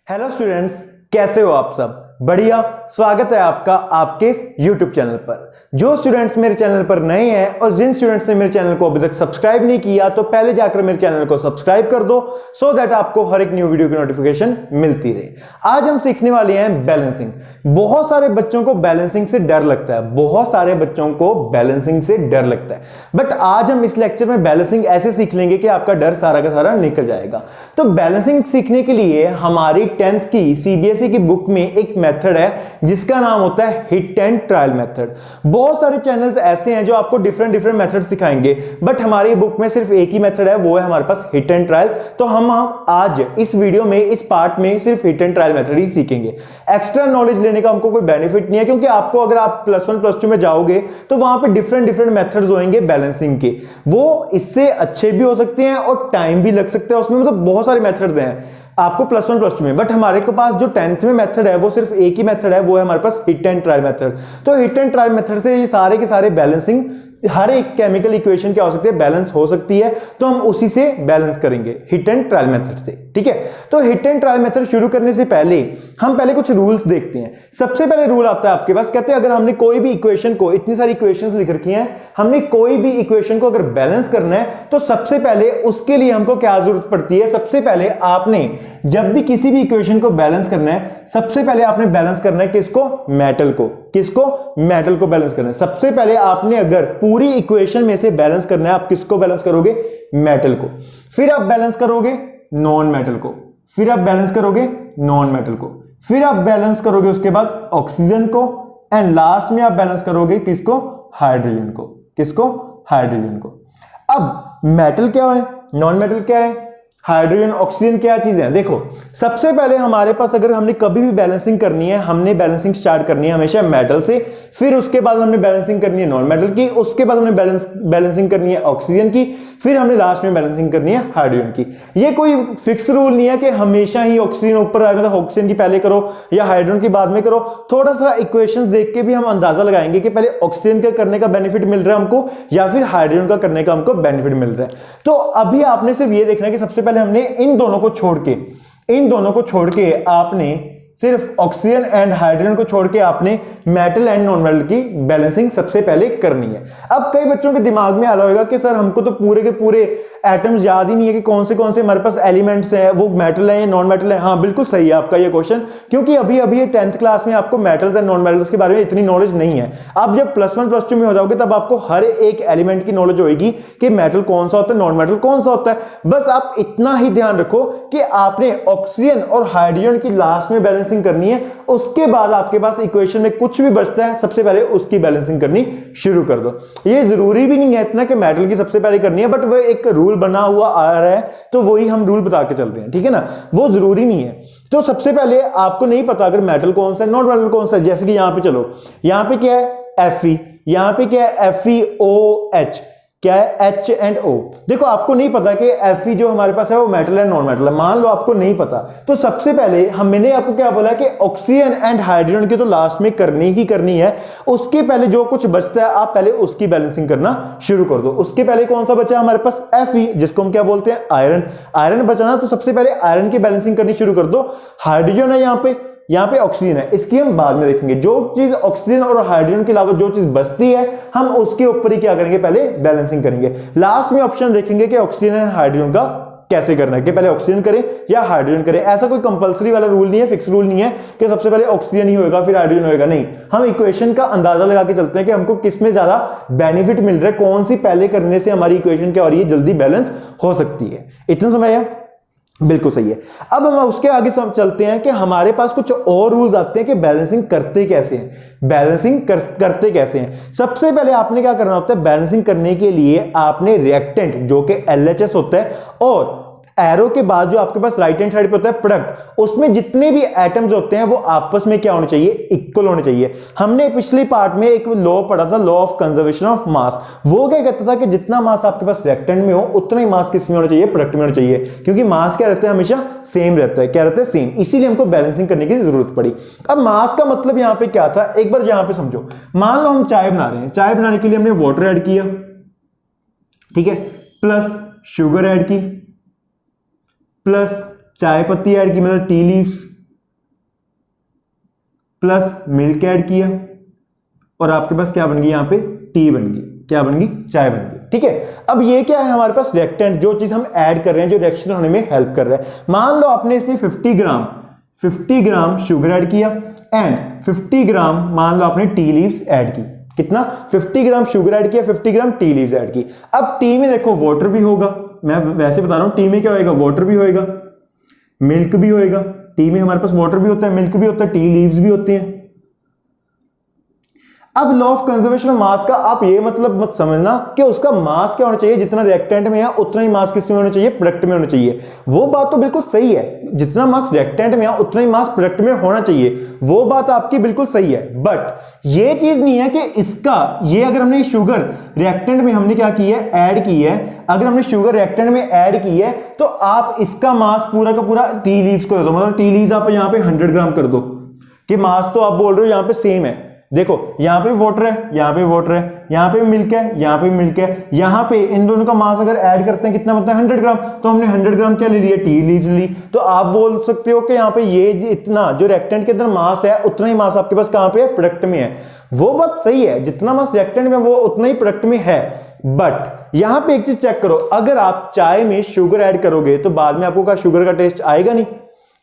Hello students, कैसे हो आप सब? बढ़िया। स्वागत है आपका आपके YouTube चैनल पर। जो स्टूडेंट्स मेरे चैनल पर नए हैं और जिन स्टूडेंट्स ने मेरे चैनल को अभी तक सब्सक्राइब नहीं किया तो पहले जाकर मेरे चैनल को सब्सक्राइब कर दो सो दैट आपको हर एक न्यू वीडियो की नोटिफिकेशन मिलती रहे। आज हम सीखने वाले हैं बैलेंसिंग। बहुत सारे बच्चों को बैलेंसिंग से डर लगता है, बहुत सारे बच्चों को बैलेंसिंग से डर लगता है, बट आज हम इस लेक्चर में बैलेंसिंग ऐसे सीख लेंगे कि आपका डर सारा का सारा निकल जाएगा। तो बैलेंसिंग सीखने के लिए हमारी 10th की CBSE की बुक में एक मेथड है जिसका नाम होता है हिट एंड ट्रायल मेथड। बहुत सारे चैनल्स ऐसे हैं जो आपको डिफरेंट मेथड सिखाएंगे, बट हमारी बुक में सिर्फ एक ही मेथड है, वो है हमारे पास हिट एंड ट्रायल। तो हम आज इस वीडियो में इस पार्ट में सिर्फ हिट एंड ट्रायल मेथड ही सीखेंगे। एक्स्ट्रा नॉलेज लेने का हमको कोई बेनिफिट नहीं है, क्योंकि आपको अगर आप +1 +2 में जाओगे तो वहां पे डिफरेंट मेथड्स होंगे बैलेंसिंग के, वो इससे अच्छे भी हो सकते हैं और टाइम भी लग सकता है उसमें। मतलब बहुत सारे मेथड्स हैं आपको +1 +2 में, बट हमारे के पास जो 10th में मेथड है वो सिर्फ एक ही मेथड है, वो है हमारे पास हिट एंड ट्रायल मेथड। तो हिट एंड ट्रायल मेथड से ये सारे के सारे बैलेंसिंग, हर एक केमिकल इक्वेशन क्या हो सकती है, बैलेंस हो सकती है। तो हम उसी से बैलेंस करेंगे हिट एंड ट्रायल मेथड से, ठीक है। तो हिट एंड ट्रायल मेथड शुरू करने से पहले हम पहले कुछ रूल्स देखते हैं। सबसे पहले रूल आता है आपके पास, कहते हैं अगर हमने कोई भी इक्वेशन को, इतनी सारी इक्वेशंस लिख रखी हैं, हमने कोई भी इक्वेशन को अगर बैलेंस करना है तो सबसे पहले उसके लिए हमको क्या जरूरत पड़ती है, सबसे पहले आपने जब भी किसी भी इक्वेशन को बैलेंस करना है, सबसे पहले आपने बैलेंस करना है किसको, मेटल को। किसको, मेटल को बैलेंस करना है। सबसे पहले आपने अगर पूरी इक्वेशन में से बैलेंस करना है, आप किसको बैलेंस करोगे, मेटल को। फिर आप बैलेंस करोगे नॉन मेटल को, फिर आप बैलेंस करोगे नॉन मेटल को, फिर आप बैलेंस करोगे उसके बाद ऑक्सीजन को, एंड लास्ट में आप बैलेंस करोगे किसको, हाइड्रोजन को। किसको, हाइड्रोजन को। अब मेटल क्या है, नॉन मेटल क्या है, हाइड्रोजन, ऑक्सीजन क्या चीजें हैं। देखो सबसे पहले हमारे पास अगर हमने कभी भी बैलेंसिंग करनी है, हमने बैलेंसिंग स्टार्ट करनी है हमेशा मेटल से, फिर उसके बाद हमने बैलेंसिंग करनी है नॉन मेटल की, उसके बाद हमने बैलेंसिंग करनी है ऑक्सीजन की, फिर हमने लास्ट में बैलेंसिंग करनी है हाइड्रोजन की। ये कोई फिक्स रूल नहीं है कि हमेशा ही ऑक्सीजन ऊपर आए, मतलब ऑक्सीजन की पहले करो या हाइड्रोजन की बाद में करो। थोड़ा सा इक्वेशंस देख के भी हम अंदाजा लगाएंगे कि पहले ऑक्सीजन का करने का बेनिफिट मिल रहा है हमको या फिर हाइड्रोजन का करने का हमको बेनिफिट मिल रहा है। तो अभी आपने सिर्फ ये देखना है कि सबसे पहले हमने इन दोनों को छोड़ के आपने सिर्फ ऑक्सीजन एंड हाइड्रोजन को छोड़ के आपने मेटल एंड नॉन मेटल की बैलेंसिंग सबसे पहले करनी है। अब कई बच्चों के दिमाग में आ रहा होगा कि सर हमको तो पूरे के पूरे एटम्स याद ही नहीं है कि कौन से हमारे पास एलिमेंट्स हैं, वो मेटल है या नॉन मेटल है। हाँ बिल्कुल सही है आपका ये क्वेश्चन, क्योंकि अभी ये 10th क्लास में आपको मेटल्स एंड नॉन मेटल्स के बारे में इतनी नॉलेज नहीं है। आप जब +1 +2 में हो जाओगे तब आपको हर एक एलिमेंट की नॉलेज होगी कि मेटल कौन सा होता है, नॉन मेटल कौन सा होता है। बस आप इतना ही ध्यान रखो कि आपने ऑक्सीजन और हाइड्रोजन की लास्ट में बैलेंसिंग करनी है, उसके बाद आपके पास इक्वेशन में कुछ भी बचता है सबसे पहले उसकी बैलेंसिंग करनी शुरू कर दो। ये जरूरी भी नहीं है इतना कि मेटल की सबसे पहले करनी है, बट वो एक रूल बना हुआ आ रहा है तो वही हम रूल बता के चल रहे हैं, ठीक है ना। वो जरूरी नहीं है। तो सबसे पहले आपको नहीं पता अगर मेटल कौन सा है, नॉन मेटल कौन सा है, जैसे कि यहां पे चलो, यहां पे क्या है Fe, यहां पे क्या है FeOH, क्या है H एंड O। देखो आपको नहीं पता कि Fe जो हमारे पास है वो मेटल है नॉन मेटल है, मान लो आपको नहीं पता, तो सबसे पहले मैंने आपको क्या बोला कि ऑक्सीजन एंड हाइड्रोजन की तो लास्ट में करनी ही करनी है, उसके पहले जो कुछ बचता है आप पहले उसकी बैलेंसिंग करना शुरू कर दो। उसके पहले कौन सा बचा हमारे पास Fe, जिसको हम क्या बोलते हैं आयरन। आयरन बचा ना, तो सबसे पहले आयरन की बैलेंसिंग करनी शुरू कर दो। हाइड्रोजन है यहाँ पे ऑक्सीजन है, इसकी हम बाद में देखेंगे। जो चीज ऑक्सीजन और हाइड्रोजन के अलावा जो चीज बचती है हम उसके ऊपर ही क्या करेंगे, पहले बैलेंसिंग करेंगे। लास्ट में ऑप्शन देखेंगे कि ऑक्सीजन और हाइड्रोजन का कैसे करना है, कि पहले ऑक्सीजन करें या हाइड्रोजन करें। ऐसा कोई कंपलसरी वाला रूल नहीं है, फिक्स रूल नहीं है कि सबसे पहले ऑक्सीजन ही होगा फिर हाइड्रोजन होगा, नहीं। हम इक्वेशन का अंदाजा लगा के चलते हैं कि हमको किस में ज्यादा बेनिफिट मिल रहा है, कौन सी पहले करने से हमारी इक्वेशन क्या हो रही है, जल्दी बैलेंस हो सकती है। इतना समझ आया, बिल्कुल सही है। अब हम उसके आगे चलते हैं कि हमारे पास कुछ और रूल्स आते हैं कि बैलेंसिंग करते कैसे हैं। बैलेंसिंग करते कैसे हैं, सबसे पहले आपने क्या करना होता है, बैलेंसिंग करने के लिए आपने रिएक्टेंट जो कि LHS होता है और एरो के बाद जो आपके पास राइट हैंड साइड पे होता है प्रोडक्ट, उसमें जितने भी एटम्स होते हैं वो आपस में क्या होने चाहिए, इक्वल होने चाहिए। हमने पिछले पार्ट में एक लॉ पढ़ा था, law of conservation of mass. वो क्या कहता था कि जितना मास आपके पास रिएक्टेंट में हो उतना ही मास किस में होना चाहिए, प्रोडक्ट में होना चाहिए, क्योंकि मास क्या रहता है, हमेशा सेम रहता है। क्या रहता है, सेम। इसीलिए हमको बैलेंसिंग करने की जरूरत पड़ी। अब मास का मतलब यहां पे क्या था, एक बार यहां पे समझो। मान लो हम चाय बना रहे हैं, चाय बनाने के लिए हमने वाटर ऐड किया, ठीक है, प्लस शुगर ऐड की, प्लस चाय पत्ती ऐड की, मतलब tea leaves, plus milk add किया और आपके पास क्या बन गई यहां पे टी बन गई, क्या बन गई, चाय बन गई। ठीक है, अब ये क्या है हमारे पास रिएक्टेंट, जो चीज हम ऐड कर रहे हैं जो रिएक्शन होने में हेल्प कर रहा है। मान लो आपने इसमें 50 ग्राम शुगर ऐड किया एंड 50 ग्राम मान लो आपने टी लीव्स ऐड की। कितना, 50 ग्राम शुगर ऐड किया, 50 ग्राम टी लीव्स ऐड की। अब टी में देखो वाटर भी होगा, मैं वैसे बता रहा हूं, टी में क्या होएगा, वाटर भी होएगा, मिल्क भी होएगा। टी में हमारे पास वाटर भी होता है, मिल्क भी होता है, टी लीव्स भी होती हैं। अब law of conservation of mass का आप ये मतलब मत समझना कि उसका मास क्या होना चाहिए, जितना रिएक्टेंट में है उतना ही मास किसमें होना चाहिए, प्रोडक्ट में होना चाहिए। वो बात तो बिल्कुल सही है, जितना मास रिएक्टेंट में है उतना ही मास प्रोडक्ट में होना चाहिए, वो बात आपकी बिल्कुल सही है। बट ये चीज नहीं है कि इसका ये अगर हमने शुगर रिएक्टेंट में हमने क्या की है, ऐड की है, अगर हमने शुगर रिएक्टेंट में ऐड की है तो आप इसका मास पूरा का पूरा टी लीव्स को दे दो, मतलब टी लीव्स आप यहां पे 100 ग्राम कर दो कि मास तो आप बोल रहे हो यहां पे सेम है। देखो यहां पे वाटर है, यहां पे वाटर है, यहां पे मिल्क है, यहां पे मिल्क है, यहां पे इन दोनों का मास अगर ऐड करते हैं कितना बनता है 100 ग्राम, तो हमने 100 ग्राम क्या ले लिया, टी लीव्स ली। तो आप बोल सकते हो कि यहां पे ये इतना जो रिएक्टेंट के अंदर मास है उतना ही मास आपके पास कहां पे है, प्रोडक्ट में है। वो बात सही है, जितना मास रिएक्टेंट में वो उतना ही प्रोडक्ट में है। बट यहां पे एक चीज चेक करो, अगर आप चाय में शुगर ऐड करोगे तो बाद में आपको क्या शुगर का टेस्ट आएगा नहीं,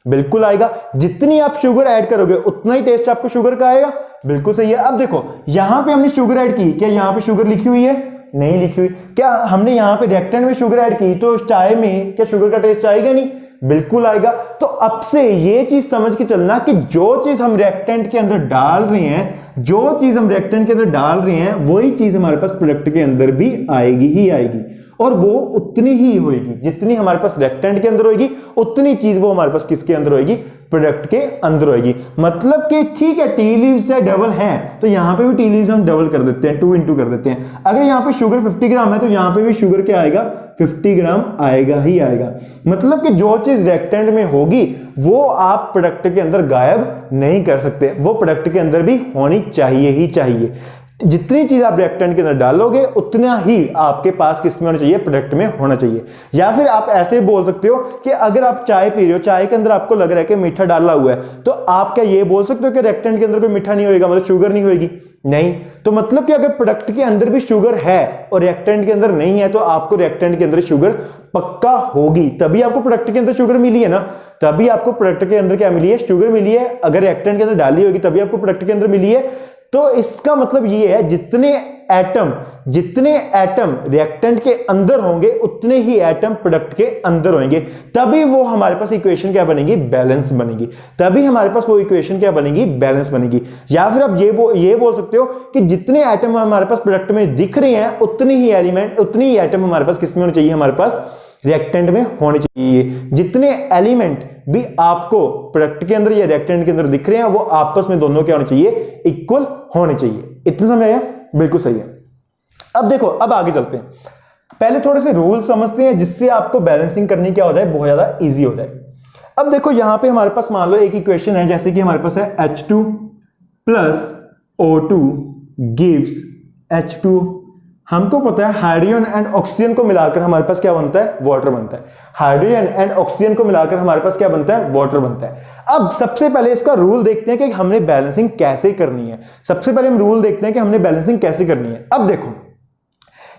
बिल्कुल आएगा। जितनी आप शुगर ऐड करोगे उतना ही टेस्ट आपको शुगर का आएगा, बिल्कुल सही है। अब देखो यहां पे हमने शुगर ऐड की, क्या यहां पे शुगर लिखी हुई है, नहीं लिखी हुई। क्या हमने यहां पे रिएक्टेंट में शुगर ऐड की तो चाय में क्या शुगर का टेस्ट आएगा नहीं, बिल्कुल आएगा। तो अब से ये चीज समझ के चलना कि जो चीज हम रिएक्टेंट के अंदर डाल रहे हैं, जो चीज हम रिएक्टेंट के अंदर डाल रहे हैं वही चीज हमारे पास प्रोडक्ट के अंदर भी आएगी ही आएगी, और वो उतनी ही होगी जितनी हमारे पास रिएक्टेंट के अंदर होगी, उतनी चीज वो हमारे पास किसके अंदर होगी, प्रोडक्ट के अंदर होगी। मतलब कि ठीक है टी लीव्स चाहे डबल हैं तो यहां पे भी टी लीव्स हम डबल कर देते हैं, 2 into कर देते हैं। अगर यहां पे शुगर 50 ग्राम है तो यहां पे भी शुगर क्या आएगा, 50 ग्राम आएगा ही आएगा। मतलब कि जो चीज रिएक्टेंट में होगी वो आप प्रोडक्ट के अंदर गायब नहीं कर सकते, वो प्रोडक्ट के अंदर भी होनी चाहिए ही चाहिए। जितनी चीज आप रिएक्टेंट के अंदर डालोगे उतना ही आपके पास किसमें होना चाहिए, प्रोडक्ट में होना चाहिए। या फिर आप ऐसे बोल सकते हो कि अगर आप चाय पी रहे हो, चाय के अंदर आपको लग रहा है कि मीठा डाला हुआ है, तो आप क्या ये बोल सकते हो कि रिएक्टेंट के अंदर कोई मीठा नहीं होगा, मतलब शुगर नहीं होगी, नहीं। तो मतलब कि अगर प्रोडक्ट के अंदर भी शुगर है और रिएक्टेंट के अंदर नहीं है तो आपको रिएक्टेंट के अंदर शुगर पक्का होगी, तभी आपको प्रोडक्ट के अंदर शुगर मिली है ना, तभी आपको प्रोडक्ट के अंदर क्या मिली है, शुगर मिली है। अगर रिएक्टेंट के अंदर डाली होगी तभी आपको प्रोडक्ट के अंदर मिली है। तो इसका मतलब ये है जितने एटम रिएक्टेंट के अंदर होंगे उतने ही एटम प्रोडक्ट के अंदर होंगे, तभी वो हमारे पास इक्वेशन क्या बनेगी, बैलेंस बनेगी, तभी हमारे पास वो इक्वेशन क्या बनेगी, बैलेंस बनेगी। या फिर आप ये बोल सकते हो कि जितने एटम हमारे पास प्रोडक्ट में दिख रहे हैं उतने ही एलिमेंट, उतनी ही एटम हमारे पास किसमें होने चाहिए, हमारे पास रिएक्टेंट में होने चाहिए। जितने एलिमेंट भी आपको प्रोडक्ट के अंदर या रिएक्टेंट के अंदर दिख रहे हैं वो आपस में दोनों क्या होने चाहिए, इक्वल होने चाहिए। इतना समझ आया, बिल्कुल सही है। अब देखो, अब आगे चलते हैं, पहले थोड़े से रूल समझते हैं जिससे आपको बैलेंसिंग करनी क्या हो जाए, बहुत ज्यादा इजी हो जाए। अब देखो यहां पे हमारे पास मान लो एक इक्वेशन है, जैसे कि हमारे पास है H2 plus O2 gives H2। हमको पता है हाइड्रोजन एंड ऑक्सीजन को मिलाकर हमारे पास क्या बनता है, वाटर बनता है। हाइड्रोजन एंड ऑक्सीजन को मिलाकर हमारे पास क्या बनता है, वाटर बनता है। अब सबसे पहले इसका रूल देखते हैं कि हमने बैलेंसिंग कैसे करनी है। सबसे पहले हम रूल देखते हैं कि हमने बैलेंसिंग कैसे करनी है। अब देखो,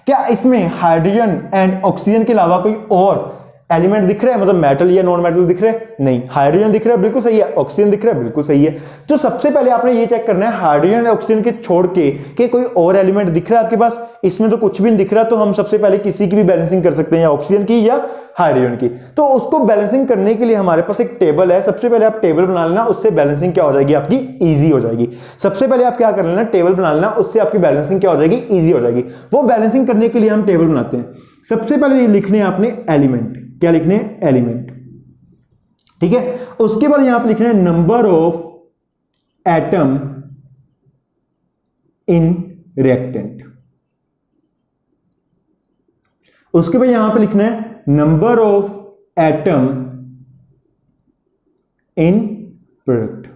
क्या इसमें हाइड्रोजन एंड ऑक्सीजन के अलावा कोई और एलिमेंट दिख रहा है, मतलब मेटल या नॉन मेटल दिख रहे हैं, नहीं। हाइड्रोजन दिख रहा है, बिल्कुल सही है। ऑक्सीजन दिख रहा है, बिल्कुल सही है। तो सबसे पहले आपने ये चेक करना है हाइड्रोजन और ऑक्सीजन के छोड़ के कि कोई और एलिमेंट दिख रहा है आपके पास, इसमें तो कुछ भी नहीं दिख रहा। तो हम सबसे पहले किसी की भी बैलेंसिंग कर सकते हैं, या ऑक्सीजन की या हाइड्रोजन की। तो उसको बैलेंसिंग करने के लिए हमारे पास एक टेबल है, सबसे पहले आप टेबल बना लेना, उससे बैलेंसिंग क्या हो जाएगी आपकी, ईजी हो जाएगी। सबसे पहले आप क्या कर लेना, टेबल बना लेना, उससे आपकी बैलेंसिंग क्या हो जाएगी, ईजी हो जाएगी। वो बैलेंसिंग करने के लिए हम टेबल बनाते हैं। सबसे पहले लिखने हैं आपने एलिमेंट, क्या लिखने हैं, एलिमेंट, ठीक है। उसके बाद यहां पे लिखना है number of atom in reactant. उसके बाद यहां पे लिखना है number of atom in product,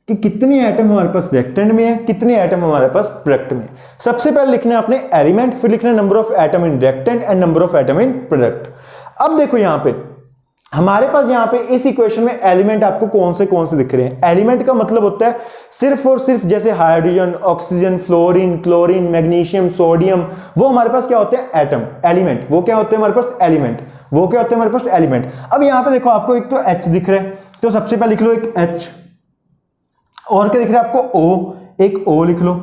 कि कितने एटम हमारे पास रिएक्टेंट में है, कितने एटम हमारे पास प्रोडक्ट में है। सबसे पहले लिखना है आपने एलिमेंट, फिर लिखना है number of atom in reactant and number of atom in product. अब देखो यहां पे हमारे पास यहां पे इस इक्वेशन में एलिमेंट आपको कौन से दिख रहे हैं। एलिमेंट का मतलब होता है सिर्फ और सिर्फ जैसे hydrogen, oxygen, fluorine, chlorine, magnesium, sodium, वो हमारे पास क्या होते हैं एटम। एलिमेंट वो क्या होते हैं हमारे पास एलिमेंट, वो क्या होते हैं हमारे पास एलिमेंट। अब यहां पे देखो आपको एक तो H दिख रहा है, तो सबसे पहले लिख लो एक H, और क्या दिख रहा है आपको O, एक O लिख लो।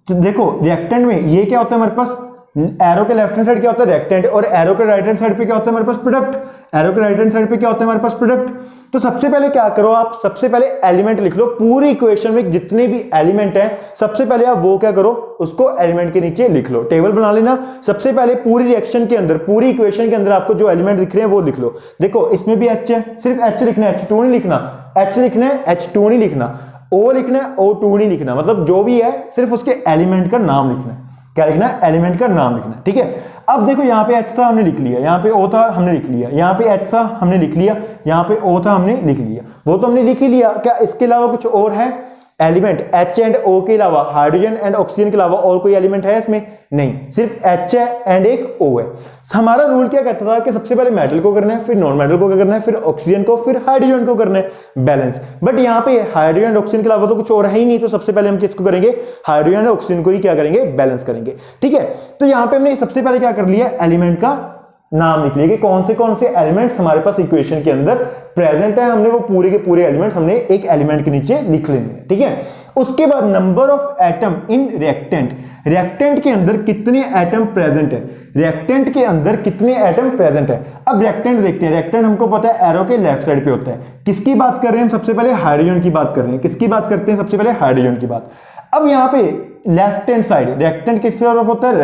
तो देखो रिएक्टेंट में ये क्या होता है हमारे पास, एरो के लेफ्ट हैंड साइड क्या होता है रिएक्टेंट, और एरो के राइट हैंड साइड पे क्या होता है हमारे पास प्रोडक्ट। एरो के राइट हैंड साइड पे क्या होता है हमारे पास प्रोडक्ट। तो सबसे पहले क्या करो आप, सबसे पहले एलिमेंट लिख लो। पूरी इक्वेशन में जितने भी एलिमेंट हैं सबसे पहले आप वो क्या करो, उसको एलिमेंट के नीचे लिख लो, टेबल बना लेना। सबसे पहले पूरी रिएक्शन के अंदर, पूरी इक्वेशन के अंदर आपको जो एलिमेंट दिख रहे हैं वो लिख लो। देखो इसमें भी H है, सिर्फ H लिखना है, H2 नहीं लिखना। H लिखना है, H2 नहीं लिखना। O लिखना है, O2 नहीं लिखना। मतलब जो भी है सिर्फ उसके एलिमेंट का नाम लिखना है। क्या लिखना है, एलिमेंट का नाम लिखना है, ठीक है। अब देखो यहाँ पे H था हमने लिख लिया, यहाँ पे O था हमने लिख लिया, यहाँ पे H था हमने लिख लिया, यहाँ पे O था हमने लिख लिया, वो तो हमने लिख ही लिया। क्या इसके अलावा कुछ और है एलिमेंट? H एंड O के अलावा, हाइड्रोजन एंड ऑक्सीजन के अलावा और कोई एलिमेंट है इसमें? नहीं, सिर्फ H है एंड एक O है। हमारा रूल क्या कहता था कि सबसे पहले मेटल को करना है, फिर नॉन मेटल को करना है, फिर ऑक्सीजन को, फिर हाइड्रोजन को करना है बैलेंस। बट यहाँ पे हाइड्रोजन एंड ऑक्सीजन के अलावा तो कुछ और है ही नहीं, तो सबसे पहले हम किसको करेंगे, हाइड्रोजन एंड ऑक्सीजन को ही क्या करेंगे, बैलेंस करेंगे, ठीक है। तो यहाँ पे हमने सबसे पहले क्या कर लिया, एलिमेंट का नाम लिख लिया कि कौन से एलिमेंट्स हमारे पास इक्वेशन के अंदर प्रेजेंट है। हमने वो पूरे के पूरे एलिमेंट्स हमने एक एलिमेंट के नीचे लिख लेने हैं, ठीक है। उसके बाद number of atom in reactant, reactant के अंदर कितने एटम प्रेजेंट है, रिएक्टेंट के अंदर कितने एटम प्रेजेंट है। अब रिएक्टेंट देखते हैं, रिएक्टेंट हमको पता है एरो के लेफ्ट साइड पे होता है। किसकी बात कर रहे हैं हम, सबसे पहले हाइड्रोजन की बात कर रहे हैं। किसकी बात करते हैं, सबसे पहले हाइड्रोजन की बात। अब यहाँ पे लेफ्ट हैंड साइड, रिएक्टेंट किस तरफ होता है,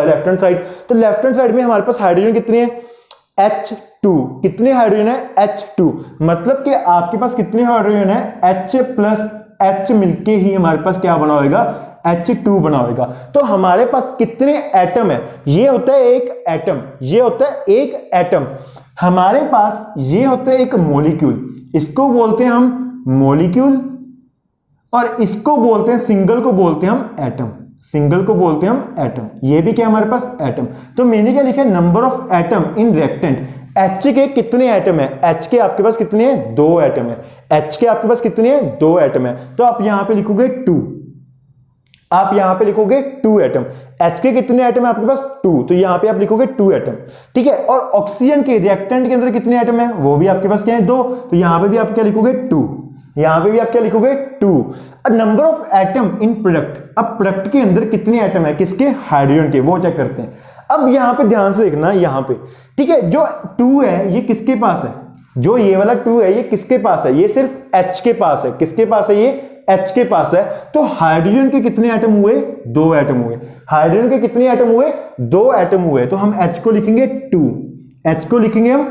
लेफ्ट हैंड साइड। तो लेफ्ट हैंड साइड में हमारे पास हाइड्रोजन कितने हैं, H2। कितने हाइड्रोजन है, H2। मतलब कि आपके पास कितने हाइड्रोजन है, H प्लस H मिलके ही हमारे पास क्या बना होगा, H2 बना होगा। तो हमारे पास कितने एटम है, ये होता है एक एटम, ये होता है एक एटम। हमारे पास ये होता है एक मॉलिक्यूल, इसको बोलते हैं हम मॉलिक्यूल, और इसको बोलते हैं, सिंगल को बोलते हैं हम एटम, सिंगल को बोलते हैं हम एटम। ये भी क्या हमारे पास एटम। तो मैंने क्या लिखा है, number of atom in reactant. H के कितने एटम है, H के आपके पास कितने हैं, 2 एटम है। H के आपके पास कितने हैं, 2 एटम है। तो आप यहां पे लिखोगे 2, आप यहां पे लिखोगे 2 एटम। H के कितने एटम है आपके पास, 2, तो यहां पे आप लिखोगे 2 एटम, ठीक है। और ऑक्सीजन के रिएक्टेंट के अंदर कितने एटम है, वो भी आपके पास क्या है, 2, तो यहां पे भी आप क्या लिखोगे 2, यहां पे भी आप क्या लिखोगे 2। Number of atom in product, अब प्रोडक्ट के अंदर कितने एटम है, किसके, हाइड्रोजन के, वो चेक करते हैं। अब यहां पे ध्यान से देखना, यहां पे ठीक है, जो 2 है ये किसके पास है, जो ये वाला 2 है ये किसके पास है, ये सिर्फ H के पास है। किसके पास है, ये H के पास है। तो हाइड्रोजन के कितने एटम हुए, 2 एटम हुए। हाइड्रोजन के कितने एटम हुए, 2 एटम हुए। तो हम H को लिखेंगे 2, H को लिखेंगे हम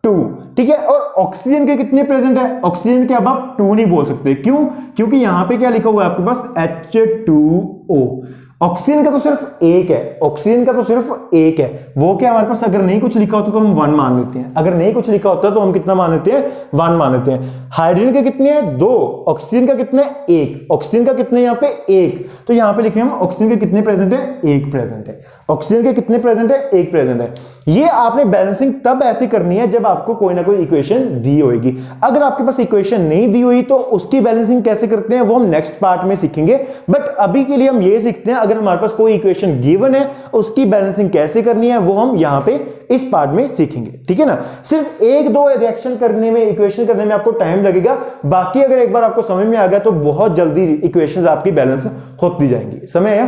2, ठीक है। और ऑक्सीजन के कितने प्रेजेंट है, ऑक्सीजन के अब आप 2 नहीं बोल सकते, क्यों, क्योंकि यहां पे क्या लिखा हुआ है आपके पास, H2O। ऑक्सीजन का तो सिर्फ एक है, ऑक्सीजन का तो सिर्फ एक है, वो क्या हमारे पास अगर नहीं कुछ लिखा होता तो हम 1 मान लेते हैं, अगर नहीं कुछ लिखा होता तो हम कितना मान लेते हैं, 1 मान लेते हैं। हाइड्रोजन के कितने हैं, 2, ऑक्सीजन का कितने, 1, ऑक्सीजन का कितने यहाँ पे 1, तो यहाँ पे लिखे हम ऑक्सीजन के कितने प्रेजेंट है, 1 प्रेजेंट है। ऑक्सीजन के कितने प्रेजेंट है, 1 प्रेजेंट है। ये आपने बैलेंसिंग तब ऐसी करनी है जब आपको कोई ना कोई इक्वेशन दी होगी। अगर आपके पास इक्वेशन नहीं दी हुई तो उसकी बैलेंसिंग कैसे करते हैं वो हम नेक्स्ट पार्ट में सीखेंगे। बट अभी के लिए हम ये सीखते हैं, अगर हमारे पास कोई इक्वेशन गिवन है उसकी बैलेंसिंग कैसे करनी है वो हम यहां पे इस पार्ट में सीखेंगे, ठीक है ना। सिर्फ 1-2 रिएक्शन करने में, इक्वेशन करने में आपको टाइम लगेगा, बाकी अगर एक बार आपको समझ में आ गया तो बहुत जल्दी इक्वेशंस आपकी बैलेंस होती जाएंगी। समय है,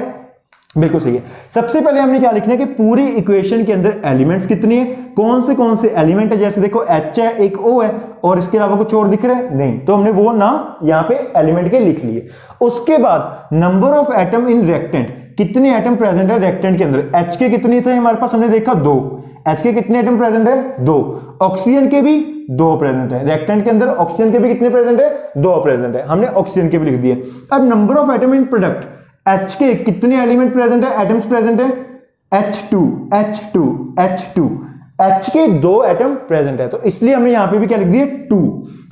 बिल्कुल सही है। सबसे पहले हमने क्या लिखना है कि पूरी इक्वेशन के अंदर एलिमेंट्स कितने हैं, कौन से एलिमेंट है। जैसे देखो H है, एक O है, और इसके अलावा कुछ और दिख रहा है नहीं, तो हमने वो नाम यहां पे एलिमेंट के लिख लिए। उसके बाद number of atom in reactant, कितने एटम प्रेजेंट है रिएक्टेंट के अंदर। H के कितने थे हमारे पास, हमने देखा 2, H के कितने एटम प्रेजेंट है, 2। ऑक्सीजन के भी 2 प्रेजेंट है रिएक्टेंट के अंदर, ऑक्सीजन के भी कितने प्रेजेंट है, 2 प्रेजेंट है, हमने ऑक्सीजन के भी लिख दिए। अब number of atom in product, H के कितने एलिमेंट प्रेजेंट है, एटम्स प्रेजेंट है, H2 H2 H2, H के 2 एटम प्रेजेंट है, तो इसलिए हमने यहां पे भी क्या लिख दिया 2।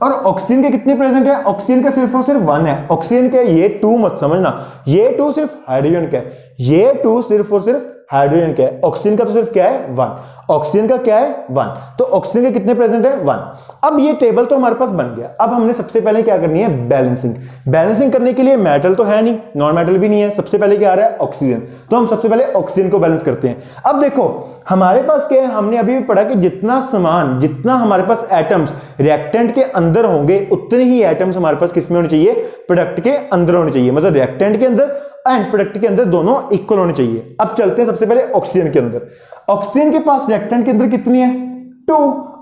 और ऑक्सीजन के कितने प्रेजेंट है, ऑक्सीजन का सिर्फ और सिर्फ 1 है। ऑक्सीजन के ये 2 मत समझना, ये 2 सिर्फ हाइड्रोजन का है, ये 2 सिर्फ और सिर्फ हाइड्रोजन क्या है, ऑक्सीजन का तो सिर्फ क्या है 1, ऑक्सीजन का क्या है 1, तो ऑक्सीजन के कितने प्रेजेंट है 1। अब ये टेबल तो हमारे पास बन गया। अब हमने सबसे पहले क्या करनी है, बैलेंसिंग। बैलेंसिंग करने के लिए मेटल तो है नहीं, नॉन मेटल भी नहीं है, सबसे पहले क्या आ रहा है ऑक्सीजन, तो हम सबसे पहले ऑक्सीजन को बैलेंस करते हैं। अब देखो हमारे पास क्या है, हमने अभी भी पढ़ा कि जितना समान, जितना हमारे पास एटम्स रिएक्टेंट के अंदर होंगे उतने ही एटम्स हमारे पास किसमें होने चाहिए, प्रोडक्ट के अंदर होने चाहिए। मतलब रिएक्टेंट के अंदर एंड प्रोडक्ट के अंदर दोनों इक्वल होने चाहिए। अब चलते हैं सबसे पहले ऑक्सीजन के अंदर। ऑक्सीजन के पास रिएक्टेंट के अंदर कितनी है 2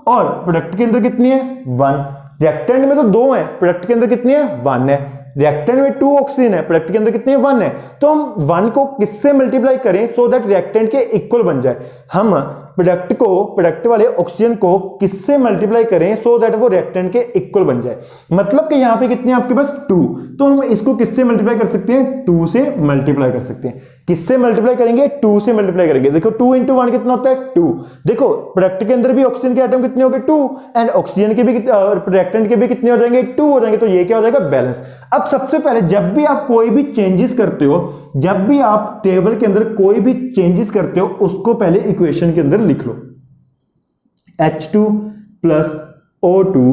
और प्रोडक्ट के अंदर कितनी है 1। रिएक्टेंट में तो 2 है, प्रोडक्ट के अंदर कितनी है 1 है। रिएक्टेंट में 2 ऑक्सीजन है, प्रोडक्ट के अंदर कितनी है 1 है। तो हम 1 को किससे मल्टीप्लाई करें सो दैट रिएक्टेंट के इक्वल बन जाए। हम प्रोडक्ट को, प्रोडक्ट वाले ऑक्सीजन को किससे मल्टीप्लाई करें सो दैट वो रिएक्टेंट के इक्वल बन जाए। मतलब कि यहां पे कितने आपके पास 2, तो हम इसको किससे मल्टीप्लाई कर सकते हैं 2 से मल्टीप्लाई कर सकते हैं। किससे मल्टीप्लाई करेंगे 2 से मल्टीप्लाई करेंगे। देखो 2 इंटू 1 कितना होता है 2। देखो प्रोडक्ट के अंदर भी ऑक्सीजन के एटम कितने हो गए 2 एंड ऑक्सीजन के भी रिएक्टेंट के भी कितने हो जाएंगे 2 हो जाएंगे। तो ये क्या हो जाएगा बैलेंस। अब सबसे पहले जब भी आप कोई भी चेंजेस करते हो, जब भी आप टेबल के अंदर कोई भी चेंजेस करते हो उसको पहले इक्वेशन के अंदर लिख लो। H2 प्लस O2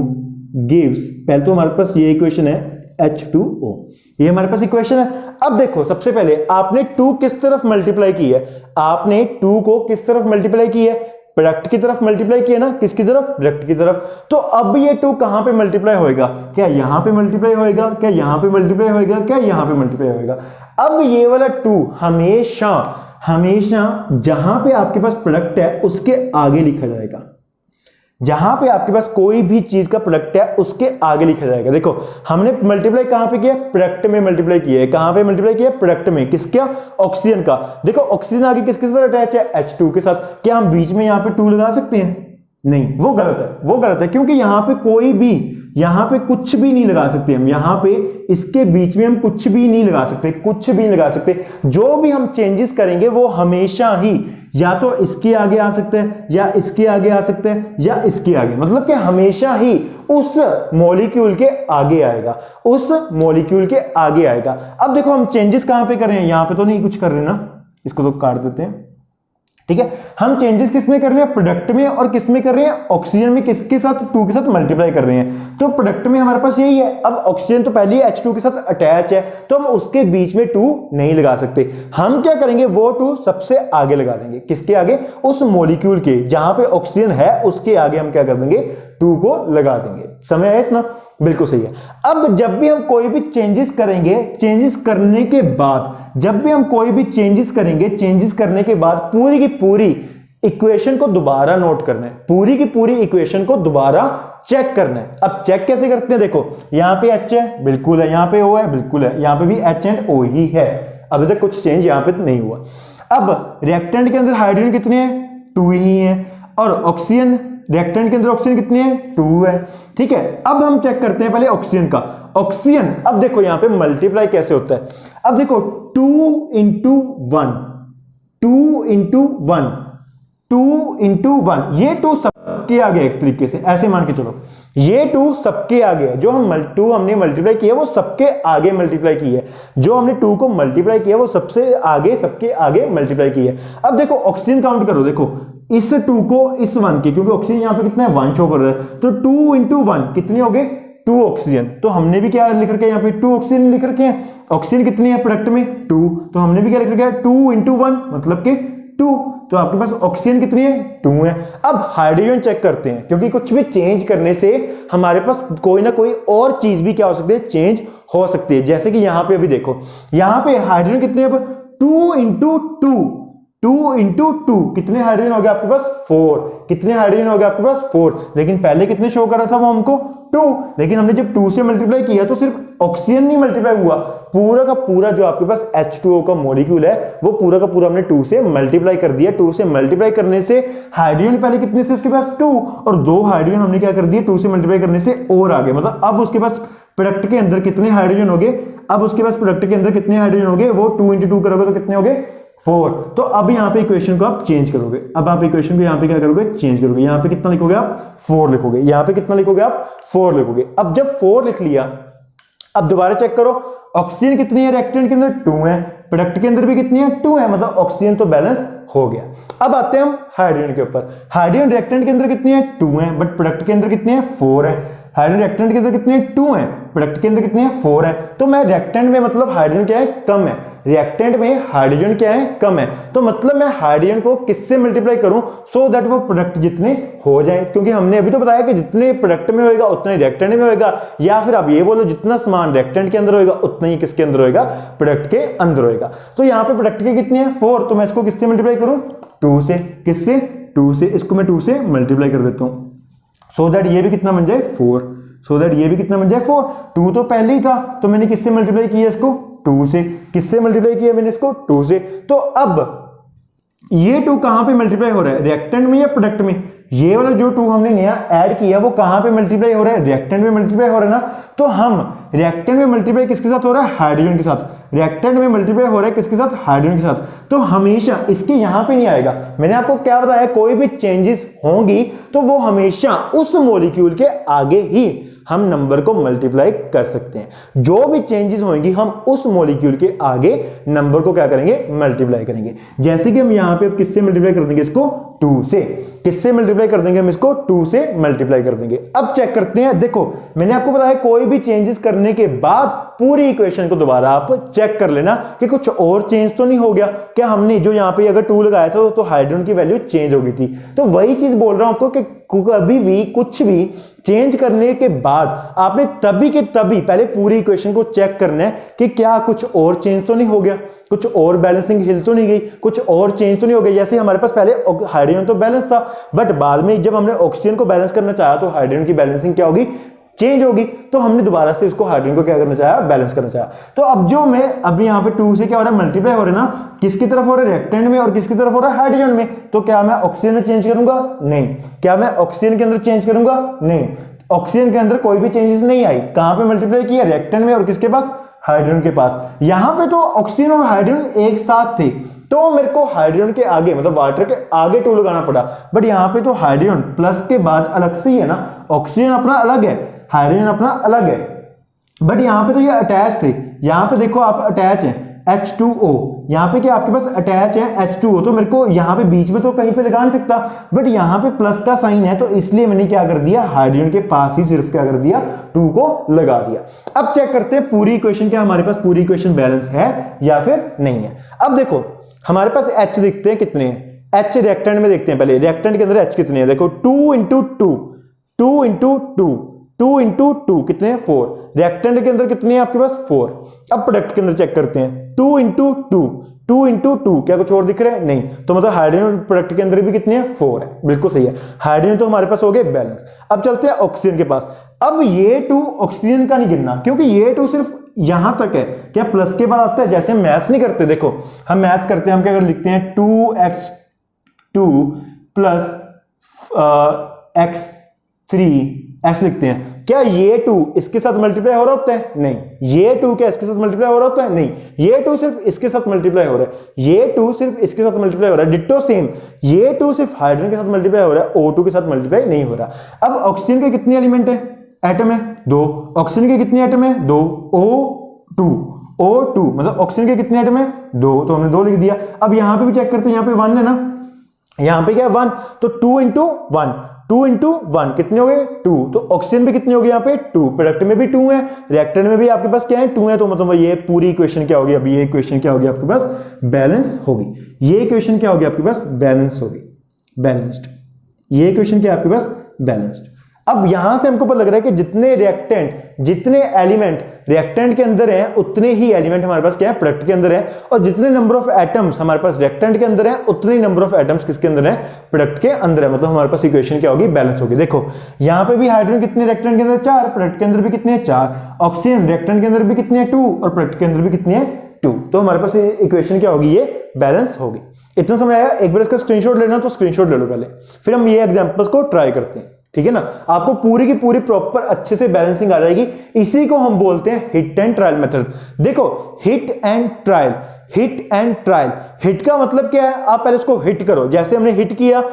गिव्स, पहले तो हमारे पास ये इक्वेशन है H2O, ये हमारे पास इक्वेशन है। अब देखो सबसे पहले आपने 2 किस तरफ मल्टीप्लाई की है, आपने 2 को किस तरफ मल्टीप्लाई की है, प्रोडक्ट की तरफ मल्टीप्लाई किया ना, किसकी तरफ, प्रोडक्ट की तरफ। तो अब ये 2 कहां पे मल्टीप्लाई होएगा, क्या यहां पे मल्टीप्लाई होएगा, क्या यहां पे मल्टीप्लाई होएगा, क्या यहां पे मल्टीप्लाई होएगा। अब ये वाला 2 हमेशा हमेशा जहां पे आपके पास प्रोडक्ट है उसके आगे लिखा जाएगा। जहां पे आपके पास कोई भी चीज का प्रोडक्ट है उसके आगे लिखा जाएगा। देखो हमने मल्टीप्लाई कहां पे किया, प्रोडक्ट में मल्टीप्लाई किया है। कहां पे मल्टीप्लाई किया, प्रोडक्ट में, किसका, ऑक्सीजन का। देखो ऑक्सीजन आगे किसके साथ अटैच है, H2 के साथ। क्या हम बीच में यहां पे 2 लगा सकते हैं, नहीं, वो गलत है, वो गलत है, क्योंकि यहां पे कोई भी, यहां पे कुछ भी नहीं लगा सकते हम। यहां पे इसके बीच में हम कुछ भी नहीं लगा सकते, कुछ भी नहीं लगा सकते। जो भी हम चेंजेस करेंगे वो हमेशा ही या तो इसके आगे आ सकते हैं, या इसके आगे आ सकते हैं, या इसके आगे, मतलब कि हमेशा ही उस मॉलिक्यूल के आगे आएगा, उस मॉलिक्यूल के आगे आएगा। अब देखो हम चेंजेस कहां पे कर रहे हैं, यहां पे तो नहीं कुछ कर रहे ना, इसको तो काट देते हैं, ठीक है। हम चेंजेस किस में कर रहे हैं, प्रोडक्ट में, और किस में कर रहे हैं, ऑक्सीजन में, किसके साथ, 2 के साथ मल्टीप्लाई कर रहे हैं। तो प्रोडक्ट में हमारे पास यही है। अब ऑक्सीजन तो पहले ही H2 के साथ अटैच है, तो हम उसके बीच में 2 नहीं लगा सकते। हम क्या करेंगे, वो 2 सबसे आगे लगा देंगे। किसके आगे, उस मॉलिक्यूल के, जहां पे ऑक्सीजन है उसके आगे हम क्या कर देंगे, 2 को लगा देंगे। समय है इतना, बिल्कुल सही है। अब जब भी हम कोई भी चेंजेस करेंगे, चेंजेस करने के बाद, जब भी हम कोई भी चेंजेस करेंगे, चेंजेस करने के बाद पूरी की पूरी इक्वेशन को दोबारा नोट करना है, पूरी की पूरी इक्वेशन को दोबारा चेक करना है। अब चेक कैसे करते हैं, देखो यहां पे H है, बिल्कुल है, यहां पे O है, बिल्कुल है, यहां पे भी H एंड O ही है, अभी तक कुछ चेंज यहां पे नहीं हुआ। अब रिएक्टेंट के अंदर हाइड्रोजन कितने हैं, 2 ही है, और ऑक्सीजन, रिएक्टेंट के अंदर ऑक्सीजन कितनी है, 2 है, ठीक है। अब हम चेक करते हैं पहले ऑक्सीजन का। ऑक्सीजन, अब देखो यहां पे मल्टीप्लाई कैसे होता है। अब देखो 2 इंटू 1, 2 इंटू 1, 2 इंटू 1, ये 2 सबके आगे एक तरीके से, ऐसे मान के चलो, ये 2 सबके आगे है। जो हम 2 हमने मल्टीप्लाई किया वो सबके आगे मल्टीप्लाई की है। जो हमने 2 को मल्टीप्लाई किया वो सबसे आगे, सबके आगे मल्टीप्लाई की है। अब देखो ऑक्सीजन काउंट करो, देखो इस 2 को इस 1 के, क्योंकि ऑक्सीजन यहां पे कितना है 1 शो कर रहा है, तो 2 इंटू 1 कितने हो गए, 2 ऑक्सीजन। तो हमने भी क्या लिख रखे हैं, यहाँ पे 2 ऑक्सीजन लिख रखे हैं। ऑक्सीजन कितनी है प्रोडक्ट में, 2, तो हमने भी क्या लिख रखा है 2 इंटू 1 मतलब कि 2, तो आपके पास ऑक्सीजन कितनी है, 2 है। अब हाइड्रोजन चेक करते हैं, क्योंकि कुछ भी चेंज करने से हमारे पास कोई ना कोई और चीज भी क्या हो सकती है, चेंज हो सकती है। जैसे कि यहां पे अभी देखो, यहां पे हाइड्रोजन कितने हैं, 2 इंटू 2, 2 इंटू 2 कितने हाइड्रोजन हो गए आपके पास, 4। कितने हाइड्रोजन हो गए आपके पास, 4। लेकिन पहले कितने शो कर रहा था वो हमको, 2। लेकिन हमने जब 2 से मल्टीप्लाई किया तो सिर्फ ऑक्सीजन नहीं मल्टीप्लाई हुआ, पूरा का पूरा जो आपके पास H2O का मॉलिक्यूल है वो पूरा का पूरा हमने 2 से मल्टीप्लाई कर दिया। 2 से मल्टीप्लाई करने से हाइड्रोजन पहले कितने थे उसके पास, 2, और 2 हाइड्रोजन हमने क्या कर दिया, 2 से मल्टीप्लाई करने से और आगे, मतलब अब उसके पास प्रोडक्ट के अंदर कितने हाइड्रोजन हो गए, अब उसके पास प्रोडक्ट के अंदर कितने हाइड्रोजन हो गए, वो 2 इंटू 2 करोगे तो कितने हो गए, 4। तो अब यहां पे इक्वेशन को आप चेंज करोगे, अब आप इक्वेशन को यहां पे क्या करोगे, चेंज करोगे। यहां पे कितना लिखोगे आप, 4 लिखोगे। यहां पे कितना लिखोगे आप, 4 लिखोगे। अब जब 4 लिख लिया, अब दोबारा चेक करो, ऑक्सीजन कितनी है रिएक्टेंट के अंदर, 2 है, प्रोडक्ट के अंदर भी कितनी है, 2 है, मतलब ऑक्सीजन तो बैलेंस हो गया। अब आते हैं हम हाइड्रोजन के ऊपर। हाइड्रोजन रिएक्टेंट के अंदर कितने हैं 2 हैं, बट प्रोडक्ट के अंदर कितने हैं 4 हैं। हाइड्रोजन रिएक्टेंट के अंदर कितने हैं 2 हैं, प्रोडक्ट के अंदर कितने हैं 4 हैं। तो मैं रिएक्टेंट में मतलब हाइड्रोजन क्या है कम है, रिएक्टेंट में हाइड्रोजन क्या है कम है, तो मतलब मैं हाइड्रोजन को किससे मल्टीप्लाई करूं सो दैट वो प्रोडक्ट जितने हो जाएं, क्योंकि हमने अभी तो बताया कि जितने प्रोडक्ट में होएगा उतना ही रिएक्टेंट में होएगा, या फिर आप ये बोलो जितना समान रिएक्टेंट के अंदर होएगा उतना ही किसके अंदर होएगा प्रोडक्ट के अंदर होएगा। तो यहां पे प्रोडक्ट के कितने हैं 4, तो मैं इसको किससे मल्टीप्लाई करूं 2 से, किससे 2 से, इसको मैं 2 से मल्टीप्लाई कर देता हूं सो दैट ये भी कितना बन जाए 4, सो दैट ये भी कितना बन जाए 4। 2 तो पहले ही था तो मैंने किससे मल्टीप्लाई किया इसको 2 से, किससे मल्टीप्लाई किया मैंने इसको 2 से। तो अब ये 2 कहां पे मल्टीप्लाई हो रहा है रिएक्टेंट में या प्रोडक्ट में, ये वाला जो 2 हमने नया ऐड किया वो कहां पे मल्टीप्लाई हो रहा है रिएक्टेंट में मल्टीप्लाई हो रहा है ना। तो हम रिएक्टेंट में मल्टीप्लाई किसके साथ हो रहा है हाइड्रोजन के साथ, रिएक्टेंट में मल्टीप्लाई हो रहा है किसके साथ हाइड्रोजन के साथ। तो हमेशा इसके यहां पे नहीं आएगा, मैंने आपको क्या बताया कोई भी चेंजेस होंगी तो वो हमेशा उस मॉलिक्यूल के आगे ही हम नंबर को मल्टीप्लाई कर सकते हैं। जो भी चेंजेस होंगी हम उस मॉलिक्यूल के आगे नंबर को क्या करेंगे मल्टीप्लाई करेंगे। जैसे कि हम यहां पे अब किससे मल्टीप्लाई कर देंगे इसको 2 से, किससे मल्टीप्लाई कर देंगे हम इसको 2 से मल्टीप्लाई कर देंगे। अब चेक करते हैं, देखो मैंने आपको बताया कोई भी चेंजेस करने के बाद पूरी इक्वेशन को दोबारा आप चेक कर लेना कि कुछ और चेंज तो नहीं हो गया, क्या हमने जो यहां पे अगर 2 लगाया था तो हाइड्रोजन की वैल्यू चेंज हो गई थी। तो वही चीज बोल रहा हूं आपको कि कभी भी कुछ भी चेंज करने के बाद आपने तभी के तभी पहले पूरी इक्वेशन को चेक करना है कि क्या कुछ और चेंज तो नहीं हो गया, कुछ और बैलेंसिंग हिल तो नहीं गई, कुछ और चेंज तो नहीं हो गया। जैसे हमारे पास पहले हाइड्रोजन तो बैलेंस था, बट बाद में जब हमने ऑक्सीजन को बैलेंस करना चाहा तो हाइड्रोजन की बैलेंसिंग क्या होगी चेंज होगी, तो हमने दोबारा से उसको हाइड्रोजन को क्या करना चाहा बैलेंस करना चाहा। तो अब जो मैं अभी यहाँ पे 2 से क्या हो रहा है मल्टीप्लाई हो रहा है ना, किसकी तरफ हो रहा है रिएक्टेंट में और किसकी तरफ हो रहा है हाइड्रोजन में। तो क्या मैं ऑक्सीजन में चेंज करूंगा नहीं, क्या मैं ऑक्सीजन के अंदर चेंज करूंगा नहीं, ऑक्सीजन के अंदर कोई भी चेंजेस नहीं आई। कहां पे मल्टीप्लाई किया रिएक्टेंट में और किसके पास हाइड्रोजन के पास। यहां पे तो ऑक्सीजन और हाइड्रोजन एक साथ थे तो मेरे को हाइड्रोजन के आगे मतलब वाटर के आगे 2 लगाना पड़ा, बट यहां पे तो हाइड्रोजन प्लस के बाद अलग से ही है ना, ऑक्सीजन अपना अलग है हाइड्रोजन अपना अलग है, बट यहां पे तो ये अटैच थे। यहां पे देखो आप अटैच है H2O, यहां पे क्या आपके पास अटैच है H2O, तो मेरे को यहां पे बीच में तो कहीं पे लगा नहीं सकता, बट यहां पे प्लस का साइन है तो इसलिए मैंने क्या कर दिया हाइड्रोजन के पास ही सिर्फ क्या कर दिया 2 को लगा दिया। अब चेक करते हैं पूरी इक्वेशन, क्या हमारे पास पूरी इक्वेशन बैलेंस है या फिर नहीं है। अब देखो हमारे पास H दिखते हैं कितने हैं, H रिएक्टेंट में देखते हैं पहले, रिएक्टेंट के अंदर H कितने हैं, देखो 2 इंटू 2, 2 इंटू 2, 2 इंटू 2 कितने हैं 4, रिएक्टेंट के अंदर कितने हैं आपके पास 4। अब प्रोडक्ट के अंदर चेक करते हैं 2 इंटू 2, 2 इंटू 2, क्या कुछ और दिख रहा है नहीं, तो मतलब हाइड्रोजन प्रोडक्ट के अंदर भी कितने हैं 4 है, बिल्कुल सही है। हाइड्रोजन तो हमारे पास हो गए बैलेंस। अब चलते हैं ऑक्सीजन के पास। अब ये 2 ऑक्सीजन का नहीं गिनना क्योंकि ये 2 सिर्फ यहां तक है, क्या प्लस के बाद आता है, जैसे हम मैथ्स नहीं करते, देखो हम मैथ्स करते हैं, हम क्या कर लिखते हैं 2x2 प्लस x3x लिखते हैं। क्या ये 2 इसके साथ मल्टीप्लाई हो रहा होता है नहीं, ये 2 क्या इसके साथ मल्टीप्लाई हो रहा होता है नहीं, ये 2 सिर्फ इसके साथ मल्टीप्लाई हो रहा है, ये 2 सिर्फ इसके साथ मल्टीप्लाई हो रहा है, डिट्टो सेम ये 2 सिर्फ हाइड्रोजन के साथ मल्टीप्लाई हो रहा है, O2 के साथ मल्टीप्लाई नहीं हो रहा। अब ऑक्सीजन के कितने एलिमेंट है एटम है 2, ऑक्सीजन के कितने एटम है 2, O2 मतलब ऑक्सीजन के कितने एटम है 2, तो हमने 2 लिख दिया। अब यहां पे भी चेक करते हैं, यहां पे 1 है ना, यहां पे क्या है 1, तो 2 इंटू 1, 2 इंटू 1 कितने हो गए 2, तो ऑक्सीजन भी कितने हो गए यहाँ पे 2, प्रोडक्ट में भी 2 है, रिएक्टेंट में भी आपके पास क्या है 2 है, तो मतलब ये पूरी इक्वेशन क्या होगी, अभी ये इक्वेशन क्या होगी आपके पास बैलेंस होगी, ये इक्वेशन क्या होगी आपके पास बैलेंस होगी, बैलेंस्ड, ये इक्वेशन क्या है आपके पास बैलेंस्ड। अब यहां से हमको पता लग रहा है कि जितने रिएक्टेंट जितने एलिमेंट रिएक्टेंट के अंदर हैं उतने ही एलिमेंट हमारे पास क्या है प्रोडक्ट के अंदर है, और जितने नंबर ऑफ एटम्स हमारे पास रिएक्टेंट के अंदर है उतने ही नंबर ऑफ एटम्स किसके अंदर है प्रोडक्ट के अंदर है, मतलब हमारे पास इक्वेशन क्या होगी बैलेंस होगी। देखो यहां पे भी हाइड्रोजन कितने रिएक्टेंट के अंदर 4, प्रोडक्ट के अंदर भी कितने 4, ऑक्सीजन रिएक्टेंट के अंदर भी कितने 2 और प्रोडक्ट के अंदर भी कितने 2, तो हमारे पास इक्वेशन क्या होगी ये बैलेंस होगी। इतना समझ आया, एक बार इसका स्क्रीनशॉट लेना तो स्क्रीनशॉट ले लो पहले, फिर हम ये एग्जांपल्स को ट्राई करते हैं, ठीक है ना, आपको पूरी की पूरी प्रॉपर अच्छे से बैलेंसिंग आ जाएगी। इसी को हम बोलते हैं हिट एंड ट्रायल मेथड। देखो hit and trial, hit and trial, hit का मतलब क्या है, आप पहले इसको हिट करो, जैसे हमने हिट किया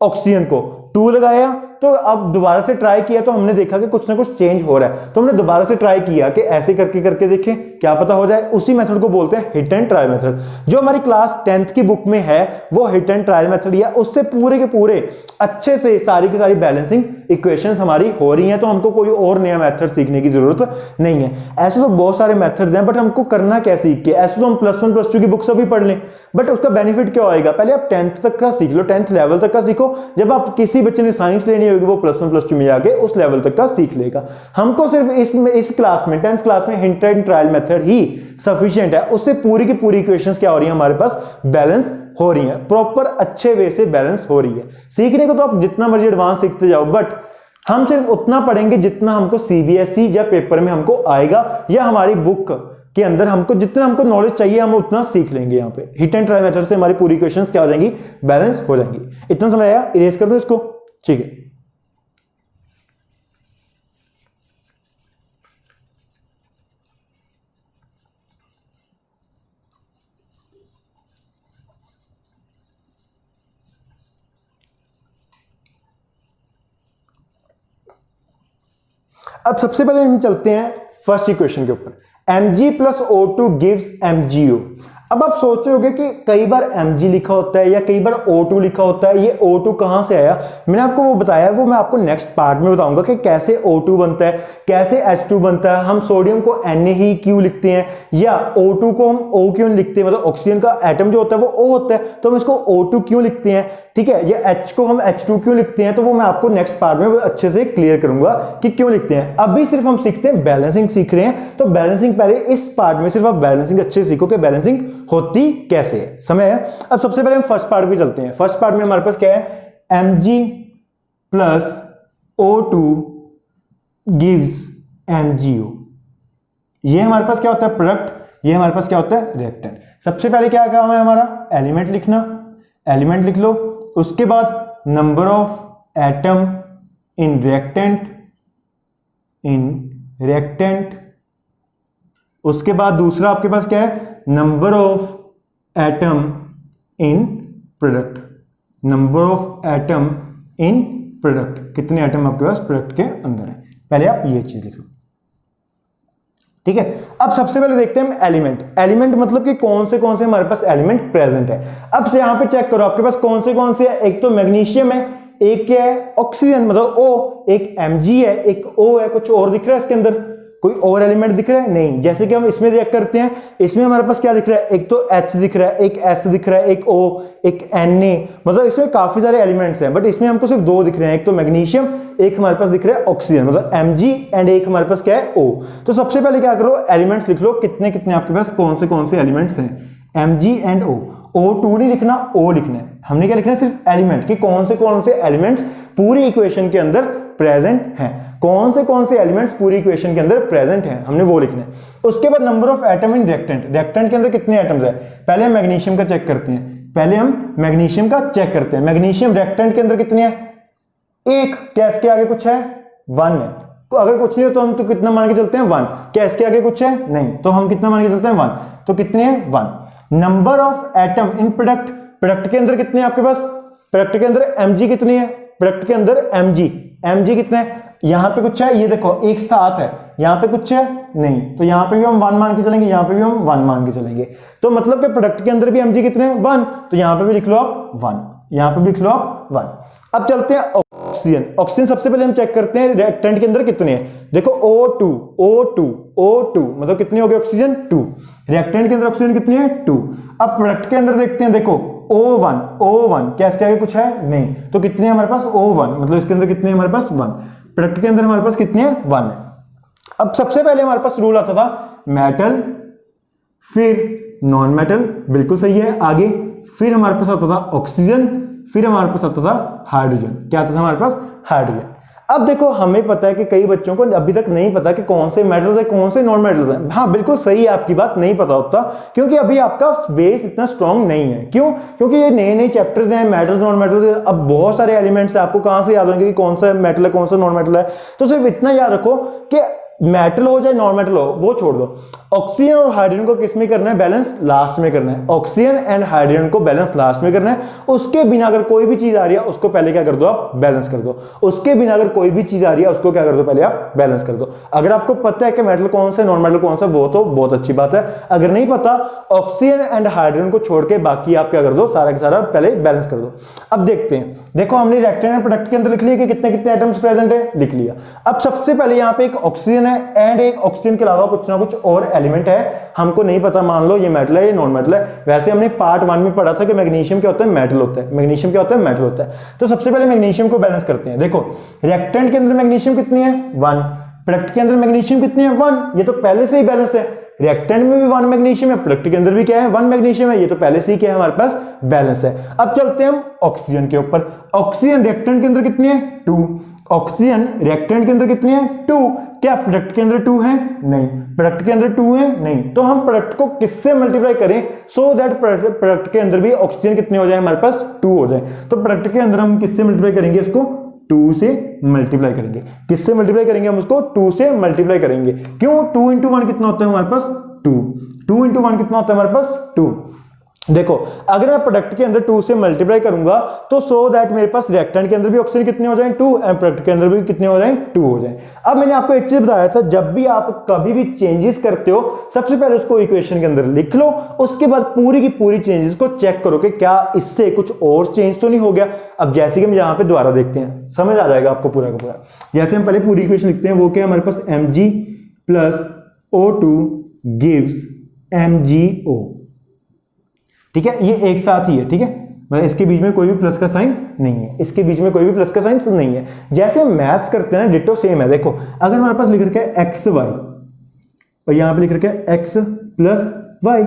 ऑक्सीजन को 2 लगाया तो अब दोबारा से ट्राई किया तो हमने देखा कि कुछ ना कुछ चेंज हो रहा है, तो हमने दोबारा से ट्राई किया कि ऐसे करके करके देखें क्या पता हो जाए। उसी मेथड को बोलते हैं हिट एंड ट्राई मेथड। जो हमारी क्लास 10th की बुक में है वो हिट एंड ट्राई मेथड, या उससे पूरे के पूरे अच्छे से सारी की सारी बैलेंसिंग इक्वेशंस हमारी हो रही हैं, तो हमको कोई और नया मेथड सीखने की जरूरत नहीं है। ऐसे तो बहुत सारे मेथड्स हैं, बट हमको करना क्या सीख के, ऐसे तो हम +1 +2 की बुक्स अभी पढ़ लें, बट उसका बेनिफिट क्या होएगा, पहले आप 10th तक का सीख लो, 10th लेवल तक का सीखो। जब आप किसी बच्चे ने साइंस लेनी होगी वो +1 +2 में जाके उस लेवल तक का सीख लेगा। हमको सिर्फ इस क्लास में 10th क्लास में hit and trial method he sufficient है, उससे पूरी की पूरी इक्वेशंस क्या हो रही है हमारे पास, बैलेंस हो रही है, प्रॉपर अच्छे वे से बैलेंस हो रही है। सीखने को तो आप जितना मर्जी एडवांस सीखते जाओ, बट हम सिर्फ उतना पढ़ेंगे जितना हमको सीबीएसई या पेपर में हमको आएगा, या हमारी बुक के अंदर हमको जितना हमको नॉलेज चाहिए हम उतना सीख लेंगे। यहाँ पे हिट एंड ट्राई मेथड से हमारी पूरी क्वेश्चंस क्या हो जाएंगी, बैलेंस हो जाएंगी। इतना समझ आया, इरेज कर दो इसको, ठीक है। अब सबसे पहले हम चलते हैं फर्स्ट इक्वेशन के ऊपर, mg + O2 गिव्स MgO। अब आप सोच रहे होंगे कि कई बार mg लिखा होता है या कई बार O2 लिखा होता है, ये O2 कहां से आया। मैंने आपको वो बताया, वो मैं आपको नेक्स्ट पार्ट में बताऊंगा कि कैसे O2 बनता है, कैसे H2 बनता है, हम सोडियम को NaCl लिखते हैं, या O2 को हम O क्यों लिखते हैं, मतलब ऑक्सीजन का एटम जो होता है वो O होता है तो हम इसको O2 क्यों लिखते हैं, ठीक है। ये H को हम H2 क्यों लिखते हैं, तो वो मैं आपको नेक्स्ट पार्ट में अच्छे से क्लियर करूंगा कि क्यों लिखते हैं। अभी सिर्फ हम सीखते हैं, बैलेंसिंग सीख रहे हैं, तो बैलेंसिंग पहले इस पार्ट में सिर्फ आप बैलेंसिंग अच्छे से सीखो कि बैलेंसिंग होती कैसे है, समझ आया। अब सबसे पहले हम फर्स्ट पार्ट पे चलते हैं। फर्स्ट पार्ट में हमारे पास क्या है, Mg + O2 गिव्स MgO। ये हमारे पास क्या होता है, प्रोडक्ट, ये हमारे पास क्या होता है, रिएक्टेंट। सबसे पहले क्या काम है हमारा, एलिमेंट लिखना, एलिमेंट लिख लो। उसके बाद number of atom in reactant, उसके बाद दूसरा आपके पास क्या है, number of atom in product, number of atom in product, कितने एटम आपके पास प्रोडक्ट के अंदर है। पहले आप ये चीज लिखो, ठीक है। अब सबसे पहले देखते हैं हम एलिमेंट। एलिमेंट मतलब कि कौन से हमारे पास एलिमेंट प्रेजेंट है। अब से यहां पे चेक करो आपके पास कौन से है, एक तो मैग्नीशियम है, एक क्या है, ऑक्सीजन मतलब O, एक Mg है, एक O है, कुछ और दिख रहा है इसके अंदर, कोई और एलिमेंट दिख रहा है नहीं। जैसे कि हम इसमें चेक करते हैं, इसमें हमारे पास क्या दिख रहा है, एक तो H दिख रहा है, एक S दिख रहा है, एक O, एक Na, मतलब इसमें काफी सारे एलिमेंट्स हैं, बट इसमें हमको सिर्फ 2 दिख रहे हैं, एक तो मैग्नीशियम, एक हमारे पास दिख रहा है ऑक्सीजन मतलब Mg, एंड एक हमारे पास क्या है O। तो सबसे पहले क्या करो, एलिमेंट्स लिख लो, कितने कितने आपके पास कौन से एलिमेंट्स हैं, Mg एंड O। O2 नहीं लिखना, O लिखना है। हमने क्या लिखना है, सिर्फ एलिमेंट, कि कौन से एलिमेंट्स पूरी इक्वेशन के अंदर प्रेजेंट हैं, कौन से एलिमेंट्स पूरी इक्वेशन के अंदर प्रेजेंट हैं, हमने वो लिखना है। उसके बाद number of atom in reactant, reactant के अंदर कितने एटम्स है, पहले हम मैग्नीशियम का चेक करते हैं, मैग्नीशियम रिएक्टेंट के अंदर कितने हैं, एक, क्या इसके आगे कुछ है, 1 है। तो अगर कुछ नहीं हो तो हम तो कितना मान के चलते हैं, 1। क्या इसके आगे कुछ है, नहीं, तो हम कितना मान के चलते हैं, 1। तो कितने हैं, 1। Number of atom in product, product के अंदर कितने हैं आपके पास, प्रोडक्ट के अंदर Mg कितनी है, प्रोडक्ट के अंदर Mg कितने है, यहां पे कुछ है, ये देखो एक साथ है, यहां पे कुछ है नहीं, तो यहां पे भी हम 1 मान के चलेंगे, यहां पे भी हम 1 मान के चलेंगे। तो मतलब कि प्रोडक्ट के अंदर भी Mg कितने हैं, 1, तो यहां पे भी लिख लो आप 1, यहां पे भी लिख लो आप 1। अब चलते हैं ऑक्सीजन। ऑक्सीजन सबसे पहले हम चेक करते हैं रिएक्टेंट के अंदर कितने हैं, देखो O2 मतलब कितनी हो गई ऑक्सीजन, 2। रिएक्टेंट के अंदर ऑक्सीजन कितनी है, 2। अब प्रोडक्ट के अंदर देखते हैं, देखो O1, क्या इसके आगे कुछ है, नहीं, तो कितने हैं हमारे पास, O1 मतलब इसके अंदर कितने हैं हमारे पास, 1। प्रोडक्ट के अंदर हमारे पास कितने हैं, 1 है। अब सबसे पहले हमारे पास रूल आता था मेटल, फिर नॉन मेटल, बिल्कुल सही है, आगे फिर हमारे पास आता था ऑक्सीजन, फिर हमारे पास आता था हाइड्रोजन। क्या आता था हमारे पास, हाइड्रोजन। अब देखो हमें पता है कि कई बच्चों को अभी तक नहीं पता कि कौन से मेटल्स है, कौन से नॉन मेटल्स हैं। हाँ बिल्कुल सही है आपकी बात, नहीं पता होता क्योंकि अभी आपका बेस इतना स्ट्रांग नहीं है। क्यों, क्योंकि ये नए चैप्टर्स हैं, मेटल्स नॉन मेटल्स, अब बहुत सारे एलिमेंट्स हैं, आपको कहां से याद होंगे कि कौन सा मेटल है कौन सा नॉन मेटल है। तो सिर्फ इतना याद रखो कि मेटल हो चाहे नॉन मेटल हो वो छोड़ दो, ऑक्सीजन और हाइड्रोजन को किस में करना है, बैलेंस लास्ट में करना है। ऑक्सीजन एंड हाइड्रोजन को बैलेंस लास्ट में करना है। उसके बिना अगर कोई भी चीज आ रही है उसको पहले क्या कर दो, आप बैलेंस कर दो। उसके बिना अगर कोई भी चीज आ रही है उसको क्या कर दो, पहले आप बैलेंस कर दो। अगर आपको पता है कि मेटल कौन सा नॉन मेटल कौन सा, वो तो बहुत अच्छी बात है। अगर नहीं पता, ऑक्सीजन एंड हाइड्रोजन को छोड़ के बाकी आप क्या कर दो, सारा का सारा पहले बैलेंस कर दो। अब देखते हैं, देखो हमने रिएक्टेंट एंड प्रोडक्ट के अंदर लिख लिया कि कितने कितने एटम्स प्रेजेंट है, लिख लिया। अब सबसे पहले यहाँ पे एक ऑक्सीजन है एंड एक ऑक्सीजन के अलावा कुछ ना कुछ और एलिमेंट है, हमको नहीं पता, मान लो ये मेटल है, ये नॉन मेटल है। वैसे हमने पार्ट 1 में पढ़ा था कि मैग्नीशियम क्या होता है, मेटल होता है। मैग्नीशियम क्या होता है, मेटल होता है। तो सबसे पहले मैग्नीशियम को बैलेंस करते हैं। देखो रिएक्टेंट के अंदर मैग्नीशियम कितनी है, 1। प्रोडक्ट के अंदर मैग्नीशियम कितनी है, 1। ये तो पहले से ही बैलेंस है। रिएक्टेंट में भी 1 मैग्नीशियम है, प्रोडक्ट के अंदर भी क्या है, 1 मैग्नीशियम है। ये तो पहले से ही क्या है, हमारे पास बैलेंस है। अब चलते हैं हम ऑक्सीजन के ऊपर। ऑक्सीजन रिएक्टेंट के अंदर कितनी है, 2। ऑक्सीजन रिएक्टेंट के अंदर कितनी है, 2। क्या प्रोडक्ट के अंदर 2 है, नहीं। प्रोडक्ट के अंदर 2 है, नहीं। तो हम प्रोडक्ट को किससे मल्टीप्लाई करें सो दैट प्रोडक्ट के अंदर भी ऑक्सीजन कितने हो जाए, हमारे पास 2 हो जाए। तो प्रोडक्ट के अंदर हम किससे मल्टीप्लाई करेंगे, इसको 2 से मल्टीप्लाई करेंगे। किससे मल्टीप्लाई करेंगे, हम उसको 2 से मल्टीप्लाई करेंगे। क्यों, 2 इंटू 1 कितना होता है हमारे पास, 2। 2 इंटू 1 कितना होता है हमारे पास, 2। देखो अगर मैं प्रोडक्ट के अंदर 2 से मल्टीप्लाई करूंगा तो सो दैट मेरे पास रिएक्टेंट के अंदर भी ऑक्सीजन कितने हो जाए, 2, एंड प्रोडक्ट के अंदर भी कितने हो जाए, 2 हो जाए। अब मैंने आपको एक चीज बताया था, जब भी आप कभी भी चेंजेस करते हो सबसे पहले उसको इक्वेशन के अंदर लिख लो, उसके बाद पूरी की पूरी चेंजेस को चेक करो कि क्या इससे कुछ और चेंज तो नहीं हो गया। अब जैसे कि हम यहाँ पे दोबारा देखते हैं, समझ आ जाएगा आपको पूरा का पूरा। जैसे हम पहले पूरी इक्वेशन लिखते हैं, वो क्या हमारे पास Mg plus O2 gives MgO। ठीक है, ये एक साथ ही है। ठीक है, मतलब इसके बीच में कोई भी प्लस का साइन नहीं है, इसके बीच में कोई भी प्लस का साइन नहीं है। जैसे हम मैथ्स करते हैं ना, डिटो सेम है। देखो अगर हमारे पास लिख रखा है XY और यहां पे लिख रखा है X प्लस Y,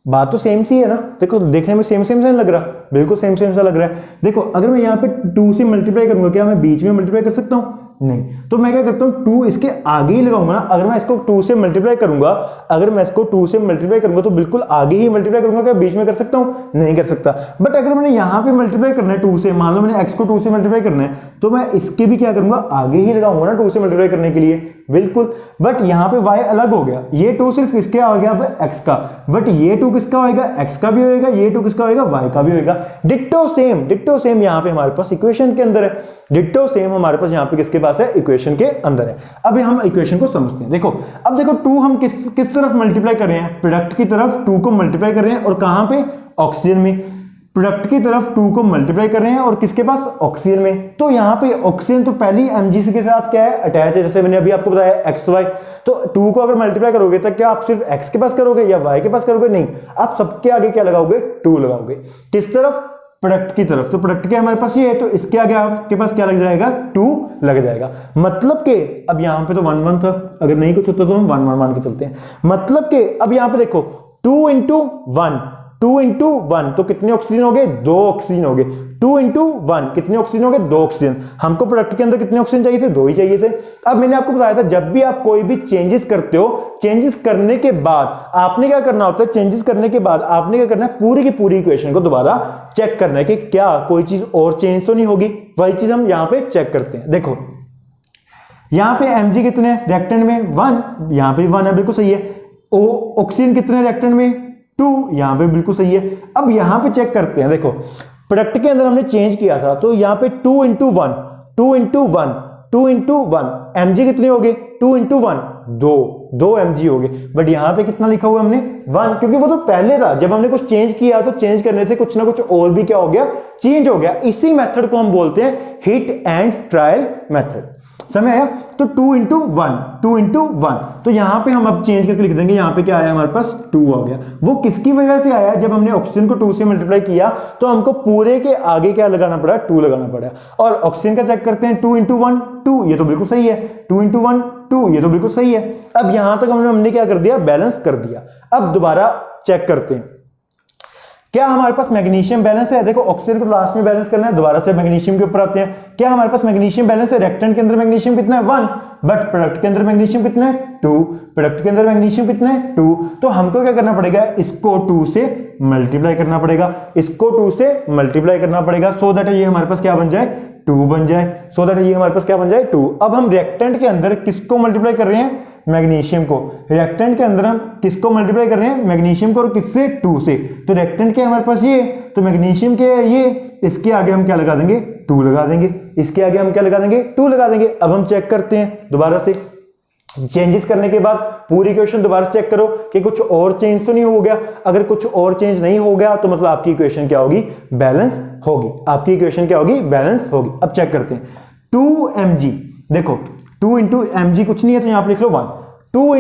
बात तो सेम सी है ना। देखो देखने में सेम सेम सा लग रहा, बिल्कुल सेम सेम सा लग रहा है। देखो अगर मैं यहाँ पे 2 से मल्टीप्लाई करूंगा, क्या मैं बीच में मल्टीप्लाई कर सकता हूँ, नहीं। तो मैं क्या करता हूँ, 2 इसके आगे ही लगाऊंगा ना। अगर मैं इसको 2 से मल्टीप्लाई करूंगा, अगर मैं इसको 2 से मल्टीप्लाई करूंगा तो बिल्कुल आगे ही मल्टीप्लाई करूंगा, क्या बीच में कर सकता हूँ, नहीं कर सकता। बट अगर मैंने यहाँ पे मल्टीप्लाई करना है 2 से, मान लो मैंने x को 2 से मल्टीप्लाई करना है, तो मैं इसके भी क्या करूंगा, आगे ही लगाऊंगा ना 2 से मल्टीप्लाई करने के लिए, बिल्कुल। बट यहाँ पे y अलग हो गया, ये 2 सिर्फ किसके आ गया, x का। बट ये 2 किसका होगा, x का भी होगा, ये 2 किसका होगा, y का भी होगा। डिट्टो सेम यहाँ पे हमारे पास इक्वेशन के अंदर है। डिट्टो सेम हमारे पास यहाँ पे किसके पास है, इक्वेशन के अंदर है। अब हम इक्वेशन को समझते हैं। देखो अब देखो 2 हम किस तरफ मल्टीप्लाई कर रहे हैं, प्रोडक्ट की तरफ 2 को मल्टीप्लाई कर रहे हैं, और कहां पे, ऑक्सीजन में। प्रोडक्ट की तरफ 2 को मल्टीप्लाई कर रहे हैं और किसके पास, ऑक्सीजन में। तो यहाँ पे ऑक्सीजन तो पहली Mg के साथ क्या है, अटैच है। जैसे मैंने अभी आपको बताया XY, तो 2 को अगर मल्टीप्लाई करोगे तो क्या आप सिर्फ x के पास करोगे या y के पास करोगे, नहीं। आप सबके आगे क्या लगाओगे, 2 लगाओगे। किस तरफ, प्रोडक्ट की तरफ। तो प्रोडक्ट क्या हमारे पास ये है, तो इसके आगे आपके पास क्या लग जाएगा, 2 लग जाएगा। मतलब कि अब यहाँ पे तो 1 1 था, अगर नहीं कुछ होता तो हम 1 1 मान के चलते हैं। मतलब कि अब यहाँ पे देखो 2 इंटू 1, 2 इंटू 1 तो कितने ऑक्सीजन हो गए, 2 ऑक्सीजन हो गए। 2 इंटू 1 कितने ऑक्सीजन हो गए, 2 ऑक्सीजन। हमको प्रोडक्ट के अंदर कितने ऑक्सीजन चाहिए थे, 2 ही चाहिए थे। अब मैंने आपको बताया था जब भी आप कोई भी चेंजेस करते हो, चेंजेस करने के बाद आपने क्या करना होता है, चेंजेस करने के बाद आपने क्या करना है, पूरी की पूरी इक्वेशन को दोबारा चेक करना है कि क्या कोई चीज और चेंज तो नहीं होगी। वही चीज हम यहां पे चेक करते हैं। देखो यहां पे Mg कितने हैं, रिएक्टेंट में 1, यहां पे 1 है, बिल्कुल सही है। ऑक्सीजन कितने रिएक्टेंट में, 2, यहां पे बिल्कुल सही है। अब यहां पे चेक करते हैं। देखो प्रोडक्ट के अंदर हमने चेंज किया था, तो यहां पे 2 इंटू 1, 2 इंटू 1, 2 इंटू 1, Mg कितने हो गए, 2 इंटू 1, 2 Mg हो गए। बट यहां पे कितना लिखा हुआ हमने, 1, क्योंकि वो तो पहले था। जब हमने कुछ चेंज किया तो चेंज करने से कुछ ना कुछ और भी क्या हो गया, चेंज हो गया। इसी मेथड को हम बोलते हैं हिट एंड ट्रायल मेथड। समझ आया। तो 2 इंटू 1, 2 इंटू 1, तो यहां पे हम अब चेंज करके लिख देंगे। यहां पे क्या आया हमारे पास, 2 आ गया। वो किसकी वजह से आया, जब हमने ऑक्सीजन को 2 से मल्टीप्लाई किया तो हमको पूरे के आगे क्या लगाना पड़ा, 2 लगाना पड़ा। और ऑक्सीजन का चेक करते हैं, 2 इंटू 1, 2, ये तो बिल्कुल सही है। 2 इंटू 1, 2, ये तो बिल्कुल सही है। अब यहां तक हमने क्या कर दिया, बैलेंस कर दिया। अब दोबारा चेक करते हैं क्या हमारे पास मैग्नीशियम बैलेंस है। देखो ऑक्सीजन को लास्ट में बैलेंस करना है, दोबारा से मैग्नीशियम के ऊपर आते हैं। क्या हमारे पास मैग्नीशियम बैलेंस है, रिएक्टेंट के अंदर मैग्नीशियम कितना है, 1, बट प्रोडक्ट के अंदर मैग्नीशियम कितना है, 2, प्रोडक्ट के अंदर मैग्नीशियम कितना है, 2। तो हमको क्या करना पड़ेगा, इसको 2 से मल्टीप्लाई करना पड़ेगा, इसको 2 से मल्टीप्लाई करना पड़ेगा, सो दैट ये हमारे पास क्या बन जाए, 2 बन जाए, सो दैट ये हमारे पास क्या बन जाए, 2। अब हम रिएक्टेंट के अंदर किसको मल्टीप्लाई कर रहे हैं, मैग्नीशियम को। रिएक्टेंट के अंदर हम किसको मल्टीप्लाई कर रहे हैं, मैग्नीशियम को, और किससे, 2 से। तो रिएक्टेंट क्या है हमारे पास, ये, तो मैग्नीशियम के है ये, इसके आगे हम क्या लगा देंगे, 2 लगा देंगे, इसके आगे हम क्या लगा देंगे, 2 लगा देंगे। अब हम चेक करते हैं दोबारा से, चेंजेस करने के बाद पूरी इक्वेशन दोबारा चेक करो कि कुछ और चेंज तो नहीं हो गया। अगर कुछ और चेंज नहीं हो गया तो मतलब आपकी इक्वेशन क्या होगी, बैलेंस होगी। आपकी इक्वेशन क्या होगी, बैलेंस होगी। अब चेक करते हैं 2mg, देखो 2 इंटू mg कुछ नहीं है तो यहां पर लिख लो 1, 2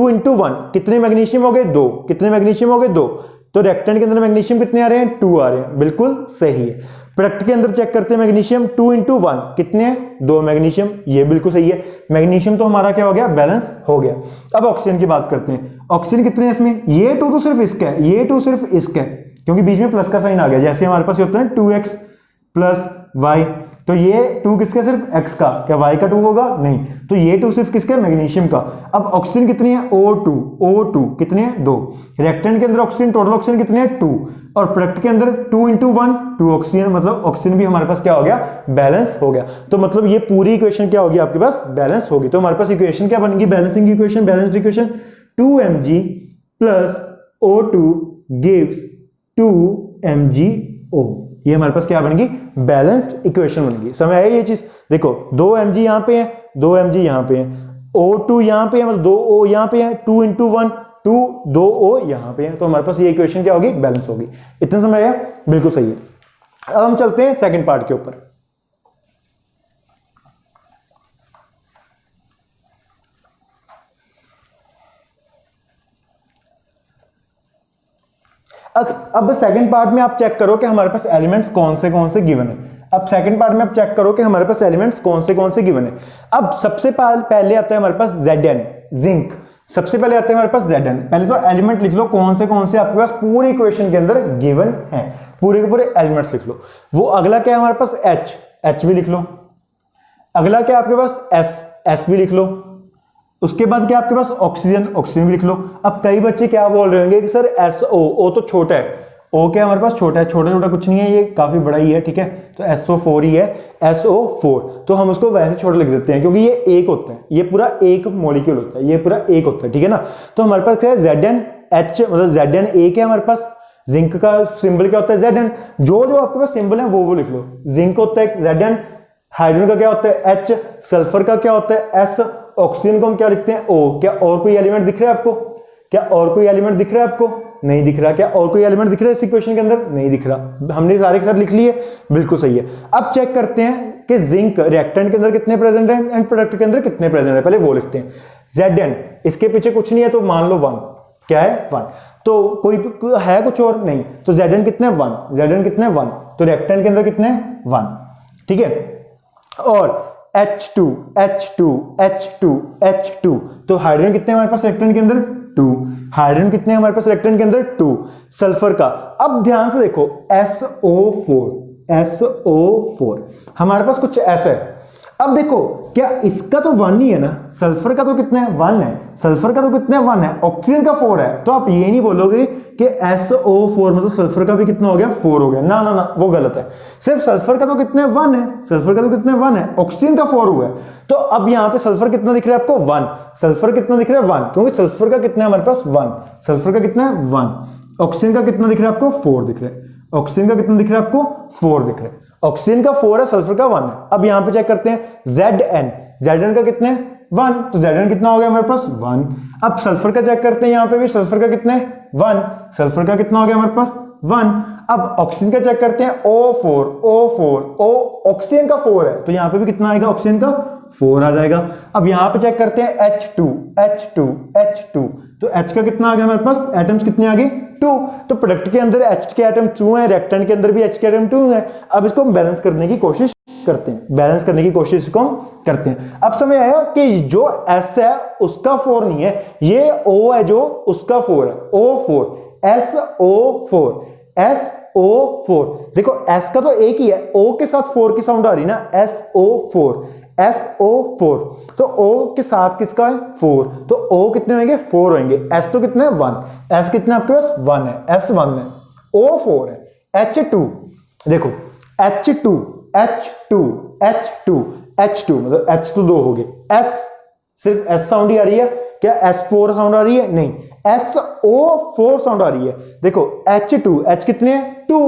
इंटू 1 कितने मैग्नीशियम हो गए, 2, कितने मैग्नीशियम हो गए, 2। तो रेक्टेंट के अंदर मैग्नीशियम कितने आ रहे हैं, 2 आ रहे हैं, बिल्कुल सही है। प्रोडक्ट के अंदर चेक करते हैं मैग्नीशियम, 2 इंटू 1 कितने हैं, 2 मैग्नीशियम, ये बिल्कुल सही है। मैग्नीशियम तो हमारा क्या हो गया, बैलेंस हो गया। अब ऑक्सीजन की बात करते हैं, ऑक्सीजन कितने हैं इसमें, ये 2 तो सिर्फ इसका है, ये 2 सिर्फ इसका है, क्योंकि बीच में प्लस का साइन आ गया। जैसे हमारे पास होता है 2x प्लस y, तो ये 2 किसका, सिर्फ x का, क्या y का 2 होगा, नहीं। तो ये 2 सिर्फ किसका, मैग्नीशियम का। अब ऑक्सीजन कितनी है, O2 कितने हैं, 2। रिएक्टेंट के अंदर ऑक्सीजन, टोटल ऑक्सीजन कितने हैं, 2, और प्रोडक्ट के अंदर 2 इंटू 1 2 ऑक्सीजन, मतलब ऑक्सीजन भी हमारे पास क्या हो गया, बैलेंस हो गया। तो मतलब ये पूरी इक्वेशन क्या होगी आपके पास, बैलेंस होगी। तो हमारे पास इक्वेशन क्या बनेगी, balancing equation, balanced equation, 2mg plus O2 gives 2mgO। ये हमारे पास क्या बनेगी, बैलेंस्ड इक्वेशन बनेगी। समझ आया ये चीज। देखो 2mg यहां पे है, 2mg यहां पे है, O2 यहां पे है, मतलब 2O यहां पे है, 2 इंटू 1 2, 2O यहां पे है, तो हमारे पास ये इक्वेशन क्या होगी, बैलेंस होगी। इतना समझ आया, बिल्कुल सही है। अब हम चलते हैं सेकंड पार्ट के ऊपर। अब सेकंड पार्ट में आप चेक करो कि हमारे पास एलिमेंट्स कौन से गिवन है। अब सेकंड पार्ट में आप चेक करो कि हमारे पास एलिमेंट्स कौन से गिवन है। अब सबसे पहले आता है हमारे पास Zn, जिंक। सबसे पहले आता है हमारे पास Zn। पहले तो एलिमेंट लिख लो कौन से आपके पास पूरी इक्वेशन के अंदर गिवन है, पूरे के पूरे एलिमेंट्स लिख लो। वो अगला क्या है हमारे पास, H भी लिख लो। अगला क्या है आपके पास, S भी लिख लो। उसके बाद क्या आपके पास ऑक्सीजन भी लिख लो। अब कई बच्चे क्या बोल रहे होंगे कि सर SO तो छोटा है, O क्या हमारे पास छोटा है, छोटा कुछ नहीं है, ये काफी बड़ा ही है, ठीक है। तो SO4 ही है, SO4। तो हम उसको वैसे छोटा लिख देते हैं क्योंकि ये एक होता है, ये पूरा एक मॉलिक्यूल होता है, ये पूरा एक होता है, ठीक है ना। तो हमारे पास क्या है, ZnH, मतलब Zn एक है हमारे पास। जिंक का सिंबल क्या होता है, Zn। जो आपके पास सिंबल है वो लिख लो। जिंक होता है Zn, हाइड्रोजन का क्या होता है H, सल्फर का क्या होता है S, ऑक्सीजन को हम क्या लिखते हैं O। क्या और कोई एलिमेंट दिख रहा है आपको, क्या और कोई एलिमेंट दिख रहा है आपको, नहीं दिख रहा। क्या और कोई एलिमेंट दिख रहा है इस इक्वेशन के अंदर, नहीं दिख रहा। हमने सारे के साथ लिख लिए, बिल्कुल सही है। अब चेक करते हैं कि जिंक रिएक्टेंट के अंदर कितने प्रेजेंट है एंड प्रोडक्ट के अंदर कितने प्रेजेंट है, पहले वो लिखते हैं। Zn, इसके पीछे कुछ नहीं है तो मान लो 1, क्या है 1, तो कोई है कुछ और नहीं, तो Zn कितने 1, Zn कितने 1, तो रिएक्टेंट के अंदर कितने 1, ठीक है। और H2 तो हाइड्रोजन कितने हमारे पास रिएक्टेंट के अंदर 2, हाइड्रोजन कितने हमारे पास रिएक्टेंट के अंदर 2, सल्फर का। अब ध्यान से देखो SO4 हमारे पास कुछ ऐसा है। अब देखो क्या इसका तो 1 ही है ना, सल्फर का तो कितना है 1 है, सल्फर का तो कितना है 1 है, ऑक्सीजन का 4 है। तो आप ये नहीं बोलोगे कि SO4 मतलब सल्फर का भी कितना हो गया 4 हो गया, ना वो गलत है। सिर्फ सल्फर का तो कितना 1 है, सल्फर का तो कितना 1 है, ऑक्सीजन का 4 हुआ है। तो अब यहां पे सल्फर कितना दिख रहा है आपको 1, सल्फर कितना दिख रहा है 1, क्योंकि सल्फर का कितना है हमारे पास 1, सल्फर का कितना है 1। ऑक्सीजन का कितना दिख रहा है आपको 4 दिख रहा है, ऑक्सीजन का कितना दिख रहा है आपको 4 दिख रहा है। ऑक्सीजन का 4 है, सल्फर का 1 है। अब यहां पे चेक करते हैं Zn का कितने 1, तो Zn कितना हो गया हमारे पास 1। अब सल्फर का चेक करते हैं, यहां पे भी सल्फर का कितने 1, सल्फर का कितना हो गया हमारे पास 1। अब ऑक्सीजन का चेक करते हैं O ऑक्सीजन का 4 है, तो यहां पे भी कितना आएगा, ऑक्सीजन का 4 आ जाएगा। अब यहां पे चेक करते हैं H2 तो H का कितना आ गया हमारे पास, एटम्स कितने आ गए 2। तो प्रोडक्ट के अंदर H के एटम 2 है, रिएक्टेंट के अंदर भी H के एटम 2 है। अब इसको हम बैलेंस करने की कोशिश करते हैं, अब समझ आया कि जो S है उसका 4 नहीं है, ये O है जो उसका 4 है, O4 SO4। देखो S का तो एक ही है, O के साथ 4 की साउंड आ रही ना, SO4। तो O के साथ किसका है 4, तो O कितने होंगे 4 होंगे, S तो कितने 1, S कितने आपके पास 1 है, S 1 है, O 4 है। H2 देखो H2 मतलब H तो 2 हो गए, S सिर्फ एस साउंड ही आ रही है क्या? S4 साउंड आ रही है? नहीं, SO4 साउंड आ रही है। देखो H2, H कितने हैं? 2,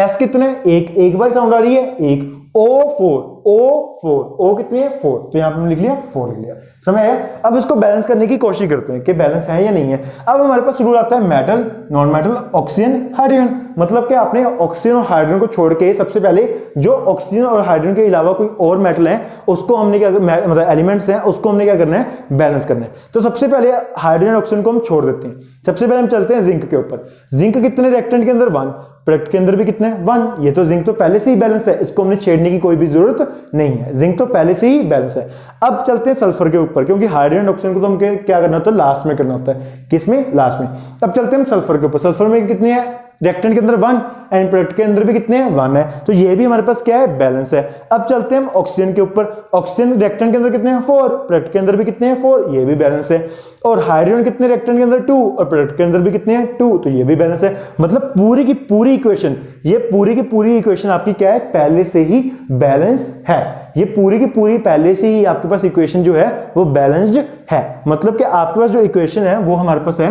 S कितने? एक बार साउंड आ रही है, एक। O4 कितनी है? 4, तो यहां पे हमने लिख लिया 4 लिख लिया। समझ आया? अब इसको बैलेंस करने की कोशिश करते हैं कि बैलेंस है या नहीं है। अब हमारे पास रूल आता है metal, non metal, oxygen, hydrogen. मतलब कि आपने ऑक्सीजन और हाइड्रोजन को छोड़ के सबसे पहले जो ऑक्सीजन और हाइड्रोजन के अलावा कोई और मेटल है उसको हमने क्या, मतलब एलिमेंट्स हैं, उसको हमने क्या करना है? बैलेंस करना है। तो सबसे पहले हाइड्रोजन ऑक्सीजन को हम छोड़ देते हैं। सबसे पहले हम चलते हैं जिंक के ऊपर। जिंक कितने रिएक्टेंट के अंदर? 1, प्रोडक्ट के अंदर भी कितने? 1। ये तो जिंक तो पहले से ही बैलेंस है, इसको हमने छेड़ने की कोई भी जरूरत नहीं है, जिंक तो पहले से ही बैलेंस है। अब चलते हैं सल्फर के ऊपर, क्योंकि हाइड्रोजन ऑक्सीजन को तो हमको क्या करना होता है? लास्ट में करना होता है। किसमें? लास्ट में। अब चलते हैं हम सल्फर के ऊपर। सल्फर में कितने हैं? रिएक्टेंट के अंदर 1 एंड प्रोडक्ट के अंदर भी कितने हैं? 1 है, तो ये भी हमारे पास क्या है? बैलेंस है। अब चलते हैं हम ऑक्सीजन के ऊपर। ऑक्सीजन रिएक्टेंट के अंदर कितने हैं? 4, प्रोडक्ट के अंदर भी कितने हैं? 4, ये भी बैलेंस है। और हाइड्रोजन कितने रिएक्टेंट के अंदर? 2 और प्रोडक्ट के अंदर भी कितने हैं? 2, तो ये भी बैलेंस है। मतलब पूरी की पूरी इक्वेशन, ये पूरी की पूरी इक्वेशन आपकी क्या है? पहले से ही बैलेंस है। ये पूरी की पूरी पहले से ही आपके पास इक्वेशन जो है वो बैलेंस्ड है। मतलब कि आपके पास जो इक्वेशन है वो हमारे पास है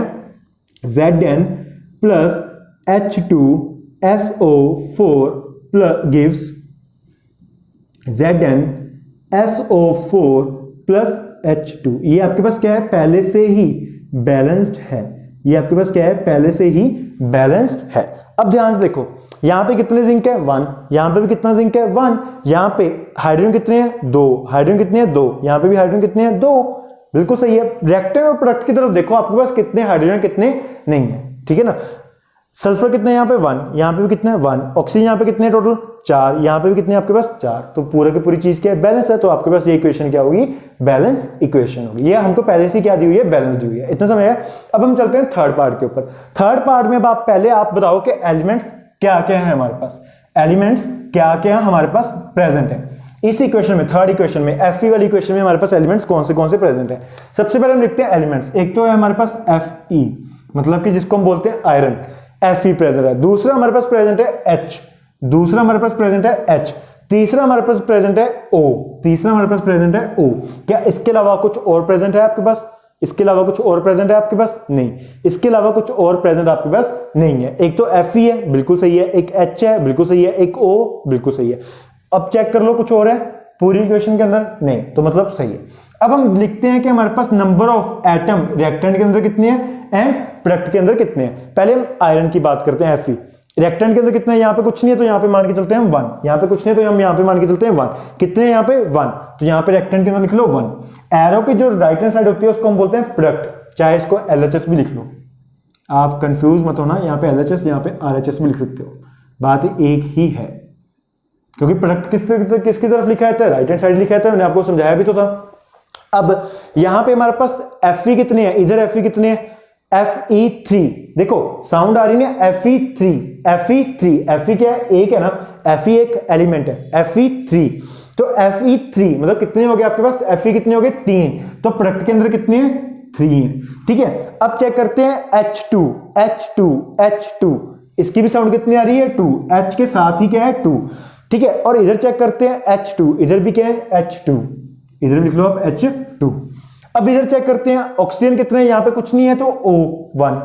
Zn plus H2SO4 gives ZnSO4 plus H2। ये आपके पास क्या है? पहले से ही बैलेंस्ड है। ये आपके पास क्या है? पहले से ही बैलेंस्ड है। अब ध्यान से देखो, यहां पे कितने जिंक है? 1। यहां पे भी कितना जिंक है? 1। यहां पे हाइड्रोजन कितने हैं? 2। हाइड्रोजन कितने हैं? 2। यहां पे भी हाइड्रोजन कितने हैं? 2। बिल्कुल सही है। रिएक्टेंट और प्रोडक्ट की तरफ देखो, आपके पास कितने हाइड्रोजन कितने नहीं है, ठीक है ना। सल्फर कितने? यहाँ पे 1, यहाँ पे भी कितने? 1। ऑक्सीजन यहाँ पे कितने टोटल? 4। यहाँ पे भी कितने आपके पास? 4। तो पूरे की पूरी चीज क्या है? बैलेंस है। तो आपके पास ये इक्वेशन क्या होगी? बैलेंस इक्वेशन होगी। ये हमको पहले से क्या दी हुई है? बैलेंस दी हुई है। इतना समय है। अब हम चलते हैं थर्ड पार्ट के ऊपर। थर्ड पार्ट में अब पहले आप बताओ कि एलिमेंट्स क्या क्या है हमारे पास। एलिमेंट्स क्या क्या हमारे पास प्रेजेंट है इस इक्वेशन में, थर्ड इक्वेशन में, Fe वाली इक्वेशन में हमारे पास एलिमेंट्स कौन से प्रेजेंट है। सबसे पहले हम लिखते हैं एलिमेंट्स। एक तो है हमारे पास Fe, मतलब कि जिसको हम बोलते हैं आयरन, Fe प्रेजेंट है। दूसरा हमारे पास प्रेजेंट है H, दूसरा हमारे पास प्रेजेंट है H, तीसरा हमारे पास प्रेजेंट है O, तीसरा हमारे पास प्रेजेंट है O। क्या इसके अलावा कुछ और प्रेजेंट है आपके पास? इसके अलावा कुछ और प्रेजेंट है आपके पास? नहीं, इसके अलावा कुछ और प्रेजेंट आपके पास नहीं है। एक तो Fe है, बिल्कुल सही है, एक H है, बिल्कुल सही है, एक O, बिल्कुल सही है। अब चेक कर लो कुछ और है पूरी इक्वेशन के अंदर? नहीं, तो मतलब सही है। अब हम लिखते हैं कि हमारे पास नंबर ऑफ एटम रिएक्टेंट के अंदर कितने हैं एंड प्रोडक्ट के अंदर कितने हैं। पहले हम आयरन की बात करते हैं। Fe रिएक्टेंट के अंदर कितने हैं? यहाँ पे कुछ नहीं है तो यहाँ पे मान के चलते हैं हम 1। यहाँ पे कुछ नहीं है तो हम यहाँ पे मान के चलते हैं 1। कितने हैं यहाँ पे? 1। तो यहाँ पे रिएक्टेंट के अंदर लिख लो 1। एरो की जो राइट हैंड साइड होती है उसको हम बोलते हैं प्रोडक्ट, चाहे इसको LHS भी लिख लो, आप कंफ्यूज मत होना। यहाँ पे LHS, यहाँ पे RHS भी लिख सकते हो, बात एक ही है, क्योंकि प्रोडक्ट किसकी तरफ लिखा है? राइट हैंड साइड लिखा है, मैंने आपको समझाया भी तो था। अब यहां पे हमारे पास Fe कितने हैं? इधर Fe कितने हैं? Fe3। देखो साउंड आ रही है Fe3, Fe क्या है? एक है ना, Fe एक एलिमेंट है, Fe3। तो Fe3 मतलब कितने हो गए आपके पास? Fe कितने हो गए? 3। तो प्रोडक्ट के अंदर कितने हैं? 3 हैं, ठीक है। अब चेक करते हैं H2, इसकी भी साउंड कितनी आ रही है? 2। H के साथ ही क्या है? 2, ठीक है। और इधर चेक करते हैं H2, इधर भी क्या है? H2, इधर लिख लो आप H2। अब इधर चेक करते हैं ऑक्सीजन कितने हैं? यहाँ पे कुछ नहीं है तो O1,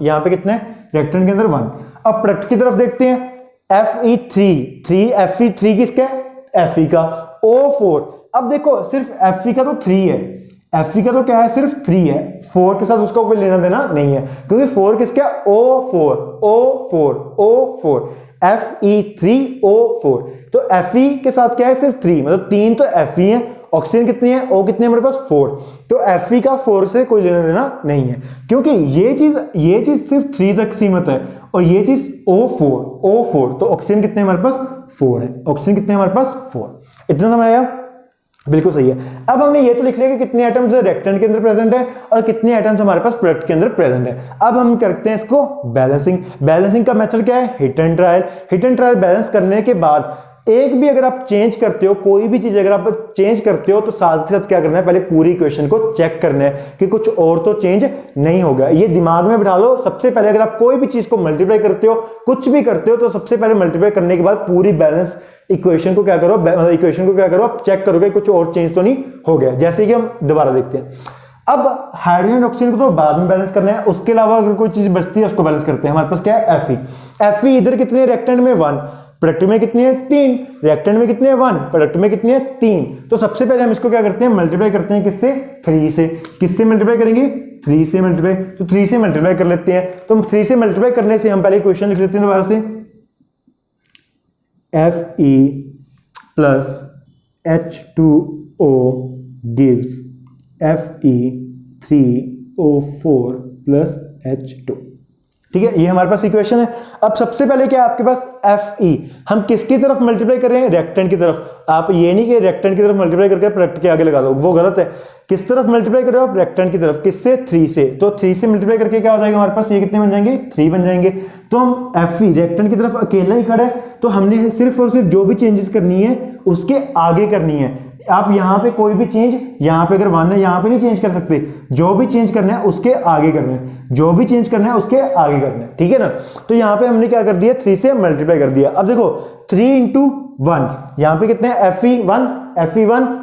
यहाँ पे कितने हैं? रिएक्टेंट के अंदर 1। अब प्रोडक्ट की तरफ देखते हैं Fe3 किसका है? Fe का। O4, अब देखो सिर्फ Fe का तो 3 है, Fe का तो क्या है? सिर्फ 3 है, 4 के साथ उसका कोई लेना देना नहीं है, क्योंकि 4 किसका? O4, Fe3O4। तो Fe के साथ क्या है? सिर्फ 3, मतलब 3 तो Fe है। ऑक्सीजन कितनी है? O कितने हमारे पास? 4। तो Fe का 4 से कोई लेना देना नहीं है, क्योंकि ये चीज सिर्फ 3 तक सीमित है और ये चीज O4। तो ऑक्सीजन कितने हमारे पास? 4 है। ऑक्सीजन कितने हमारे पास? 4। इतना समझ आया? बिल्कुल सही है। अब हमने ये तो लिख लिया कि कितने एटम्स रिएक्टेंट के अंदर प्रेजेंट है और कितने एटम्स हमारे पास प्रोडक्ट के अंदर प्रेजेंट है। अब हम करते हैं इसको बैलेंसिंग। बैलेंसिंग का मेथड क्या है? Hit and trial. Hit and trial balance करने के बाद एक भी अगर आप चेंज करते हो, कोई भी चीज अगर आप चेंज करते हो तो साथ के साथ क्या करना है, पहले पूरी इक्वेशन को चेक करना है कि कुछ और तो चेंज नहीं हो गया। ये दिमाग में बिठा लो, सबसे पहले अगर आप कोई भी चीज को मल्टीप्लाई करते हो, कुछ भी करते हो, तो सबसे पहले मल्टीप्लाई करने के बाद पूरी बैलेंस इक्वेशन को क्या करो, इक्वेशन को क्या करो, आप चेक करोगे कुछ और चेंज तो नहीं हो गया। जैसे कि हम दोबारा देखते हैं, अब हाइड्रोजन ऑक्सीजन को तो बाद में बैलेंस करना है, उसके अलावा अगर कोई चीज बचती है उसको बैलेंस करते हैं। हमारे पास क्या है, Fe इधर कितने, रिएक्टेंट में 1, प्रोडक्ट में कितने हैं 3, रिएक्टेंट में कितने हैं 1, प्रोडक्ट में कितने हैं 3। तो सबसे पहले हम इसको क्या करते हैं, मल्टीप्लाई करते हैं, किससे, 3 से। किससे मल्टीप्लाई करेंगे, 3 से मल्टीप्लाई। तो 3 से मल्टीप्लाई कर लेते हैं। तो 3 से मल्टीप्लाई करने से हम पहले क्वेश्चन लिख लेते हैं दोबारा से, Fe plus H2O gives Fe3O4 plus H2। ठीक है, ये हमारे पास इक्वेशन है। अब सबसे पहले क्या है आपके पास, Fe, हम किसकी तरफ मल्टीप्लाई कर रहे हैं, रिएक्टेंट की तरफ। आप ये नहीं कि रिएक्टेंट की तरफ मल्टीप्लाई करके प्रोडक्ट के आगे लगा दो, वो गलत है। किस तरफ मल्टीप्लाई कर रहे हो आप, रिएक्टेंट की तरफ। किससे, 3 से। तो 3 से मल्टीप्लाई करके क्या हो जाएगा हमारे पास, ये कितने बन जाएंगे, 3 बन जाएंगे। तो हम Fe रिएक्टेंट की तरफ अकेला ही खड़ा है, तो हमने सिर्फ और सिर्फ जो भी चेंजेस करनी है उसके आगे करनी है। आप यहां पे कोई भी चेंज, यहां पे अगर 1 है यहां पे नहीं चेंज कर सकते, जो भी चेंज करना है उसके आगे करना है, जो भी चेंज करना है उसके आगे करना है। ठीक है ना। तो यहां पे हमने क्या कर दिया, 3 से मल्टीप्लाई कर दिया। अब देखो 3 इंटू 1, यहां पे कितने हैं, Fe1,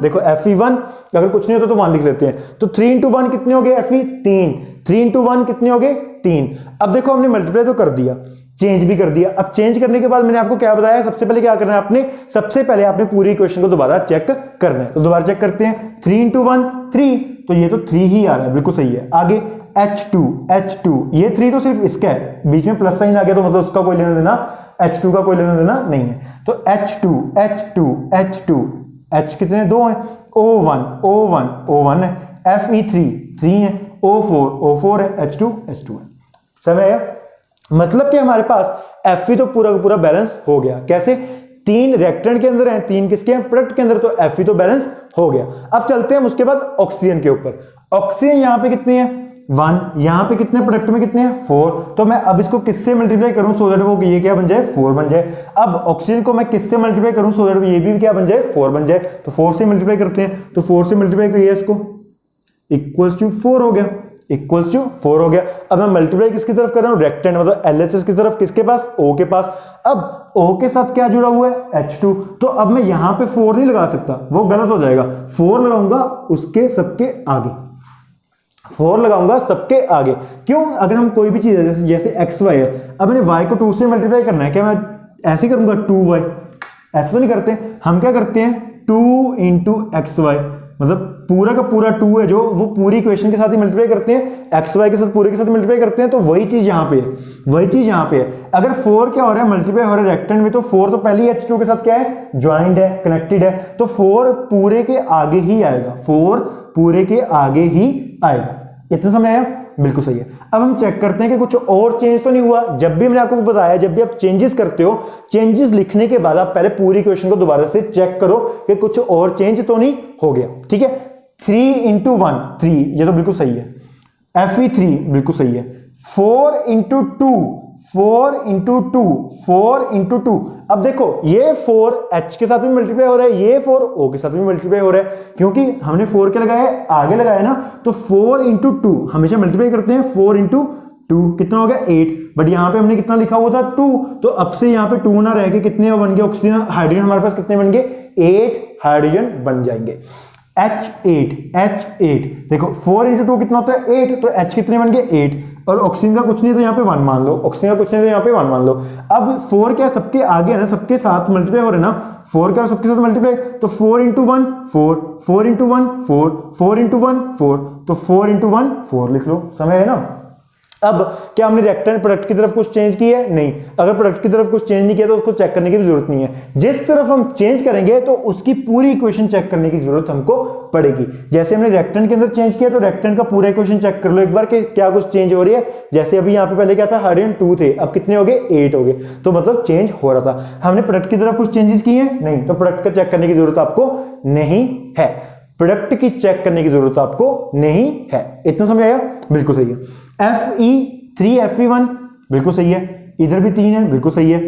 देखो Fe1 अगर कुछ नहीं होता तो 1 लिख लेते हैं। तो 3 इंटू 1 कितने हो गए, Fe 3, 3 इंटू 1 कितने हो गए, 3। अब देखो हमने मल्टीप्लाई तो कर दिया, चेंज भी कर दिया। अब चेंज करने के बाद मैंने आपको क्या बताया, सबसे पहले क्या करना है आपने, सबसे पहले आपने पूरी इक्वेशन को दोबारा चेक करना है। तो दोबारा चेक करते हैं, 3 इंटू 1 3, तो ये तो 3 ही आ रहा है, बिल्कुल सही है। आगे H2, ये 3 तो सिर्फ इसका है, बीच में प्लस साइन आ गया तो मतलब उसका कोई लेना देना, H2 का कोई लेना देना नहीं है। तो H2, H कितने, 2 है, O1 है, Fe3 है, O4 है, H2 है। समझ आया, मतलब कि हमारे पास Fe तो पूरा का पूरा बैलेंस हो गया। कैसे, 3 रिएक्टेंट के अंदर हैं, 3 किसके हैं, प्रोडक्ट के अंदर, तो Fe तो बैलेंस हो गया। अब चलते हैं उसके बाद ऑक्सीजन के ऊपर। ऑक्सीजन यहां पे कितने हैं, 1, यहां पे कितने, प्रोडक्ट में कितने हैं 4। तो मैं अब इसको किससे मल्टीप्लाई करूं सो दैट वो ये क्या बन जाए, 4 बन जाए। अब ऑक्सीजन को मैं किससे मल्टीप्लाई करूं सो दैट ये भी क्या बन जाए, 4 बन जाए। तो 4 से मल्टीप्लाई करते हैं, तो 4 से मल्टीप्लाई करिए इसको, इक्वल्स टू 4 हो गया, इक्वल्स टू 4 हो गया। अब मैं मल्टीप्लाई किसकी तरफ कर रहा हूं, रेक्टेंट मतलब LHS की तरफ, किसके पास, O के पास। अब O के साथ क्या जुड़ा हुआ है, H2। तो अब मैं यहां पे 4 नहीं लगा सकता, वो गलत हो जाएगा। 4 लगाऊंगा उसके सबके आगे, 4 लगाऊंगा सबके आगे। क्यों, अगर हम कोई भी चीज है जैसे XY है, अब मैंने Y को 2 से मल्टीप्लाई करना है, क्या मैं ऐसे करूंगा 2Y, ऐसे तो नहीं करते। हम क्या करते हैं, 2 इंटू XY, मतलब पूरा का पूरा 2 है जो, वो पूरी इक्वेशन के साथ ही मल्टीप्लाई करते हैं, XY के साथ पूरे के साथ मल्टीप्लाई करते हैं। तो वही चीज यहां पे है, वही चीज यहां पे है। अगर 4 क्या हो रहा है, मल्टीप्लाई हो रहा है रेक्टेंट में, तो 4 तो पहले ही H2 के साथ क्या है, ज्वाइंट है, कनेक्टेड है। तो 4 पूरे के आगे ही आएगा, 4 पूरे के आगे ही आएगा। इतना समय आया, बिल्कुल सही है। अब हम चेक करते हैं कि कुछ और चेंज तो नहीं हुआ। जब भी मैंने आपको बताया, जब भी आप चेंजेस करते हो, चेंजेस लिखने के बाद आप पहले पूरी क्वेश्चन को दोबारा से चेक करो कि कुछ और चेंज तो नहीं हो गया। ठीक है, 3 इंटू 1 3, ये तो बिल्कुल सही है। Fe3 बिल्कुल सही है। 4 इंटू 2 4 इंटू 2। अब देखो ये 4 H के साथ भी मल्टीप्लाई हो रहा है, ये 4 O के साथ भी मल्टीप्लाई हो रहा है, क्योंकि हमने 4 के लगाया है, आगे लगाया ना। तो 4 इंटू 2 हमेशा मल्टीप्लाई करते हैं, 4 इंटू 2 कितना हो गया, 8। बट यहां पे हमने कितना लिखा हुआ था, 2। तो अब से यहां पे 2 ना रह के कितने बन गए, ऑक्सीजन हाइड्रोजन हमारे पास कितने बन गए, 8 हाइड्रोजन बन जाएंगे। H8 देखो 4 इंटू 2 कितना होता है, 8। तो H कितने बन गए, 8। और ऑक्सीजन का कुछ नहीं है तो यहाँ पे 1 मान लो, ऑक्सीजन का कुछ नहीं है तो यहाँ पे 1 मान लो। अब 4 क्या सबके आगे है ना, सबके साथ मल्टीप्लाई हो रहे ना, 4 क्या सबके साथ मल्टीप्लाई। तो 4 इंटू 1 4, 4 इंटू 1 4, 4 इंटू 1 4, तो 4 इंटू 1 4 लिख लो, समय है ना। अब क्या हमने रेक्टेंट प्रोडक्ट की तरफ कुछ चेंज किया है, नहीं। अगर प्रोडक्ट की तरफ कुछ चेंज नहीं किया तो उसको चेक करने की भी जरूरत नहीं है। जिस तरफ हम चेंज करेंगे तो उसकी पूरी इक्वेशन चेक करने की जरूरत हमको पड़ेगी। जैसे हमने रेक्टेंट के अंदर चेंज किया तो रेक्टेंट का पूरा इक्वेशन चेक कर लो एक बार कि क्या कुछ चेंज हो रही है। जैसे अभी यहाँ पे पहले क्या था, हाइड्रोजन 2 थे, अब कितने हो गए, 8 हो गए, तो मतलब चेंज हो रहा था। हमने प्रोडक्ट की तरफ कुछ चेंजेस किए हैं, नहीं, तो प्रोडक्ट का चेक करने की जरूरत आपको नहीं है, प्रोडक्ट की चेक करने की जरूरत आपको नहीं है। इतना समझ आया, बिल्कुल सही है। Fe3 Fe1 बिल्कुल सही है, इधर भी 3 है, बिल्कुल सही है।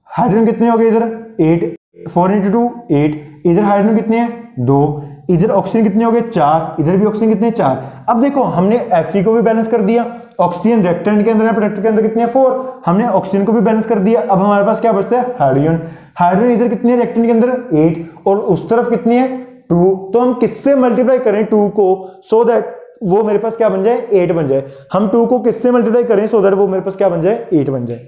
हाइड्रोजन कितने हो गए इधर, 8। 4 इंटू 2 8, इधर हाइड्रोजन कितने हैं 2, इधर ऑक्सीजन कितने हो गए 4, इधर भी ऑक्सीजन कितने 4। अब देखो हमने Fe को भी बैलेंस कर दिया, ऑक्सीजन रिएक्टेंट के अंदर है, प्रोडक्ट के अंदर कितने हैं 4, हमने ऑक्सीजन को भी बैलेंस कर दिया। अब हमारे पास क्या बचता है हाइड्रोजन, हाइड्रोजन इधर कितने रिएक्टेंट के अंदर 8 और उस तरफ कितनी है 2, तो हम किससे मल्टीप्लाई करें 2 को, सो दैट वो मेरे पास क्या बन जाए 8 बन जाए। हम 2 को किससे मल्टीप्लाई करें सो दैट वो मेरे पास क्या बन जाए 8 बन जाए।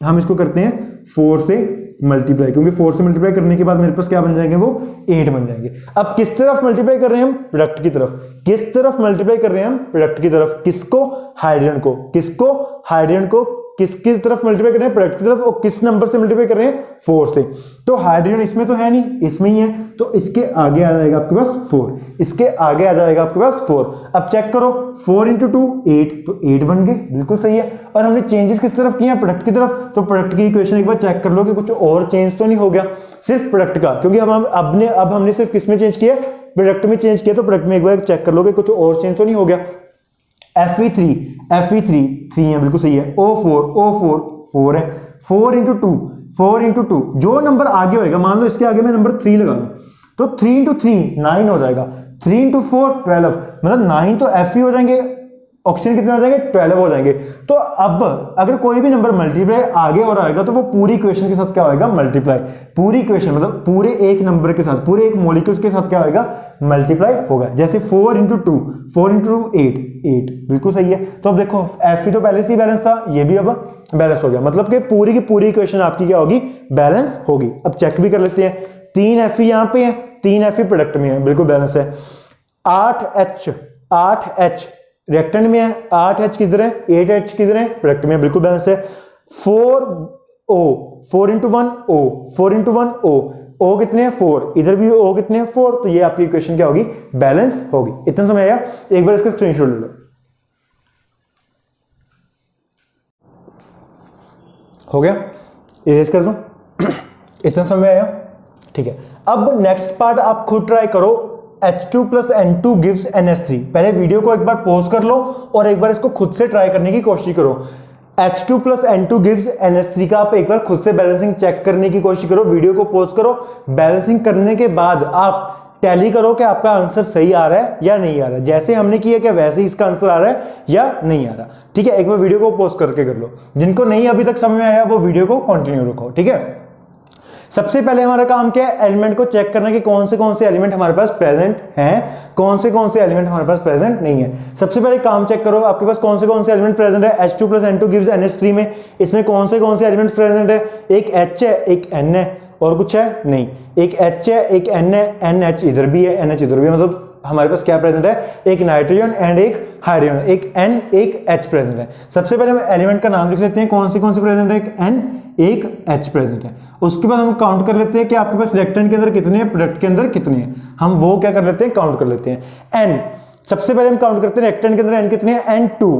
हम इसको करते हैं 4 से मल्टीप्लाई, क्योंकि 4 से मल्टीप्लाई करने के बाद मेरे पास क्या बन जाएंगे वो 8 बन जाएंगे। अब किस तरफ मल्टीप्लाई कर रहे हैं हम प्रोडक्ट की तरफ, किस तरफ मल्टीप्लाई कर रहे हैं हम प्रोडक्ट की तरफ, किसको हाइड्रोजन को, किसको हाइड्रोजन को, किसकी तरफ मल्टीप्लाई कर रहे हैं प्रोडक्ट की तरफ, और किस नंबर से मल्टीप्लाई कर रहे हैं 4 से। तो हाइड्रोजन इसमें तो है नहीं, इसमें ही है, तो इसके आगे आ जाएगा आपके पास 4, इसके आगे आ जाएगा आपके पास 4। अब चेक करो 4 इंटू 2 8, तो 8 बन गए, बिल्कुल सही है। और हमने चेंजेस किस तरफ किए हैं प्रोडक्ट की तरफ, तो प्रोडक्ट की इक्वेशन एक बार चेक कर लो कि कुछ और चेंज तो नहीं हो गया, सिर्फ प्रोडक्ट का, क्योंकि अब हमने सिर्फ किसमें चेंज किया प्रोडक्ट में चेंज किया, तो प्रोडक्ट में एक बार चेक कर लो कि कुछ और चेंज तो नहीं हो गया। Fe3 3 है, बिल्कुल सही है। O4 4 है, 4 इंटू 2 जो नंबर आगे होएगा, मान लो इसके आगे मैं नंबर 3 लगा लूं, तो 3 इंटू 3 9 हो जाएगा, 3 इंटू 4 12, मतलब 9 तो Fe हो जाएंगे, ऑक्सीजन कितने हो जाएंगे 12 हो जाएंगे। तो अब अगर कोई भी नंबर मल्टीप्लाई आगे और आएगा तो वो पूरी इक्वेशन के साथ क्या होएगा मल्टीप्लाई, पूरी इक्वेशन मतलब पूरे एक नंबर के साथ, पूरे एक मॉलिक्यूल्स के साथ क्या होएगा मल्टीप्लाई होगा। जैसे 4 इंटू 2 8 बिल्कुल सही है। तो अब देखो Fe तो पहले से ही बैलेंस था, ये भी अब बैलेंस हो गया, मतलब कि पूरी की पूरी इक्वेशन आपकी क्या होगी बैलेंस होगी। अब चेक भी कर लेते हैं, 3 Fe यहां पे है, 3 Fe प्रोडक्ट में है, बिल्कुल बैलेंस है। 8H रिएक्टेंट में है, 8H किधर है 8H किधर है प्रोडक्ट में, बिल्कुल बैलेंस है। 4 इंटू 1 O कितने हैं 4, इधर भी O कितने हैं 4, तो ये आपकी इक्वेशन क्या होगी बैलेंस होगी। इतना समझ आया, एक बार इसका स्क्रीनशॉट ले लो। हो गया, इरेज कर दूं इतना समझ आया, ठीक है। अब नेक्स्ट पार्ट आप खुद ट्राई करो, H2 plus N2 gives NH3। पहले वीडियो को एक बार पॉज कर लो और एक बार इसको खुद से ट्राई करने की कोशिश करो। H2 plus N2 gives NH3 का आप एक बार खुद से बैलेंसिंग चेक करने की कोशिश करो, वीडियो को पॉज करो, बैलेंसिंग करने के बाद आप टैली करो कि आपका आंसर सही आ रहा है या नहीं आ रहा है। जैसे हमने किया क्या वैसे ही इसका आंसर आ रहा है या नहीं आ रहा, ठीक है। एक बार वीडियो को पॉज करके कर लो, जिनको नहीं अभी तक समझ में आया वो वीडियो को कंटिन्यू रखो, ठीक है। सबसे पहले हमारा काम क्या है, एलिमेंट को चेक करना कि कौन से एलिमेंट हमारे पास प्रेजेंट हैं, कौन से एलिमेंट हमारे पास प्रेजेंट नहीं है। सबसे पहले काम चेक करो आपके पास कौन से एलिमेंट प्रेजेंट है। H2 plus N2 gives NH3 में इसमें कौन से एलिमेंट्स प्रेजेंट है, एक H है एक N है और कुछ है नहीं, एक H है एक N है, NH इधर भी है NH इधर भी है, मतलब हमारे पास क्या प्रेजेंट है, एक नाइट्रोजन एंड एक हाइड्रोजन, एक N एक H प्रेजेंट है। सबसे पहले हम एलिमेंट का नाम लिख लेते हैं, कौन से प्रेजेंट है, एक N एक H प्रेजेंट है। उसके बाद हम काउंट कर लेते हैं कि आपके पास रिएक्टेंट के अंदर कितने हैं, प्रोडक्ट के अंदर कितने हैं, हम वो क्या कर लेते हैं काउंट कर लेते हैं। N सबसे पहले हम काउंट करते हैं रिएक्टेंट के अंदर N कितने हैं, N2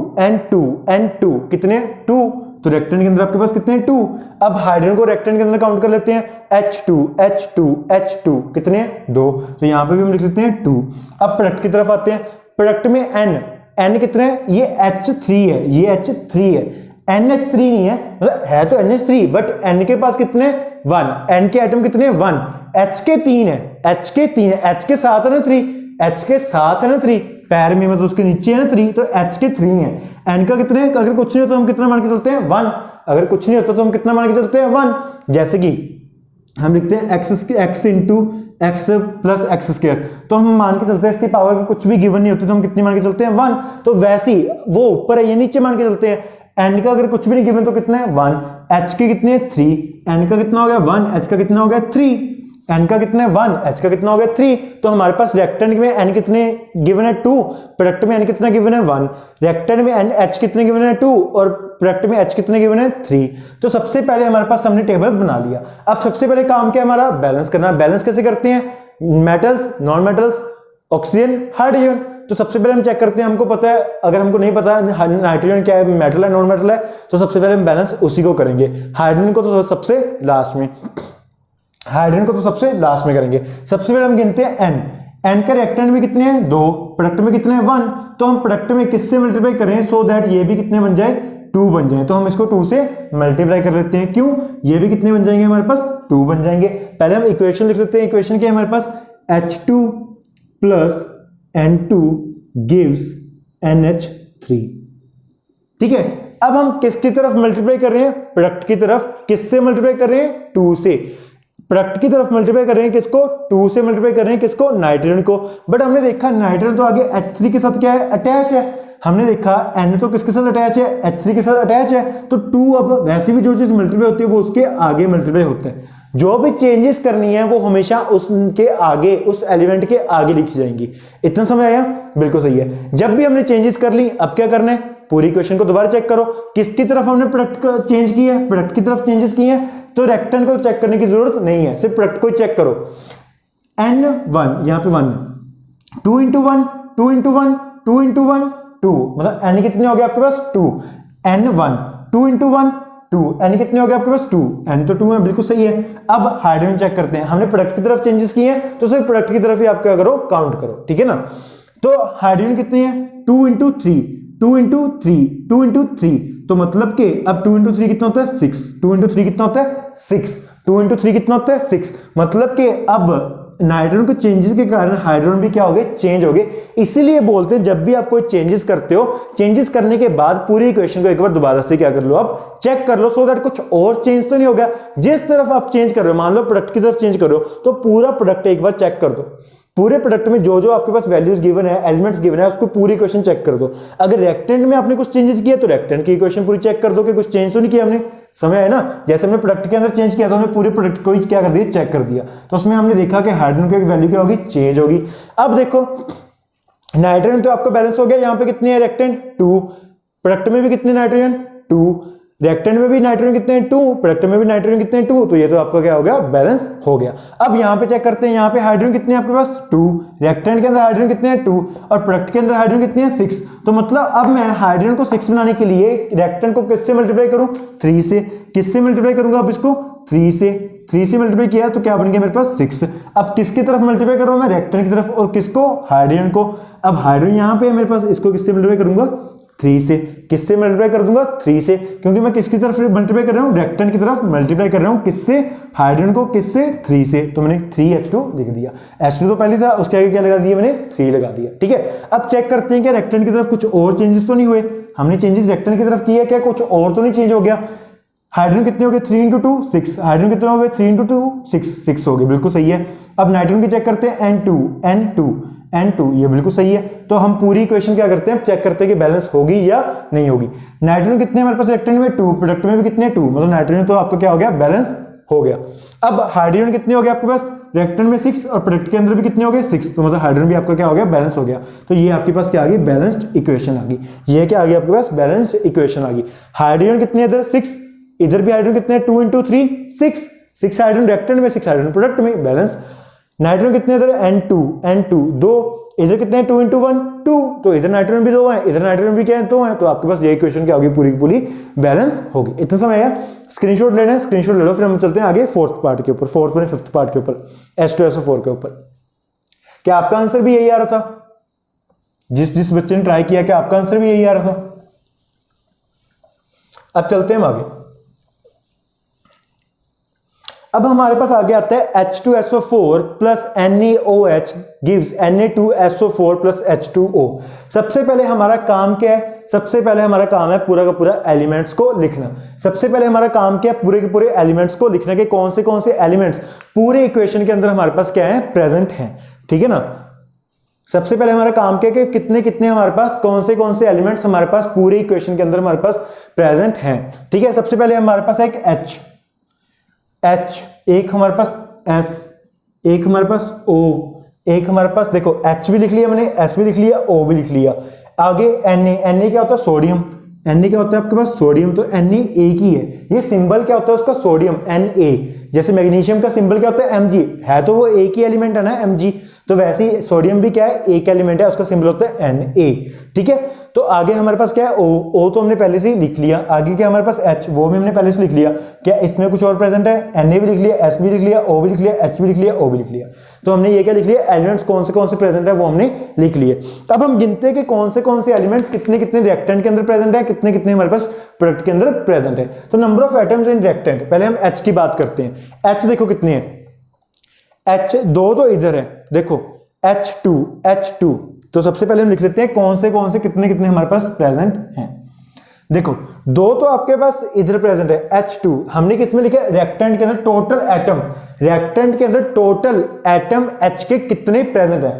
कितने हैं 2, तो रिएक्टेंट के अंदर आपके पास कितने हैं 2। अब हाइड्रोजन को रिएक्टेंट के अंदर काउंट कर लेते हैं, H2 कितने हैं 2, तो यहां पे भी हम लिख लेते हैं 2। अब प्रोडक्ट की तरफ आते हैं, प्रोडक्ट में N कितने हैं, ये H3 है, ये H3 है, NH3 नहीं है, मतलब है तो NH3 बट N के पास कितने 1, N के एटम कितने 1, H के 3 है, H के साथ है ना 3, H के साथ है ना 3 पैर में, मतलब उसके नीचे है ना 3, तो H के 3 है। N का कितने, अगर कुछ नहीं होता तो हम कितना मान के चलते हैं 1, अगर कुछ नहीं होता तो हम कितना मान के चलते हैं 1। जैसे कि हम लिखते हैं x into x plus x square, तो हम मान के चलते हैं इसकी पावर कुछ भी गिवन नहीं होती तो हम कितनी मान के चलते हैं 1। तो वैसे ही वो ऊपर है ये नीचे मान के चलते हैं। N का अगर कुछ भी नहीं गिवन तो कितना है 1, H के कितने 3, N का कितना हो गया 1, H का कितना हो गया 3, N का कितना है 1, H का कितना हो गया 3। तो हमारे पास रिएक्टेंट में N कितने गिवन है 2, प्रोडक्ट में N कितना गिवन है 1, रिएक्टेंट में N H कितने गिवन है 2 और प्रोडक्ट में H कितने गिवन है 3। तो सबसे पहले हमारे पास हमने टेबल बना लिया। अब सबसे पहले काम क्या हमारा बैलेंस करना। बैलेंस कैसे करते हैं, metals non metals oxygen hydrogen. तो सबसे पहले हम चेक करते हैं, हमको पता है, अगर हमको नहीं पता नाइट्रोजन क्या है, मेटल है नॉन मेटल है, तो सबसे पहले हम बैलेंस उसी को करेंगे। हाइड्रोजन को तो सबसे लास्ट में करेंगे। सबसे पहले हम गिनते हैं N का रिएक्टेंट में कितने हैं 2, प्रोडक्ट में कितने हैं 1, तो हम प्रोडक्ट में किससे मल्टीप्लाई करें सो दैट ये भी कितने बन जाए 2 बन जाए तो हम इसको 2 से मल्टीप्लाई कर लेते हैं। क्यों? ये भी कितने बन जाएंगे हमारे पास? 2 बन जाएंगे। पहले हम इक्वेशन लिख लेते हैं। इक्वेशन क्या है हमारे पास? H2 plus N2 gives NH3। ठीक है, अब हम किसकी तरफ मल्टीप्लाई कर रहे हैं? प्रोडक्ट की तरफ। किससे मल्टीप्लाई कर रहे हैं? 2 से। प्रोडक्ट की तरफ मल्टीप्लाई कर रहे हैं किसको? 2 से मल्टीप्लाई कर रहे हैं किसको? नाइट्रोजन को। बट हमने देखा नाइट्रोजन तो आगे H3 के साथ क्या है? अटैच है। हमने देखा N तो किसके साथ अटैच है? H3 के साथ अटैच है। तो 2 अब वैसे भी जो चीज मल्टीप्लाई होती है वो उसके आगे मल्टीप्लाई होते हैं। जो भी चेंजेस करनी है वो हमेशा उसके आगे, उस एलिमेंट के आगे लिखी जाएंगी। इतना समझ आया? बिल्कुल सही है। जब भी हमने चेंजेस कर ली, अब क्या करना है? पूरी इक्वेशन को दोबारा चेक करो। किसकी तरफ हमने प्रोडक्ट चेंज किया है? प्रोडक्ट की तरफ चेंजेस किए हैं, तो रेक्टेंगल को चेक करने की जरूरत नहीं है, सिर्फ प्रोडक्ट को चेक करो। N1 यहां पे 1 है, 2 इंटू 1, 2 इंटू 1, 2 इंटू 1, 2, मतलब N कितने हो गए आपके पास? 2। N1 2 इंटू 1 2, N कितने हो गए आपके पास? 2। N तो 2 है, बिल्कुल सही है। अब हाइड्रोजन चेक करते हैं। हमने प्रोडक्ट की तरफ चेंजेस किए हैं तो सिर्फ प्रोडक्ट की तरफ ही आप क्या करो? काउंट करो। ठीक है ना? तो हाइड्रोजन कितने हैं? 2 इंटू 3, 2 इंटू 3, 2 इंटू 3, तो मतलब कि अब 2 इंटू 3 कितना होता है? 6। 2 इंटू 3 कितना होता है? 6। 2 इंटू 3 कितना होता है? 6। मतलब कि अब नाइट्रोजन के चेंजेस के कारण हाइड्रोजन भी क्या हो गए? चेंज हो गए। इसीलिए बोलते हैं जब भी आप कोई चेंजेस करते हो, चेंजेस करने के बाद पूरी इक्वेशन को एक बार दोबारा से क्या कर लो? आप चेक कर लो, सो दैट कुछ और चेंज तो नहीं हो गया। जिस तरफ आप चेंज कर रहे हो, मान लो प्रोडक्ट की तरफ चेंज कर रहे हो, तो पूरा प्रोडक्ट एक बार चेक कर दो। पूरे प्रोडक्ट में जो जो आपके पास वैल्यूज गिवन है, एलिमेंट्स गिवन है, उसको पूरी इक्वेशन चेक कर दो। अगर रेक्टेंट में आपने कुछ चेंजेस किया तो रेक्टेंट की इक्वेशन पूरी चेक कर दो कि कुछ चेंज तो नहीं किया हमने। समझ आया ना? जैसे हमने प्रोडक्ट के अंदर चेंज किया तो हमने पूरे प्रोडक्ट को ही क्या कर दिया? चेक कर दिया। तो उसमें हमने देखा कि हाइड्रोजन की वैल्यू क्या होगी? चेंज होगी। अब देखो नाइट्रोजन तो आपका बैलेंस हो गया। यहाँ पे कितने है रेक्टेंट? 2। प्रोडक्ट में भी कितने नाइट्रोजन? 2। रेक्टेंट में भी नाइट्रोजन कितने हैं? 2। प्रोडक्ट में भी नाइट्रोजन कितने हैं? 2। तो ये तो आपका क्या हो गया? बैलेंस हो गया। अब यहाँ पे चेक करते हैं, यहाँ पे हाइड्रोजन कितने हैं आपके पास? 2। रेक्टेंट के अंदर हाइड्रोजन कितने हैं? 2। और प्रोडक्ट के अंदर हाइड्रोजन कितने हैं? 6। तो मतलब अब मैं हाइड्रोजन को 6 बनाने के लिए रेक्टेंट को किससे मल्टीप्लाई करूं? 3 से। किससे मल्टीप्लाई करूंगा अब इसको? 3 से। 3 से मल्टीप्लाई किया तो क्या बन गया मेरे पास? 6। अब किसकी तरफ मल्टीप्लाई कर रहा हूं मैं? रेक्टेंट की तरफ। और किसको? हाइड्रोजन को। अब हाइड्रोजन यहाँ पे है मेरे पास, इसको किससे मल्टीप्लाई करूंगा? 3 से। किससे मल्टीप्लाई कर दूंगा? 3 से, क्योंकि मैं किसकी तरफ मल्टीप्लाई कर रहा हूं? रेक्टेंट की तरफ मल्टीप्लाई कर रहा हूं। किससे? हाइड्रोजन को। किससे? 3 से। तो मैंने 3H2 लिख दिया। H2 तो पहले था, उसके आगे क्या लगा दिया मैंने? 3 लगा दिया। ठीक है, अब चेक करते हैं कि रेक्टेंट की तरफ कुछ और चेंजेस तो नहीं हुए। हमने चेंजेस रेक्टेंट की तरफ किया, क्या कुछ और तो नहीं चेंज हो गया? हाइड्रोजन कितने हो गए? 3 इंटू 2 6। हाइड्रोजन कितने हो गए? 3 इंटू 2 6 हो गए, बिल्कुल सही है। अब नाइट्रोजन की चेक करते हैं। N2 ये बिल्कुल सही है। तो हम पूरी इक्वेशन क्या करते हैं? चेक करते हैं कि बैलेंस होगी या नहीं होगी। नाइट्रोजन कितने हमारे पास रेक्टेंट में? 2। प्रोडक्ट में भी कितने? 2। मतलब नाइट्रोजन तो आपका क्या हो गया? बैलेंस हो गया। अब हाइड्रोजन कितने हो गए आपके पास? रेक्टेंट में 6 और प्रोडक्ट के अंदर भी कितने हो गए? 6। तो मतलब हाइड्रोजन भी आपका क्या हो गया? बैलेंस हो गया। तो ये आपके पास क्या आ गई? बैलेंस्ड इक्वेशन आ गई। ये क्या आ गई आपके पास? बैलेंस्ड इक्वेशन आ गई। हाइड्रोजन कितने इधर? 6। इधर भी हाइड्रोजन कितने? 2 इंटू 3 6 हाइड्रोजन रेक्टेंट में, 6 हाइड्रोजन प्रोडक्ट में, बैलेंस। नाइट्रोजन कितने इधर? N2 2। इधर कितने हैं? 2 इंटू 1 2। तो इधर नाइट्रोजन भी 2 है, इधर नाइट्रोजन भी क्या है? 2 है। तो आपके पास ये इक्वेशन क्या होगी? पूरी की पूरी बैलेंस होगी। इतना समय आया। स्क्रीनशॉट लेना है, स्क्रीनशॉट ले लो। फिर हम चलते हैं आगे 4th पार्ट के ऊपर, 4th और 5th पार्ट के ऊपर, H2SO4 के ऊपर। क्या आपका आंसर भी यही आ रहा था? जिस बच्चे ने ट्राई किया, क्या आपका आंसर भी यही आ रहा था? अब चलते हैं आगे। अब हमारे पास आगे आता है H2SO4 plus NaOH gives Na2SO4 plus H2O। सबसे पहले हमारा काम क्या है? सबसे पहले हमारा काम है पूरा का पूरा एलिमेंट्स को लिखना। सबसे पहले हमारा काम क्या है? पूरे के पूरे एलिमेंट्स को लिखना के कौन से एलिमेंट्स पूरे इक्वेशन के अंदर हमारे पास क्या है? प्रेजेंट है। ठीक है ना? सबसे पहले हमारा काम क्या है कि कितने कितने हमारे पास कौन से एलिमेंट्स हमारे पास पूरे इक्वेशन के अंदर हमारे पास प्रेजेंट हैं। ठीक है, सबसे पहले हमारे पास एक H, एक हमारे पास S, एक हमारे पास O, एक हमारे पास देखो H भी लिख लिया मैंने, S भी लिख लिया, O भी लिख लिया। आगे Na क्या होता है? सोडियम। Na क्या होता है आपके पास? सोडियम। तो Na एक ही है। ये सिंबल क्या होता है उसका? Sodium, Na। जैसे मैग्नीशियम का सिंबल क्या होता है? Mg। है तो वो एक ही एलिमेंट है ना, Mg। तो वैसे ही सोडियम भी क्या है? एक एलिमेंट है, उसका सिंबल होता है Na। ठीक है, तो आगे हमारे पास क्या है ओ तो हमने पहले से ही लिख लिया। आगे क्या हमारे पास H, वो भी हमने पहले से लिख लिया। क्या इसमें कुछ और प्रेजेंट है? Na भी लिख लिया, S भी लिख लिया, O भी लिख लिया, H भी लिख लिया, O भी लिख लिया। तो हमने ये क्या लिख लिया, एलिमेंट्स कौन से प्रेजेंट है वो हमने लिख लिए। अब हम गिनते हैं कि कौन से एलिमेंट्स कितने कितने रिएक्टेंट के अंदर प्रेजेंट है, कितने कितने हमारे पास प्रोडक्ट के अंदर प्रेजेंट है। तो number of atoms in reactant, पहले हम H की बात करते हैं। H देखो कितने हैं, H दो तो इधर है, देखो H2। तो सबसे पहले हम लिख लेते हैं कौन से कितने कितने हमारे पास प्रेजेंट हैं। देखो दो तो आपके पास इधर प्रेजेंट है H2, हमने किसमें लिखा है, रिएक्टेंट के अंदर टोटल एटम, रिएक्टेंट के अंदर टोटल एटम H के कितने प्रेजेंट है।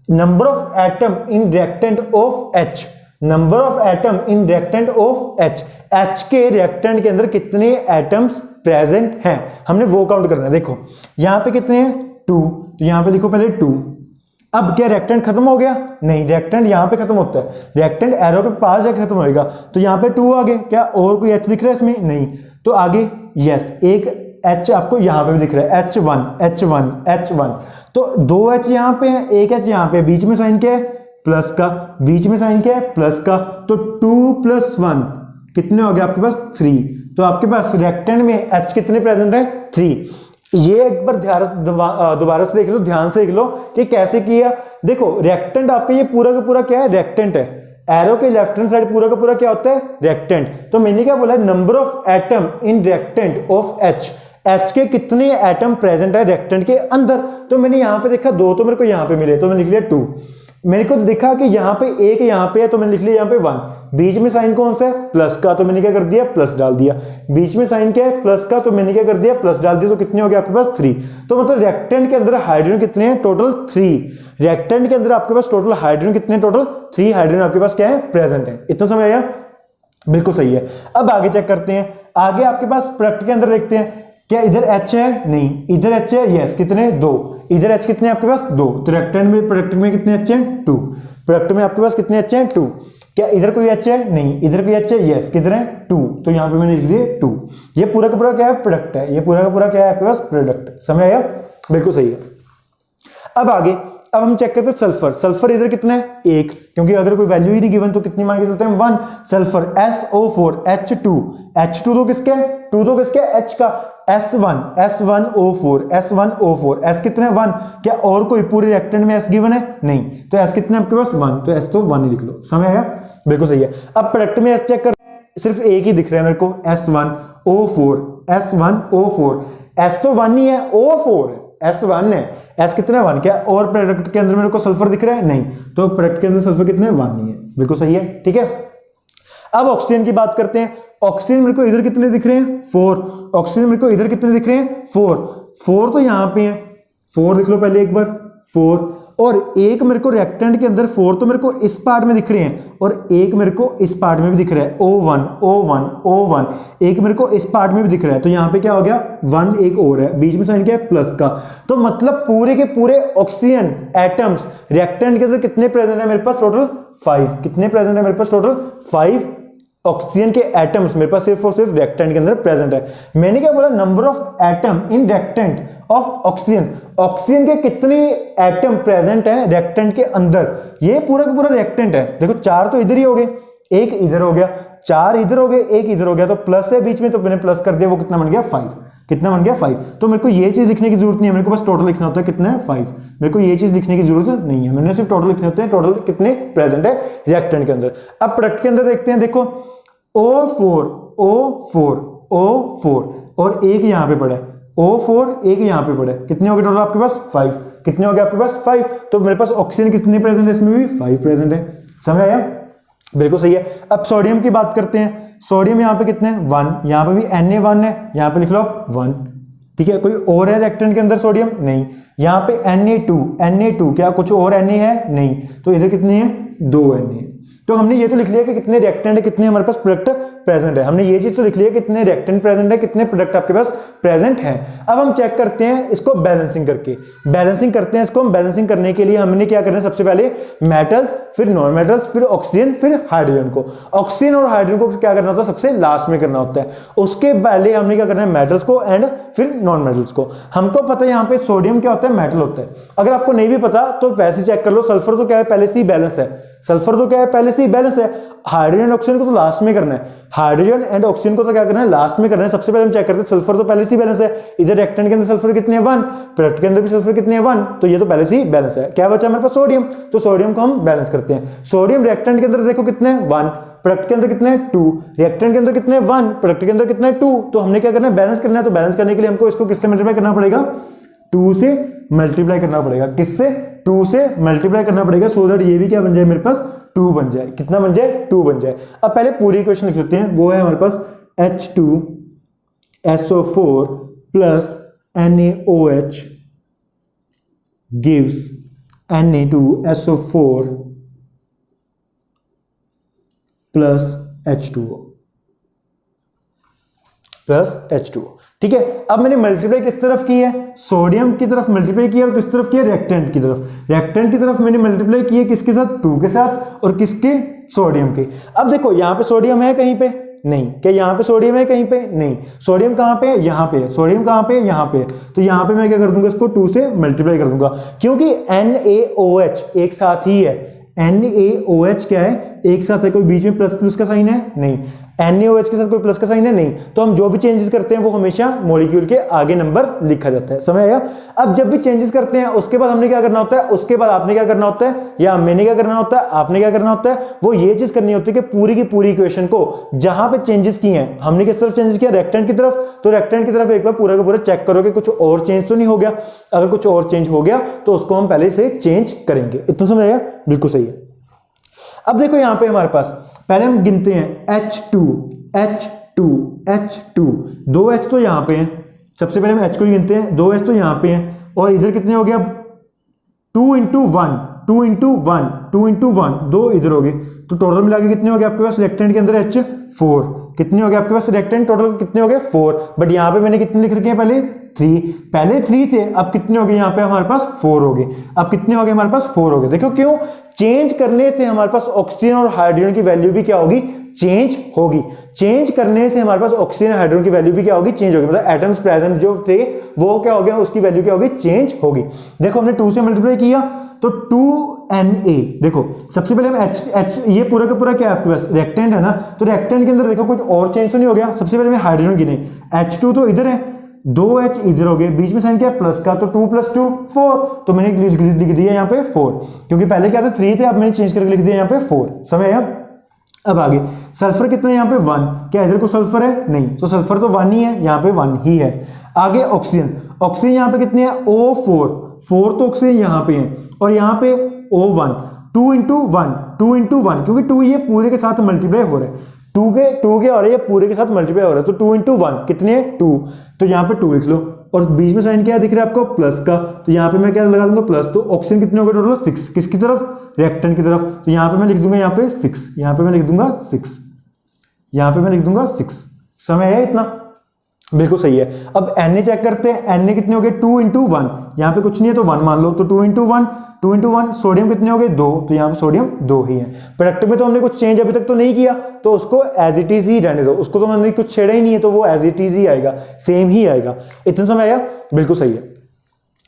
Number of atom in reactant of H, number of atom in reactant of H के रिएक्टेंट के अंदर कितने एटम्स प्रेजेंट हैं, हमने वो काउंट करना है। देखो यहां पे कितने हैं, 2, तो यहां पे लिखो पहले 2। अब क्या रिएक्टेंट खत्म हो गया? नहीं, रिएक्टेंट यहां पे खत्म होता है, रिएक्टेंट एरो के पास जाके खत्म होएगा। तो यहां पे 2 आ गए, क्या और कोई H दिख रहा है इसमें? नहीं। तो आगे यस, एक H आपको यहां पे भी दिख रहा है, H1। तो 2 H यहां पे है, एक H यहां पे, बीच में साइन क्या है, प्लस का, बीच में साइन क्या है, प्लस का। तो 2 + 1 कितने हो गए आपके पास, 3। तो आपके पास रिएक्टेंट में H कितने प्रेजेंट है, 3। ये एक बार दोबारा से देख लो, ध्यान से देख लो कि कैसे किया। देखो रिएक्टेंट आपका ये पूरा का पूरा क्या है, रिएक्टेंट है। एरो के लेफ्ट हैंड साइड पूरा का पूरा क्या होता है, रिएक्टेंट। तो मैंने क्या बोला, number of atom in reactant of H के कितने एटम प्रेजेंट है रिएक्टेंट के अंदर। तो मैंने यहां पे देखा 2 तो मेरे को यहां पे मिले, तो मैंने लिख लिया 2। मेरे को दिखा कि यहाँ पे एक यहाँ पे है, तो मैंने लिख लिया यहाँ पे 1। बीच में साइन कौन सा है, प्लस का, तो मैंने क्या कर दिया, प्लस डाल दिया। बीच में साइन क्या है, प्लस का, तो मैंने क्या कर दिया, प्लस डाल दिया। तो कितने हो गए आपके पास, 3। तो मतलब रिएक्टेंट के अंदर हाइड्रोजन कितने हैं, टोटल 3। रिएक्टेंट के अंदर आपके पास टोटल हाइड्रोजन कितने, टोटल 3 हाइड्रोजन आपके पास क्या है, प्रेजेंट है। इतना समझ आया, बिल्कुल सही है। अब आगे चेक करते हैं, आगे आपके पास प्रोडक्ट के अंदर देखते हैं, क्या इधर H है, नहीं, इधर H है, यस, कितने, 2। इधर H कितने आपके पास, 2। तो रिएक्टेंट में प्रोडक्ट में कितने H हैं, 2। प्रोडक्ट में आपके पास कितने H हैं, 2। क्या इधर कोई H है, नहीं, इधर कोई H है, यस, किधर है, 2। तो यहां पे मैंने लिख दिया 2। ये पूरा का पूरा क्या है, प्रोडक्ट है। ये पूरा का पूरा क्या है आपके पास, प्रोडक्ट। समझ आया, बिल्कुल सही है। अब आगे, अब हम चेक करते हैं सल्फर। सल्फर इधर कितना है, 1, क्योंकि अगर कोई वैल्यू ही नहीं गिवन तो कितनी मान के चलते हैं, 1। सल्फर SO4 H2 तो किसके है, 2 तो किसके है, H का। S1O4 S कितने है, 1। क्या और कोई पूरे रिएक्टेंट में S गिवन है, नहीं। तो S कितने आपके पास, 1। तो S तो 1 ही लिख लो। समझ आया, बिल्कुल सही है। अब प्रोडक्ट में S चेक कर, सिर्फ एक ही दिख रहा है मेरे को, S1O4 S तो 1 ही है, O4 S1 है, S कितना है, 1। क्या और प्रोडक्ट के अंदर मेरे को सल्फर दिख रहा है, नहीं। तो प्रोडक्ट के अंदर सल्फर कितने है, 1 ही है, बिल्कुल सही है, ठीक है। अब ऑक्सीजन की बात करते हैं। ऑक्सीजन मेरे को इधर कितने दिख रहे हैं, 4। ऑक्सीजन मेरे को इधर कितने दिख रहे हैं, 4 तो यहां पे है, 4 लिख लो पहले एक बार, 4। और एक मेरे को रिएक्टेंट के अंदर 4 तो मेरे को इस पार्ट में दिख रहे हैं, और एक मेरे को इस पार्ट में भी दिख रहा है, O1 एक मेरे को इस पार्ट में भी दिख रहा है। तो यहां पे क्या हो गया, 1 एक और है, बीच में साइन क्या है, प्लस का। तो मतलब पूरे के पूरे ऑक्सीजन एटम्स रिएक्टेंट के अंदर कितने प्रेजेंट है मेरे पास, टोटल 5। कितने प्रेजेंट है मेरे पास, टोटल 5 ऑक्सीजन के एटम्स मेरे पास सिर्फ और सिर्फ रिएक्टेंट के अंदर प्रेजेंट है। मैंने क्या बोला, number of atom in reactant of oxygen. Oxygen के कितने एटम प्रेजेंट है रिएक्टेंट के अंदर। ये पूरा का पूरा रिएक्टेंट है। देखो 4 तो इधर ही हो गए, एक इधर हो गया, 4 इधर हो गए, एक इधर हो गया, तो प्लस है बीच में, तो मैंने प्लस कर दिया। वो कितना बन गया, 5। कितना बन गया, 5। तो मेरे को ये चीज लिखने की जरूरत नहीं है, मेरे को बस टोटल लिखना होता है, कितना है, 5। मेरे को ये चीज लिखने की जरूरत नहीं है, मैंने सिर्फ टोटल लिखने होते हैं, टोटल कितने प्रेजेंट है रिएक्टेंट के अंदर। अब प्रोडक्ट के अंदर देखते हैं, देखो O4 और एक यहां पे पड़ा है, O4 एक यहां पे पड़ा है। कितने हो गए टोटल आपके पास, 5। कितने हो गए आपके पास, 5। तो मेरे पास ऑक्सीजन कितने प्रेजेंट है, इसमें भी 5 प्रेजेंट है। समझ आया, बिल्कुल सही है। अब सोडियम की बात करते हैं। सोडियम यहां पे कितने हैं, 1। यहां पे भी Na1 है, यहां पे लिख लो 1, ठीक है। कोई और है रिएक्टेंट के अंदर सोडियम, नहीं। यहां पे Na2 क्या कुछ और Na है, नहीं। तो इधर कितने हैं, 2 Na। तो हमने ये तो लिख लिया कि कितने रिएक्टेंट है, कितने हमारे पास प्रोडक्ट प्रेजेंट है। हमने ये चीज तो लिख लिया कितने रिएक्टेंट प्रेजेंट है, कितने प्रोडक्ट आपके पास प्रेजेंट हैं। अब हम चेक करते हैं इसको बैलेंसिंग करके, बैलेंसिंग करते हैं इसको। हम बैलेंसिंग करने के लिए हमने क्या करना है, सबसे पहले मेटल्स, फिर नॉन मेटल्स, फिर ऑक्सीजन, फिर हाइड्रोजन को। ऑक्सीजन और हाइड्रोजन को क्या करना होता है, सबसे लास्ट में करना होता है। उसके पहले हमने क्या करना है, मेटल्स को एंड फिर नॉन मेटल्स को। हमको पता है यहाँ पे सोडियम क्या होता है, मेटल होता है। अगर आपको नहीं भी पता तो वैसे चेक कर लो, सल्फर तो क्या है, पहले से ही बैलेंस है। सल्फर तो क्या है, पहले से ही बैलेंस है। हाइड्रोजन एंड ऑक्सीजन को तो लास्ट में करना है, हाइड्रोजन एंड ऑक्सीजन को तो क्या करना है, लास्ट में करना है। सबसे पहले हम चेक करते हैं, सल्फर तो पहले से ही बैलेंस है, इधर रिएक्टेंट के अंदर सल्फर कितने हैं 1, प्रोडक्ट के अंदर भी सल्फर कितने हैं 1, तो ये तो पहले से ही बैलेंस है। क्या बचा हमारे पास, सोडियम, तो सोडियम को हम बैलेंस करते हैं। सोडियम रिएक्टेंट के अंदर देखो कितने हैं 1, प्रोडक्ट के अंदर कितने हैं 2, रिएक्टेंट के अंदर कितने हैं 1, प्रोडक्ट के अंदर कितने हैं 2, तो हमने क्या करना है, बैलेंस करना है। तो बैलेंस करने के लिए हमको इसको किससे मल्टीप्लाई करना पड़ेगा, 2 से मल्टीप्लाई करना पड़ेगा। किससे, 2 से मल्टीप्लाई करना पड़ेगा, सो दैट ये भी क्या बन जाए मेरे पास 2 बन जाए। कितना बन जाए, 2 बन जाए। अब पहले पूरी इक्वेशन लिख लेते हैं, वो है हमारे पास H2SO4 plus NaOH gives Na2SO4 plus H2O plus H2O। ठीक है, अब मैंने मल्टीप्लाई किस तरफ की है, सोडियम की तरफ मल्टीप्लाई किया, और किस तरफ किया, रिएक्टेंट की तरफ। रिएक्टेंट की तरफ मैंने मल्टीप्लाई किया किसके साथ, 2 के साथ, और किसके, सोडियम के। अब देखो यहां पे सोडियम है कहीं पे, नहीं। क्या यहां पे सोडियम है कहीं पे, नहीं। सोडियम कहां पे है, यहां पे है। सोडियम कहां पे है, यहां पे है। तो यहां पे मैं क्या कर दूंगा, इसको 2 से मल्टीप्लाई कर दूंगा, क्योंकि NaOH एक साथ ही है। NaOH क्या है, एक साथ है, कोई बीच में प्लस प्लस का साइन है, नहीं। NaOH के साथ कोई प्लस का साइन है, नहीं। तो हम जो भी चेंजेस करते हैं वो हमेशा मॉलिक्यूल के आगे नंबर लिखा जाता है, समझ आया। अब जब भी चेंजेस करते हैं उसके बाद हमने क्या करना होता है, उसके बाद आपने क्या करना होता है, या मैंने क्या करना होता है, आपने क्या करना होता है, वो ये चीज करनी होती है कि पूरी की पूरी इक्वेशन को जहां पे चेंजेस किए हैं, हमने किस तरफ चेंजेस किया, रेक्टेंट की तरफ, तो रेक्टेंट की तरफ एक बार पूरा का पूरा चेक करो कि कुछ और चेंज तो नहीं हो गया। अगर कुछ और चेंज हो गया तो उसको हम पहले से चेंज करेंगे। इतना समझ आया, बिल्कुल सही है। अब देखो यहां पे हमारे पास पहले हम गिनते हैं H2 2 H तो यहां पे है, सबसे पहले हम H को ही गिनते हैं, 2 H तो यहां पे है, और इधर कितने हो गया, 2 इंटू 1 2 इंटू 1 2 इधर हो गए, तो टोटल मिला के कितने हो गए आपके पास, रिएक्टेंट के अंदर H4 कितने हो गए आपके पास, रिएक्टेंट टोटल कितने हो गए 4, बट यहां पे मैंने कितने लिख रखे हैं, पहले 3 थे, अब कितने हो गए यहाँ पे हमारे पास 4 हो गए। अब कितने हो गए हमारे पास 4 हो गए। देखो क्यों, चेंज करने से हमारे पास ऑक्सीजन और हाइड्रोजन की वैल्यू भी क्या होगी, चेंज होगी। चेंज करने से हमारे पास ऑक्सीजन और हाइड्रोजन की वैल्यू भी क्या होगी, चेंज होगी। मतलब एटम्स प्रेजेंट जो थे वो क्या हो गया, उसकी वैल्यू क्या होगी, चेंज होगी। देखो हमने 2 से मल्टीप्लाई किया तो 2Na, देखो सबसे पहले हम H ये पूरा का पूरा क्या है आपके पास, रिएक्टेंट है ना, तो रिएक्टेंट के अंदर देखो कुछ और चेंज तो नहीं हो गया। सबसे पहले मैं हाइड्रोजन गिने, H2 तो इधर है, 2H इधर हो गए, बीच में साइन क्या है, प्लस का, तो 2 + 2 4, तो मैंने लिख दिया यहाँ पे 4, क्योंकि पहले क्या था 3 थे, अब मैंने चेंज करके लिख दिया यहाँ पे 4। समझ आया। अब आगे सल्फर कितना है यहाँ पे 1, क्या इधर को सल्फर है, नहीं, तो सल्फर तो 1 ही है, यहाँ पे 1 ही है। आगे ऑक्सीजन यहाँ पे कितने हैं, O4 तो ऑक्सीजन यहाँ पे है, और यहाँ पे O1 2 इंटू 1 क्योंकि 2 ये पूरे के साथ मल्टीप्लाई हो रहा है, 2 के और ये पूरे के साथ मल्टीप्लाई हो रहा है, तो 2 इंटू 1 कितने हैं 2, तो यहाँ पे 2 लिख लो, और बीच में साइन क्या दिख रहा है आपको, प्लस का, तो यहाँ पे मैं क्या लगा दूंगा प्लस, तो ऑक्सीजन कितने हो गए टोटल 6, किसकी तरफ, रिएक्टेंट की तरफ, तो यहाँ पे मैं लिख दूंगा यहाँ पे 6, यहाँ पे मैं लिख दूंगा 6, यहाँ पे मैं लिख दूंगा 6। समय है इतना, बिल्कुल सही है। अब Na चेक करते हैं, Na कितने हो गए 2 इंटू 1, यहाँ पे कुछ नहीं है तो 1 मान लो, तो 2 इंटू 1, सोडियम कितने हो गए 2, तो यहाँ पे सोडियम 2 ही है। प्रोडक्ट में तो हमने कुछ चेंज अभी तक तो नहीं किया, तो उसको एज इट इज ही रहने दो, उसको तो हमने कुछ छेड़ा ही नहीं है, तो वो एज इट इज ही आएगा, सेम ही आएगा। इतना समय आया, बिल्कुल सही है,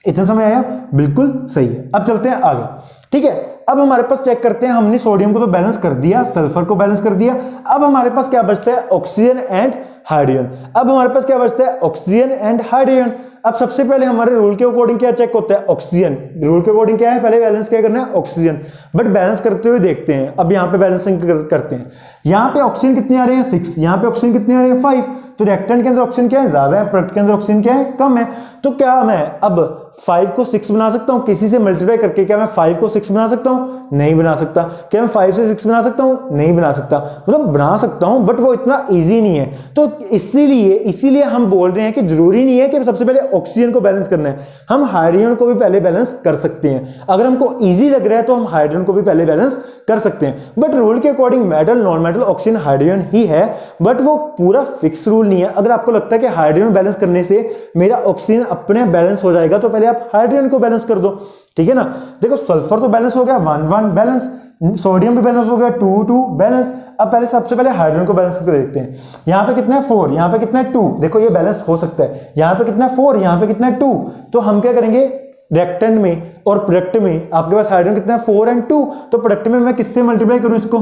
इतना समय आया, बिल्कुल सही है। अब चलते हैं आगे, ठीक है। अब हमारे पास चेक करते हैं, हमने सोडियम को तो बैलेंस कर दिया, सल्फर को बैलेंस कर दिया, अब हमारे पास क्या बचता है, ऑक्सीजन एंड हाइड्रोजन। अब हमारे पास क्या बचता है, ऑक्सीजन एंड हाइड्रोजन। अब सबसे पहले हमारे रूल के अकॉर्डिंग क्या चेक होता है, ऑक्सीजन, रूल के अकॉर्डिंग क्या है, पहले बैलेंस क्या करना है, ऑक्सीजन, बट बैलेंस करते हुए देखते हैं। अब यहाँ पे बैलेंसिंग करते हैं, यहाँ पे ऑक्सीजन कितने आ रहे हैं 6, यहाँ पे ऑक्सीजन कितने आ रहे हैं 5, तो रिएक्टेंट के अंदर ऑक्सीजन क्या है, ज्यादा है, प्रोडक्ट के अंदर ऑक्सीजन क्या है, कम है। तो क्या मैं अब 5 को 6 बना सकता हूं किसी से मल्टीप्लाई करके, क्या मैं 5 को 6 बना सकता हूं, नहीं बना सकता। क्या मैं 5 से 6 बना सकता हूं, नहीं बना सकता, मतलब बना सकता हूं बट वो इतना इजी नहीं है। तो इसीलिए हम बोल रहे हैं कि जरूरी नहीं है कि सबसे पहले ऑक्सीजन को बैलेंस करना है, हम हाइड्रोजन को भी पहले बैलेंस कर सकते हैं। अगर हमको इजी लग रहा है तो हम हाइड्रोजन को भी पहले बैलेंस कर सकते हैं, बट रूल के according metal, non metal, oxygen, hydrogen ही है, बट वो पूरा फिक्स रूल नहीं है। अगर आपको लगता है कि हाइड्रोजन बैलेंस करने से मेरा ऑक्सीजन अपने बैलेंस हो जाएगा, तो पहले आप हाइड्रोजन को बैलेंस कर दो, ठीक है ना। देखो सल्फर तो बैलेंस हो गया 1 बैलेंस, सोडियम भी बैलेंस हो गया 2 बैलेंस। अब पहले सबसे पहले हाइड्रोजन को बैलेंस करके देखते हैं। यहाँ पे कितना है 4, यहाँ पे कितना है 2, देखो ये बैलेंस हो सकता है। यहाँ पे कितना है 4, यहाँ पे कितना है 2, तो हम क्या करेंगे रिएक्टेंट में और प्रोडक्ट में आपके पास हाइड्रोजन कितना है 4 and 2, तो प्रोडक्ट में मैं किससे मल्टीप्लाई करूं, इसको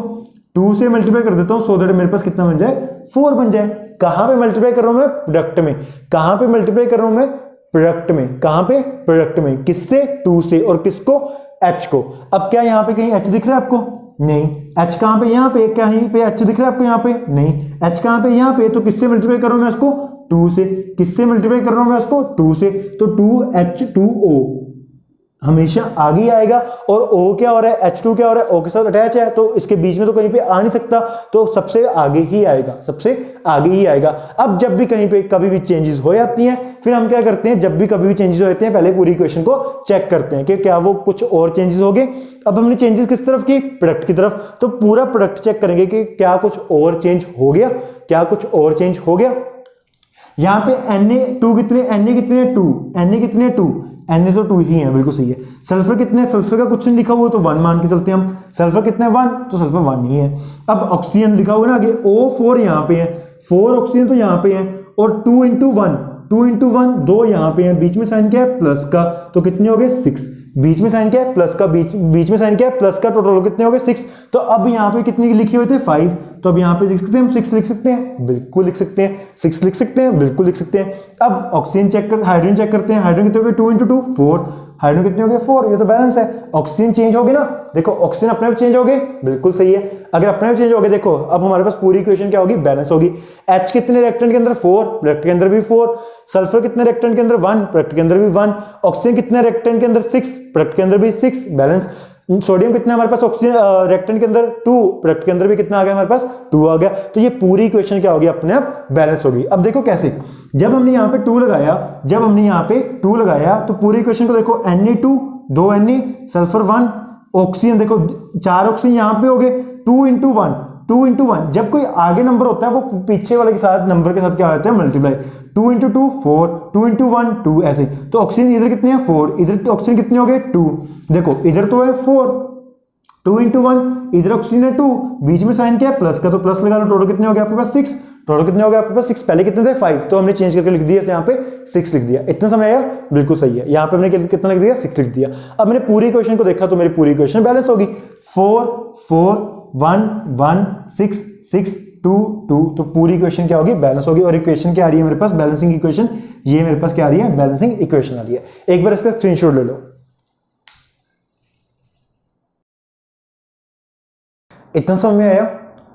2 से मल्टीप्लाई कर देता हूं सो दैट मेरे पास कितना बन जाए 4 बन जाए। कहां पे मल्टीप्लाई कर रहा हूं मैं, प्रोडक्ट में। कहां पे मल्टीप्लाई कर रहा हूं मैं, प्रोडक्ट में। कहां पे, प्रोडक्ट में। किससे, 2 से, और किसको, H को। अब क्या यहां पे कहीं H दिख रहा है आपको, नहीं। H कहां पे, यहां पे। कहीं पे H दिख रहा है आपको यहां पे, नहीं। H कहां पे, यहां पे। तो किससे मल्टीप्लाई कर रहा हूं मैं इसको, 2 से। किससे मल्टीप्लाई कर रहा हूं मैं इसको, 2 से। तो 2H2O हमेशा आगे ही आएगा। और O क्या हो रहा है, H2 क्या हो रहा है, O के साथ अटैच है, तो इसके बीच में तो कहीं पे आ नहीं सकता, तो सबसे आगे ही आएगा, सबसे आगे ही आएगा। अब जब भी कहीं पे कभी भी चेंजेस हो जाती हैं, फिर हम क्या करते हैं, जब भी कभी भी चेंजेस हो जाते हैं पहले पूरी इक्वेशन को चेक करते हैं कि क्या वो कुछ और चेंजेस हो गए। अब हमने चेंजेस किस तरफ की, प्रोडक्ट की तरफ, तो पूरा प्रोडक्ट चेक करेंगे कि क्या कुछ और चेंज हो गया, क्या कुछ और चेंज हो गया। यहां पे Na2 कितने, Na कितने, 2, Na कितने, 2, Na तो 2 ही है, बिल्कुल सही है। सल्फर कितने, सल्फर का कुछ नहीं लिखा हुआ तो 1 मान के चलते हैं हम। सल्फर कितना है 1, तो सल्फर 1 ही है। अब ऑक्सीजन लिखा हुआ ना आगे, O4 यहां पे है, 4 ऑक्सीजन तो यहां पे है, और 2 into 1, 2 into 1 2 यहां पे है, बीच में साइन क्या है प्लस का, तो कितने हो गए 6। बीच में साइन क्या है प्लस का, बीच में साइन क्या है प्लस का, टोटल कितने हो गए 6। तो अब यहाँ पे कितने लिखे हुए थे 5, तो अब यहाँ पे लिख सकते हैं हम 6 लिख सकते हैं, बिल्कुल लिख सकते हैं। 6 लिख सकते हैं, बिल्कुल लिख सकते हैं। अब ऑक्सीजन चेक कर, हाइड्रोजन चेक करते हैं। हाइड्रोजन कितने हो गए 2 into 2 4, हाइड्रोजन कितने हो गए 4, ये तो बैलेंस है। ऑक्सीजन चेंज हो गए ना, देखो ऑक्सीजन अपने आप चेंज हो गए, बिल्कुल सही है। अगर अपने आप चेंज हो गए, देखो अब हमारे पास पूरी इक्वेशन क्या होगी, बैलेंस होगी। H कितने रिएक्टेंट के अंदर 4, प्रोडक्ट के अंदर भी 4। सल्फर कितने रिएक्टेंट के अंदर 1, प्रोडक्ट के अंदर भी 1। ऑक्सीजन कितने रिएक्टेंट के अंदर 6, प्रोडक्ट के अंदर भी 6, बैलेंस। सोडियम कितना हमारे पास ऑक्सीजन रिएक्टेंट के अंदर 2, प्रोडक्ट के अंदर भी कितना आ गया हमारे पास 2 आ गया। तो ये पूरी इक्वेशन क्या होगी, अपने आप बैलेंस होगी। अब देखो कैसे, जब हमने यहाँ पे 2 लगाया, जब हमने यहाँ पे 2 लगाया तो पूरी इक्वेशन को देखो, Na2 2 Na, सल्फर 1, ऑक्सीजन देखो 4 ऑक्सीजन यहाँ पे हो गए, 2 into 1, 2 into 1। जब कोई आगे नंबर होता है वो पीछे वाले के साथ नंबर के साथ क्या होता है, मल्टीप्लाई। 2 into 2 4, 2 into 1 2, ऐसे। तो ऑक्सीजन इधर कितने हैं 4, इधर ऑक्सीजन कितने हो गए 2। देखो इधर तो है 4, 2 into 1, इधर ऑक्सीजन है 2, बीच में साइन क्या है प्लस का, तो प्लस लगा लो। टोटल कितने हो गए आपके पास 6, टोटल कितने हो गए आपके पास 6। पहले कितने थे 5, तो हमने चेंज करके लिख दिया, यहाँ पे 6 लिख दिया। इतना समय आया, बिल्कुल सही है। यहाँ पे हमने कितना लिख दिया, 6 लिख दिया। अब मैंने पूरी इक्वेशन को देखा तो मेरी पूरी इक्वेशन बैलेंस होगी। 4 4 1 1 6 6 2 2, तो पूरी इक्वेशन क्या होगी, बैलेंस होगी। और इक्वेशन क्या आ रही है मेरे पास, बैलेंसिंग इक्वेशन। ये मेरे पास क्या आ रही है, बैलेंसिंग इक्वेशन आ रही है। एक बार इसका स्क्रीनशॉट ले लो। इतना समझ में आया।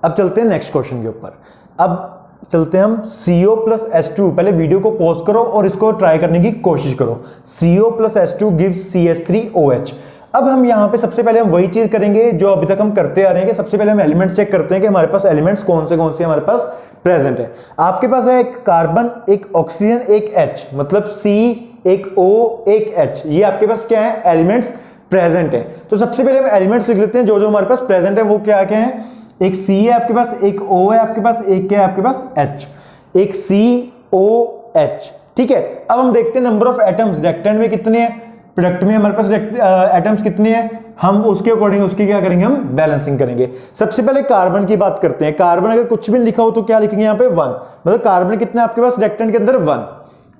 अब चलते हैं नेक्स्ट क्वेश्चन के ऊपर। अब चलते हैं हम CO plus H2। पहले वीडियो को पॉज करो और इसको ट्राई करने की कोशिश करो। CO plus H2 gives CH3OH। अब हम यहाँ पे सबसे पहले हम वही चीज करेंगे जो अभी तक हम करते आ रहे हैं कि सबसे पहले हम एलिमेंट्स चेक करते हैं कि हमारे पास एलिमेंट्स कौन से हमारे पास प्रेजेंट है। आपके पास है एक कार्बन, एक ऑक्सीजन, एक H, मतलब C, एक O, एक H। ये आपके पास क्या है, एलिमेंट्स प्रेजेंट है। तो सबसे पहले हम एलिमेंट्स लिख लेते हैं जो हमारे पास प्रेजेंट है। वो क्या क्या है, एक C है आपके पास, एक O है आपके पास, एक क्या है आपके पास H, एक COH। ठीक है। अब हम देखते हैं नंबर ऑफ एटम्स रिएक्टेंट में कितने हैं, प्रोडक्ट में हमारे पास एटम्स कितने हैं, हम उसके अकॉर्डिंग उसकी क्या करेंगे, हम बैलेंसिंग करेंगे। सबसे पहले कार्बन की बात करते हैं। कार्बन अगर कुछ भी लिखा हो तो क्या लिखेंगे यहाँ पे 1, मतलब कार्बन कितने आपके पास रिएक्टेंट के अंदर 1।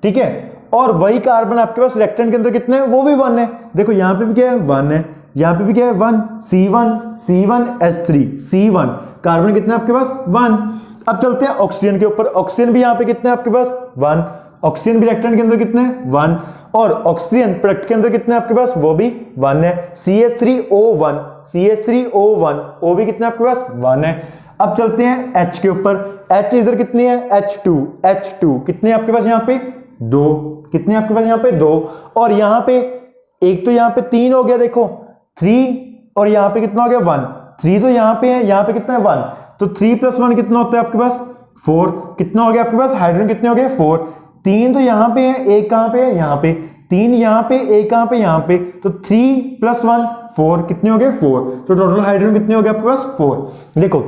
ठीक है। और वही कार्बन आपके पास रिएक्टेंट के अंदर कितने हैं, वो भी 1 है। देखो यहाँ पे भी क्या है 1 है, यहाँ पे भी क्या है 1, C1H3 C1, कार्बन कितने आपके पास 1। अब चलते हैं ऑक्सीजन के ऊपर। ऑक्सीजन भी यहाँ पे कितने आपके पास 1, ऑक्सीजन भी रिएक्टेंट के अंदर कितने हैं 1, और ऑक्सीजन प्रोडक्ट के अंदर कितने आपके पास, वो भी 1 है। CH3O1, CH3O1, O भी कितने आपके पास 1 है। अब चलते हैं H के ऊपर। H इधर कितनी है, H2 कितने आपके पास यहाँ पे 2, कितने आपके पास यहाँ पे 2, और यहाँ पे एक तो यहाँ पे 3 हो गया, देखो 3, और यहाँ पे कितना हो गया 1, 3 तो यहाँ पे है, यहाँ पे कितना है 1, तो 3 + 1 कितना होता है आपके पास 4। कितना हो गया आपके पास, हाइड्रोजन कितने हो गए 4, 3 तो यहाँ पे है, एक कहाँ पे है, यहाँ पे 3 यहाँ पे, एक कहाँ पे, यहाँ पे, तो 3 + 1 4, कितने हो गए 4, तो टोटल हाइड्रोजन कितने हो गए आपके पास 4। देखो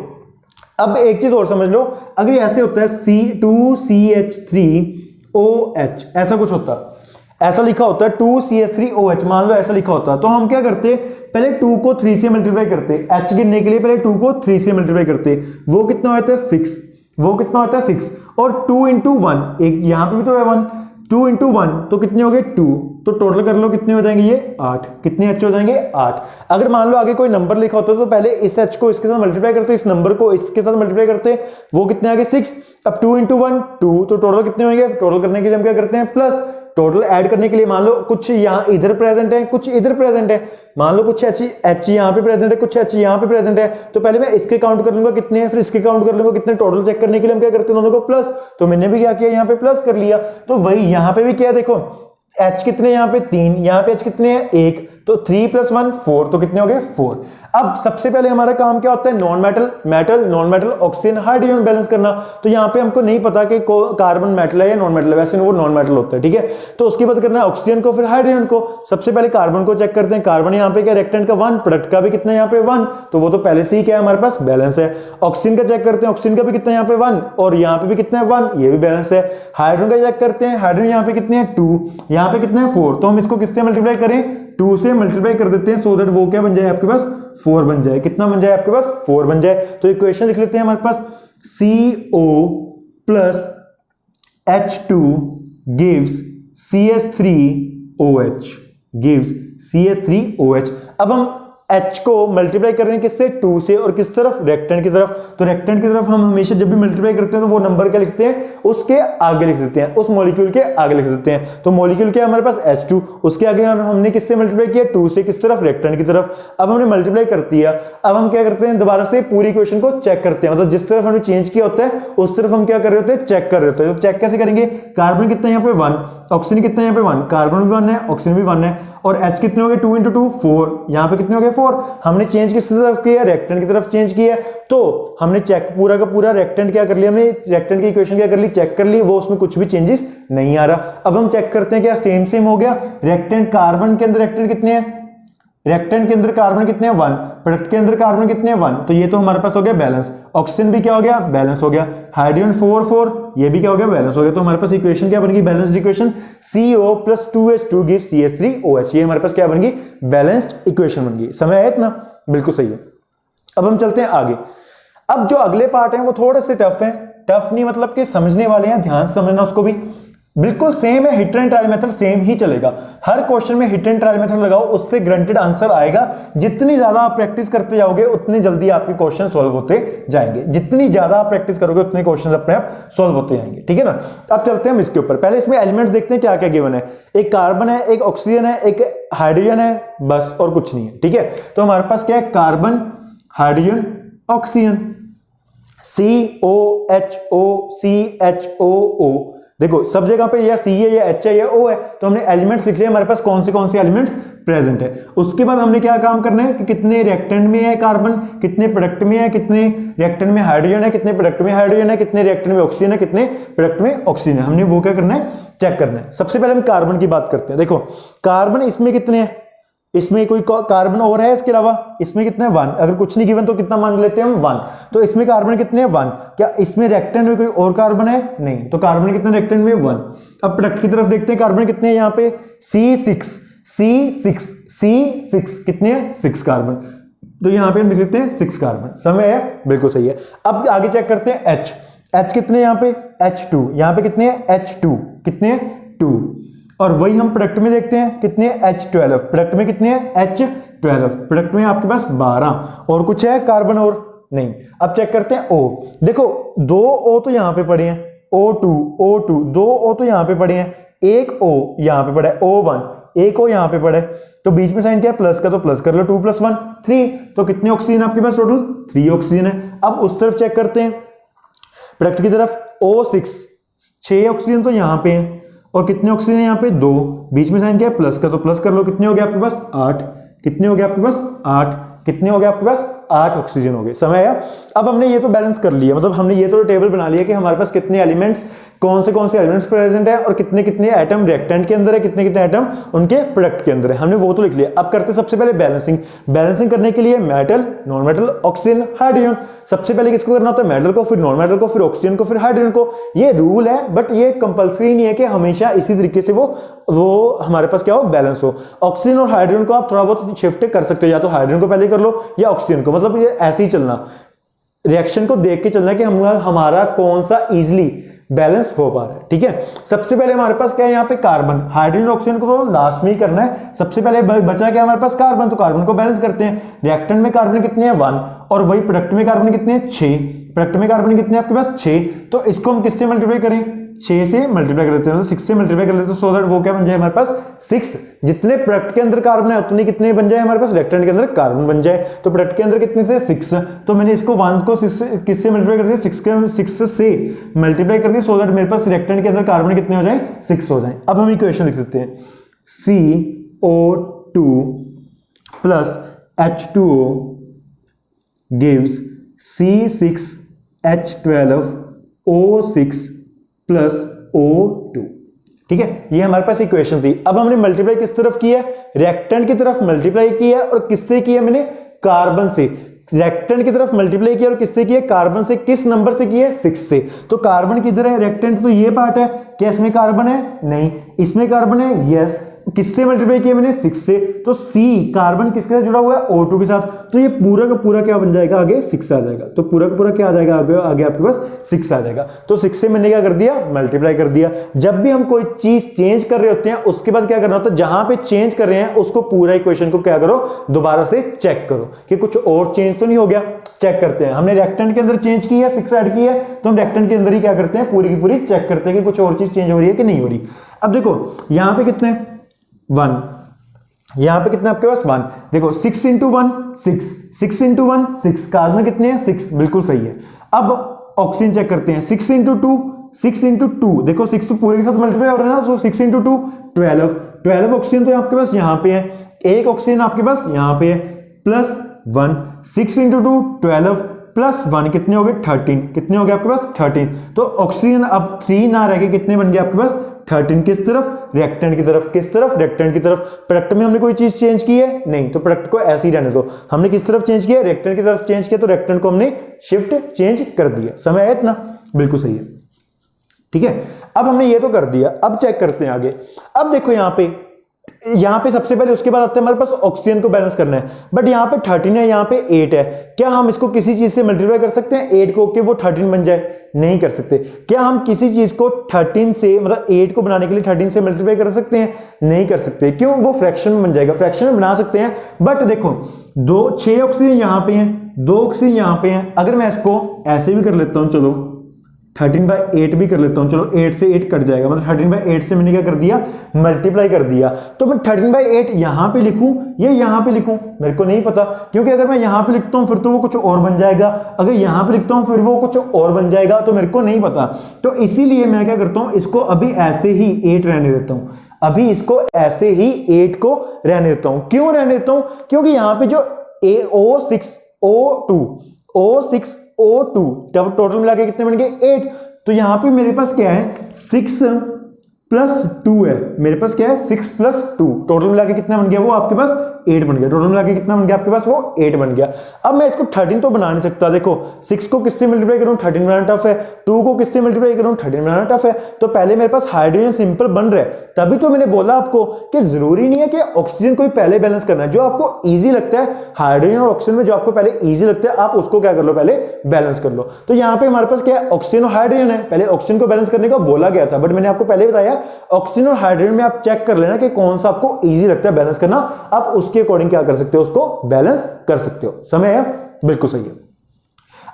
अब एक चीज और समझ लो, अगर ऐसे होता है C2CH3OH, ऐसा कुछ होता, ऐसा लिखा होता है 2CH3OH, मान लो ऐसा लिखा होता, तो हम क्या करते, पहले 2 को 3 से मल्टीप्लाई करते, H गिनने के लिए पहले 2 को 3 से मल्टीप्लाई करते, वो कितना होता है 6, वो कितना होता है 6, और 2 × 1, एक यहां पे भी तो है 1, 2 × 1 तो कितने हो गए 2, तो टोटल कर लो कितने हो जाएंगे ये 8। कितने H हो जाएंगे 8। अगर मान लो आगे कोई नंबर लिखा होता तो पहले इस H को इसके साथ मल्टीप्लाई करते, इस नंबर को इसके साथ मल्टीप्लाई करते, वो कितने आगे 6। अब 2 इंटू 1 2, तो टोटल कितने होंगे। टोटल करने के लिए हम क्या करते हैं प्लस, टोटल ऐड करने के लिए मान लो कुछ यहाँ इधर प्रेजेंट है कुछ इधर प्रेजेंट है, मान लो कुछ H यहाँ पे प्रेजेंट है कुछ H यहाँ पे प्रेजेंट है, तो पहले मैं इसके काउंट कर लूंगा कितने हैं, फिर इसके काउंट कर लूंगा कितने। टोटल चेक करने के लिए हम क्या करते हैं दोनों को प्लस, तो मैंने भी क्या किया यहाँ पे प्लस कर लिया। तो वही यहाँ पे भी क्या देखो H कितने यहाँ पे 3, यहाँ पे H कितने हैं 1, तो 3 + 1 4, तो कितने हो गए 4। अब सबसे पहले हमारा काम क्या होता है non metal metal non metal oxygen hydrogen balance करना। तो यहाँ पे हमको नहीं पता कि कार्बन मेटल है या नॉन मेटल है, वैसे वो नॉन मेटल होता है ठीक है। तो उसके बाद करना है ऑक्सीजन को फिर हाइड्रोजन को। सबसे पहले कार्बन को चेक करते हैं, कार्बन यहाँ पे क्या रिएक्टेंट का 1, प्रोडक्ट का भी कितना यहाँ पे 1, तो वो तो पहले से ही क्या है हमारे पास बैलेंस है। ऑक्सीजन का चेक करते हैं, ऑक्सीजन का भी कितना यहाँ पे 1 और यहाँ पे भी कितना है 1, ये भी बैलेंस है। हाइड्रोजन का चेक करते हैं, हाइड्रोजन यहाँ पे कितने हैं 2, यहाँ पे कितना है 4, तो हम इसको किससे मल्टीप्लाई करें 2 से मल्टीप्लाई कर देते हैं, सो दैट वो क्या बन जाए आपके पास 4 बन जाए। कितना बन जाए आपके पास 4 बन जाए। तो इक्वेशन लिख लेते हैं हमारे पास CO plus H2 gives CH3OH gives CH3OH। अब हम H को मल्टीप्लाई कर रहे हैं किससे 2 से, और किस तरफ रिएक्टेंट की तरफ। तो रिएक्टेंट की तरफ हम हमेशा जब भी मल्टीप्लाई करते हैं तो वो नंबर क्या लिखते हैं उसके आगे लिख देते हैं, उस मॉलिक्यूल के आगे लिख देते हैं। तो मॉलिक्यूल क्या हमारे पास H2, उसके आगे हमने किससे मल्टीप्लाई किया 2 से, किस तरफ रिएक्टेंट की तरफ। अब हमने मल्टीप्लाई कर दिया, अब हम क्या करते हैं दोबारा से पूरी इक्वेशन को चेक करते हैं, मतलब जिस तरफ हमने चेंज किया होता है उस तरफ हम क्या कर रहे होते हैं चेक कर रहे होते हैं। तो चेक कैसे करेंगे, कार्बन कितना यहाँ पे 1, ऑक्सीजन कितना यहाँ पे 1, कार्बन भी 1 है ऑक्सीजन भी 1 है, और H कितने हो गए 2 इंटू 2 4, यहाँ पे कितने हो गए 4। हमने चेंज किस तरफ किया रिएक्टेंट की तरफ चेंज किया, तो हमने चेक पूरा का पूरा रिएक्टेंट क्या कर लिया, हमने रिएक्टेंट की इक्वेशन क्या कर ली चेक कर ली, वो उसमें कुछ भी चेंजेस नहीं आ रहा। अब हम चेक करते हैं क्या सेम सेम हो गया। रिएक्टेंट कार्बन के अंदर रिएक्टेंट कितने हैं, रिएक्टेंट के अंदर कार्बन कितने हैं 1, प्रोडक्ट के अंदर कार्बन कितने हैं 1, तो ये तो हमारे पास हो गया बैलेंस। ऑक्सीजन भी क्या हो गया बैलेंस हो गया, हाइड्रोजन 4 4 ये भी क्या हो गया बैलेंस हो गया। तो हमारे पास इक्वेशन क्या बन गई balanced equation, CO + 2H2 gives CH3OH, ये हमारे पास क्या बन गई बैलेंस्ड इक्वेशन बन गई। समय है इतना, बिल्कुल सही है। अब हम चलते हैं आगे। अब जो अगले पार्ट हैं वो थोड़े से टफ हैं, टफ नहीं मतलब कि समझने वाले हैं, ध्यान से समझना उसको भी। बिल्कुल सेम है, hit and trial method same ही चलेगा। हर क्वेश्चन में हिट एंड ट्रायल मेथड लगाओ, उससे गारंटेड आंसर आएगा। जितनी ज्यादा आप प्रैक्टिस करते जाओगे उतनी जल्दी आपके क्वेश्चन सॉल्व होते जाएंगे, जितनी ज्यादा आप प्रैक्टिस करोगे उतने क्वेश्चन अपने आप सॉल्व होते जाएंगे, ठीक है ना। अब चलते हैं हम इसके ऊपर। पहले इसमें एलिमेंट्स देखते हैं क्या क्या गिवन है। एक कार्बन है, एक ऑक्सीजन है, एक हाइड्रोजन है, बस और कुछ नहीं है, ठीक है। तो हमारे पास क्या है कार्बन हाइड्रोजन ऑक्सीजन, COHO देखो सब जगह पे या C है या H है या O है, तो हमने एलिमेंट्स लिख लिए हमारे पास कौन से एलिमेंट्स प्रेजेंट है। उसके बाद हमने क्या काम करना है कि कितने रिएक्टेंट में है कार्बन, कितने प्रोडक्ट में है, कितने रिएक्टेंट में हाइड्रोजन है, कितने प्रोडक्ट में हाइड्रोजन है, कितने रिएक्टेंट में ऑक्सीजन है, कितने प्रोडक्ट में ऑक्सीजन है। हमने वो क्या करना है चेक करना है। सबसे पहले हम कार्बन की बात करते हैं। देखो कार्बन इसमें कितने हैं, इसमें कोई कार्बन और है इसके अलावा, इसमें कितने 1, अगर कुछ नहीं गिवन तो कितना मान लेते हैं हम 1। तो इसमें कार्बन कितने हैं 1, क्या इसमें रिएक्टेंट में कोई और कार्बन है नहीं, तो कार्बन कितने रिएक्टेंट में 1। अब प्रोडक्ट की तरफ देखते हैं कार्बन कितने हैं यहाँ पे C6 कितने हैं 6 कार्बन, तो यहाँ पे हम लिख लेते हैं 6 कार्बन। समय है बिल्कुल सही है। अब आगे चेक करते हैं H कितने यहाँ पे H2, यहाँ पे कितने हैं H2 कितने हैं 2, और वही हम प्रोडक्ट में देखते हैं कितने H12, प्रोडक्ट में कितने हैं H12, प्रोडक्ट में आपके पास 12, और कुछ है कार्बन और नहीं। अब चेक करते हैं O, देखो 2 O तो यहाँ पे पड़े हैं, O2 2 O तो यहाँ पे पड़े हैं, एक O यहाँ पे पड़ा है O1, एक O यहाँ पे पड़ा है, तो बीच में साइन क्या है प्लस का, तो प्लस कर लो 2 + 1 3, तो कितने ऑक्सीजन आपके पास टोटल 3 ऑक्सीजन है। अब उस तरफ चेक करते हैं प्रोडक्ट की तरफ O6 6 ऑक्सीजन तो यहाँ पे है, और कितने ऑक्सीजन है यहाँ पे 2, बीच में साइन क्या है प्लस का, तो प्लस कर लो, कितने हो गए आपके पास 8, कितने हो गए आपके पास 8, कितने हो गए आपके पास 8 ऑक्सीजन हो गए। समय है। अब हमने ये तो बैलेंस कर लिया, मतलब हमने ये तो टेबल बना लिया कि हमारे पास कितने एलिमेंट्स कौन से एलिमेंट्स प्रेजेंट है और कितने कितने एटम रिएक्टेंट के अंदर है, कितने कितने एटम उनके प्रोडक्ट के अंदर है, हमने वो तो लिख लिया। अब करते सबसे पहले बैलेंसिंग करने के लिए metal non metal oxygen hydrogen. सबसे पहले किसको करना होता है मेटल को, फिर नॉन मेटल को, फिर ऑक्सीजन को, फिर हाइड्रोजन को। ये रूल है बट ये कंपल्सरी नहीं है कि हमेशा इसी तरीके से वो हमारे पास क्या हो बैलेंस हो। ऑक्सीजन और हाइड्रोजन को आप थोड़ा बहुत शिफ्ट कर सकते हो, या तो हाइड्रोजन को पहले कर लो या ऑक्सीजन को, मतलब ये ऐसे ही चलना, रिएक्शन को देख के चलना कि हमारा कौन सा इजीली बैलेंस हो पा रहा है। ठीक है, सबसे पहले हमारे पास क्या है यहाँ पे कार्बन, हाइड्रोजन ऑक्सीजन को तो लास्ट में ही करना है। सबसे पहले बचा क्या हमारे पास कार्बन, तो कार्बन को बैलेंस करते हैं। रिएक्टेंट में कार्बन कितने हैं 1 और वही प्रोडक्ट में कार्बन कितने हैं 6। प्रोडक्ट में कार्बन कितने हैं आपके पास 6, तो इसको हम किससे मल्टीप्लाई करें 6 से मल्टीप्लाई कर देते हैं, 6 से मल्टीप्लाई कर देते हैं, सो दैट वो क्या बन जाए हमारे पास 6। जितने प्रोडक्ट के अंदर कार्बन है उतने कितने बन जाए हमारे पास रिएक्टेंट के अंदर कार्बन बन जाए। तो प्रोडक्ट के अंदर कितने थे 6, तो मैंने इसको 1 को किससे मल्टीप्लाई कर दिया 6 से मल्टीप्लाई कर दिया, सो दैट मेरे पास रिएक्टेंट के अंदर कार्बन कितने हो जाए 6 हो जाए। अब हम इक्वेशन लिख सकते हैं CO2 plus H2O gives C6H12O6 plus O2। ठीक है, ये हमारे पास इक्वेशन थी। अब हमने मल्टीप्लाई किस तरफ किया है, रिएक्टेंट की तरफ मल्टीप्लाई किया है, और किससे किया मैंने कार्बन से। रिएक्टेंट की तरफ मल्टीप्लाई किया और किससे किया कार्बन से। किस नंबर से किया 6 से। तो कार्बन किधर है, रिएक्टेंट तो ये पार्ट है, क्या इसमें कार्बन है नहीं, इसमें कार्बन है यस। किससे मल्टीप्लाई किया मैंने 6 से, तो C कार्बन किसके साथ जुड़ा हुआ है O2 के साथ, तो ये पूरा का पूरा क्या बन जाएगा आगे 6 आ जाएगा। तो पूरा का पूरा क्या आ जाएगा आगे आपके पास 6 आ जाएगा। तो 6 से मैंने क्या कर दिया मल्टीप्लाई कर दिया। जब भी हम कोई चीज चेंज कर रहे होते हैं उसके बाद क्या करना होता है, जहां पे चेंज कर रहे हैं उसको पूरा इक्वेशन को क्या करो दोबारा से चेक करो कि कुछ और चेंज तो नहीं हो गया। चेक करते हैं, हमने रिएक्टेंट के अंदर चेंज की है 6 ऐड की है, तो हम रिएक्टेंट के अंदर ही क्या करते हैं पूरी की पूरी चेक करते हैं कि कुछ और चीज चेंज हो रही है कि नहीं हो रही। अब देखो यहां पे कितने 1, यहां पे कितना आपके पास 1, देखो 6 इंटू 1 6, 6 इंटू 1 6, कार्बन कितने हैं 6, बिल्कुल सही है। अब ऑक्सीजन चेक करते हैं 6 इंटू 2 6 इंटू 2, देखो 6 तो पूरे के साथ मल्टीप्लाई हो रहा है ना, तो 6 इंटू 2 12 ऑक्सीजन तो आपके पास यहां पे है, एक ऑक्सीजन आपके पास यहां पे है प्लस 1, 6 इंटू 2 12 प्लस 1 कितने हो गए 13, कितने हो गए आपके पास 13। तो ऑक्सीजन अब 3 ना रह के कितने बन गए आपके पास 13, किस तरफ रिएक्टेंट की तरफ, किस तरफ रिएक्टेंट की तरफ। प्रोडक्ट में हमने कोई चीज चेंज की है नहीं, तो प्रोडक्ट को ऐसे ही रहने दो। हमने किस तरफ चेंज किया रिएक्टेंट की तरफ चेंज किया, तो रिएक्टेंट को हमने शिफ्ट चेंज कर दिया। समय है इतना, बिल्कुल सही है। ठीक है, अब हमने ये तो कर दिया, अब चेक करते हैं आगे। अब देखो यहां पे सबसे पहले उसके बाद आते हैं हमारे पास ऑक्सीजन को बैलेंस करना है, बट यहां पे 13 है, यहां पे 8 है। क्या हम इसको किसी चीज से मल्टीप्लाई कर सकते हैं 8 को कि वो 13 बन जाए, नहीं कर सकते। क्या हम किसी चीज को 13 से मतलब 8 को बनाने के लिए 13 से मल्टीप्लाई कर सकते हैं, नहीं कर सकते। क्यों, वो फ्रैक्शन में बन जाएगा। फ्रैक्शन में बना सकते हैं, बट देखो 6 ऑक्सीजन यहां पे हैं, 2 ऑक्सीजन यहां पे हैं। अगर मैं इसको ऐसे भी कर लेता हूं, चलो 13/8 भी कर लेता हूं, चलो 8 से 8 कट जाएगा, मतलब 13/8 से मैंने क्या कर दिया मल्टीप्लाई कर दिया। तो मैं 13/8 यहां पे लिखूं या यहां पे लिखूं, मेरे को नहीं पता, क्योंकि अगर मैं यहां पे लिखता हूं फिर तो वो कुछ और बन जाएगा, अगर यहां पे लिखता हूं फिर वो कुछ और बन जाएगा, तो मेरे को नहीं पता। तो इसीलिए मैं क्या करता हूं, इसको अभी ऐसे ही 8 रहने देता हूं, अभी इसको ऐसे ही 8 को रहने देता हूं। क्यों रहने देता हूं, क्योंकि यहां पे जो O6O2 टोटल मिला के कितने बन गए 8। तो यहां पे मेरे पास क्या है 6 प्लस 2 है, मेरे पास क्या है 6 प्लस 2, टोटल मिला के कितना बन गया वो आपके पास 8 बन गया। टोटल मिला के कितना बन गया आपके पास वो 8 बन गया। अब मैं इसको 13 तो बना नहीं सकता, देखो 6 को किससे मल्टीप्लाई करूं 13 बनाना टफ है, 2 को किससे मल्टीप्लाई करूं 13 बनाना टफ है। तो पहले मेरे पास हाइड्रोजन सिंपल बन रहा है, तभी तो मैंने बोला आपको कि जरूरी नहीं है कि ऑक्सीजन को ही पहले बैलेंस करना है। जो आपको ईजी लगता है हाइड्रोजन और ऑक्सीजन में, जो आपको पहले ईजी लगता है आप उसको क्या कर लो पहले बैलेंस कर लो। तो यहाँ पे हमारे पास क्या है ऑक्सीजन और हाइड्रोजन है, पहले ऑक्सीजन को बैलेंस करने का बोला गया था, बट मैंने आपको पहले बताया ऑक्सीजन और हाइड्रोजन में आप चेक कर लेना कि कौन सा आपको ईजी लगता है बैलेंस करना, आप उसके अकॉर्डिंग क्या कर सकते हो उसको बैलेंस कर सकते हो। समय है, बिल्कुल सही है।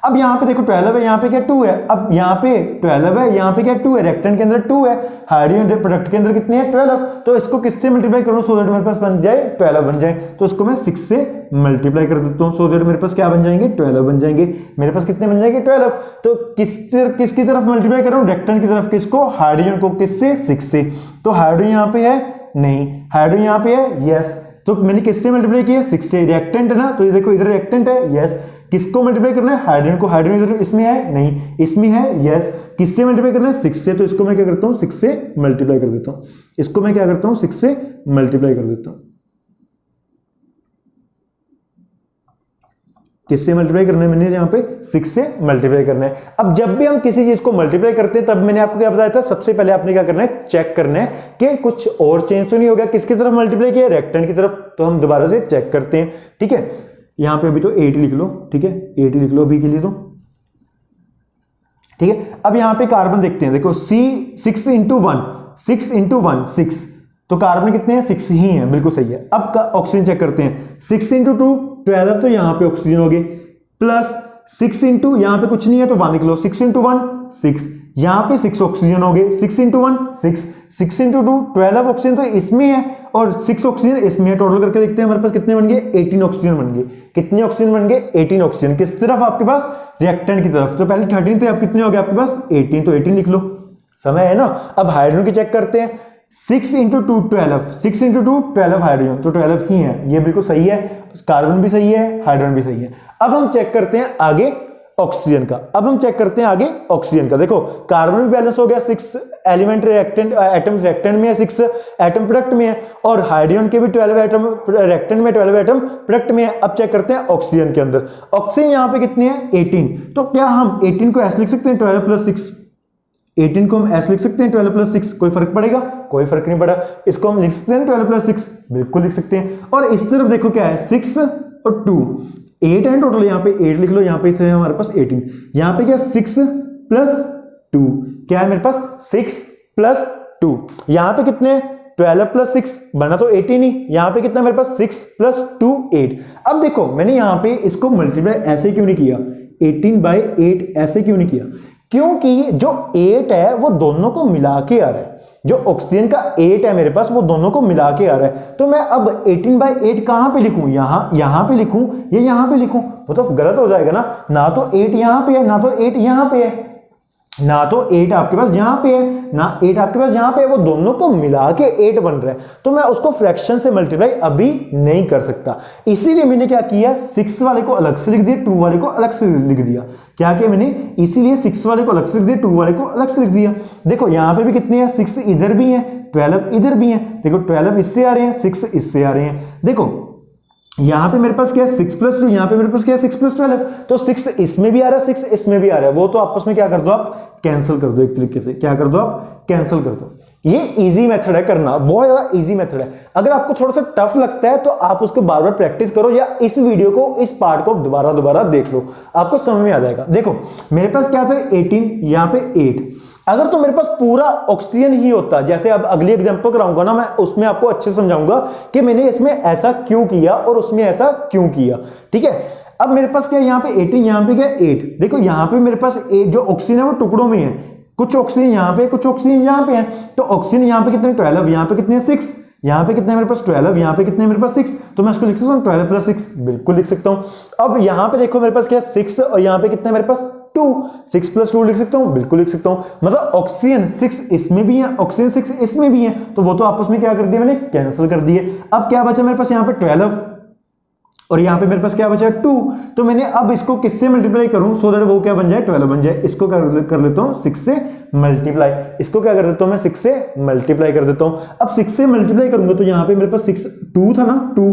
अब यहां पे देखो 12 है, यहां पे क्या 2 है, अब यहां पे 12 है, यहां पे क्या 2 है, रिएक्टेंट के अंदर 2 है, हाइड्रोजन प्रोडक्ट के अंदर कितने हैं 12। तो इसको किससे मल्टीप्लाई करूं सो दैट मेरे पास बन जाए 12 बन जाए। तो इसको मैं 6 से मल्टीप्लाई कर देता हूं, सो दैट मेरे पास क्या बन जाएंगे 12 बन जाएंगे। मेरे पास कितने बन जाएंगे 12। तो किसकी तरफ मल्टीप्लाई कर रहा हूं रिएक्टेंट की तरफ, किसको हाइड्रोजन को, किससे 6 से। तो हाइड्रोजन यहां पे है नहीं, हाइड्रोजन यहां पे है यस। तो मैंने किससे मल्टीप्लाई किया 6 से, रिएक्टेंट है ना, तो ये देखो इधर रिएक्टेंट है यस। किसको मल्टीप्लाई करना है हाइड्रोजन को, हाइड्रोजन इधर इसमें है नहीं, इसमें है यस। किससे मल्टीप्लाई करना है 6 से, तो इसको मैं क्या करता हूं 6 से मल्टीप्लाई कर देता हूं, इसको मैं क्या करता हूं 6 से मल्टीप्लाई कर देता हूं। किससे मल्टीप्लाई करना है मैंने यहां पे 6 से मल्टीप्लाई करना है। अब जब भी हम किसी चीज को मल्टीप्लाई करते हैं तब मैंने आपको क्या बताया था, सबसे पहले आपने क्या करना है चेक करना है कि कुछ और चेंज तो नहीं हो गया। किसकी तरफ मल्टीप्लाई किया रिएक्टेंट की तरफ, तो हम दोबारा से चेक करते हैं। ठीक है, यहां पे अभी तो 8 लिख लो, ठीक है 8 लिख लो अभी के लिए तो ठीक है। अब यहां पे कार्बन देखते हैं, देखो C 6 इंटू 1, 6 इंटू 1 6, तो कार्बन कितने हैं 6 ही हैं, बिल्कुल सही है। अब ऑक्सीजन चेक करते हैं, 6 इंटू 2 12, तो यहां पे ऑक्सीजन हो गए, प्लस 6 इंटू यहां पे कुछ नहीं है तो 1 लिख लो, 6 इंटू 1 6, यहां पे 6 ऑक्सीजन हो गए, 6 इंटू 1 6, 6 इंटू 2 12 ऑक्सीजन तो इसमें है और 6 ऑक्सीजन इसमें है। टोटल करके देखते हैं हमारे पास कितने बन गए, 18 ऑक्सीजन बन गए। कितने ऑक्सीजन बन गए, 18 ऑक्सीजन। किस तरफ, आपके पास रिएक्टेंट की तरफ। तो पहले 13 थे, अब कितने हो गए आपके पास 18, तो 18 लिख लो, समय है ना। अब हाइड्रोजन की चेक करते हैं, 6 इंटू 2 12, 6 इंटू 2 12 हाइड्रोजन, तो 12 ही है, ये बिल्कुल सही है। कार्बन भी सही है, हाइड्रोजन भी सही है। अब हम चेक करते हैं आगे ऑक्सीजन का। अब हम चेक करते हैं आगे ऑक्सीजन का। देखो कार्बन भी बैलेंस हो गया, 6 एलिमेंट रिएक्टेंट, एटम रिएक्टेंट में है, 6 एटम प्रोडक्ट में है, और हाइड्रोजन के भी 12 एटम रिएक्टेंट में, 12 एटम प्रोडक्ट में है। अब चेक करते हैं ऑक्सीजन के अंदर। ऑक्सीजन यहां पे कितने हैं 18, तो क्या हम 18 को ऐसे लिख सकते हैं 12 प्लस 6, 18 को हम ऐसे लिख सकते हैं 12 प्लस 6, कोई फर्क पड़ेगा, कोई फर्क नहीं पड़ा। इसको हम लिख सकते हैं 12 प्लस 6, बिल्कुल लिख सकते हैं। और इस तरफ देखो क्या है, 6 और 2 8 है टोटल, यहाँ पे 8 लिख लो, यहाँ पे है हमारे पास 18, यहाँ पे क्या 6 प्लस 2, क्या है मेरे पास 6 प्लस 2, यहाँ पे कितने 12 प्लस 6 बना तो 18 ही, यहाँ पे कितना मेरे पास 6 प्लस 2 8। अब देखो मैंने यहाँ पे इसको मल्टीप्लाई ऐसे क्यों नहीं किया, 18/8 ऐसे क्यों नहीं किया, क्योंकि जो 8 है वो दोनों को मिला के आ रहा है। जो ऑक्सीजन का 8 है मेरे पास वो दोनों को मिला के आ रहा है। तो मैं अब 18/8 कहां पे लिखूं, यहां पे लिखूं, ये यहां पे लिखूं, वो तो गलत हो जाएगा ना तो 8 यहां पे है, ना तो 8 यहां पे है, ना तो 8 आपके पास यहां पे है, ना 8 आपके पास यहां पे है, वो दोनों को मिला के 8 बन रहा है। तो मैं उसको फ्रैक्शन से मल्टीप्लाई अभी नहीं कर सकता, इसीलिए मैंने क्या किया, 6 वाले को अलग से लिख दिया, 2 वाले को अलग से लिख दिया। क्या किया मैंने, इसीलिए 6 वाले को अलग से लिख दिया, 2 वाले को अलग से लिख दिया। देखो यहां पे भी कितने हैं, 6 इधर भी है, 12 इधर भी है। देखो 12 इससे आ रहे हैं, 6 इससे आ रहे हैं। देखो यहां पे मेरे पास क्या है 6 प्लस 2, यहां पे मेरे पास क्या है 6 प्लस 12, तो 6 इसमें भी आ रहा है, 6 इसमें भी आ रहा है, वो तो आपस में क्या कर दो, आप कैंसिल कर दो, एक तरीके से क्या कर दो, आप कैंसिल कर दो। ये इजी मेथड है करना, बहुत ज्यादा इजी मेथड है। अगर आपको थोड़ा सा टफ लगता है तो आप उसको बार बार प्रैक्टिस करो, या इस वीडियो को, इस पार्ट को दोबारा देख लो, आपको समझ में आ जाएगा। देखो मेरे पास क्या था 18, यहां पे 8, अगर तो मेरे पास पूरा ऑक्सीजन ही होता, जैसे अब अगली एग्जांपल कराऊंगा ना मैं, उसमें आपको अच्छे से समझाऊंगा कि मैंने इसमें ऐसा क्यों किया और उसमें ऐसा क्यों किया, ठीक है। अब मेरे पास क्या है, यहाँ पे 18, यहाँ पे क्या 8, देखो यहाँ पे मेरे पास जो ऑक्सीजन है वो टुकड़ों में है, कुछ ऑक्सीजन यहाँ पे, कुछ ऑक्सीजन यहाँ पे है। तो ऑक्सीजन यहाँ पे कितने 12, यहाँ पे कितने 6, यहाँ पे कितने मेरे पास 12, यहाँ पे कितने मेरे पास 6, तो मैं इसको लिख सकता हूँ 12 प्लस 6, बिल्कुल लिख सकता हूँ। अब यहाँ पे देखो मेरे पास क्या 6 और यहाँ पे कितने मेरे पास 2, 6 प्लस 2 लिख सकता हूँ, बिल्कुल लिख सकता हूँ। मतलब ऑक्सीजन 6 इसमें भी है, ऑक्सीजन 6 इसमें भी है, तो वो तो आपस में क्या कर दिया मैंने, कैंसिल कर दिए। अब क्या बचा मेरे पास यहाँ पे 12 और यहाँ पे मेरे पास क्या बचा 2, तो मैंने अब इसको किससे मल्टीप्लाई करूं सो दैट वो क्या बन जाए 12 बन जाए। इसको कर लेता हूं 6 से मल्टीप्लाई, इसको क्या कर देता हूं मैं 6 से मल्टीप्लाई कर देता हूं। अब 6 से मल्टीप्लाई करूंगा तो यहाँ पे मेरे पास 6 2 था ना, 2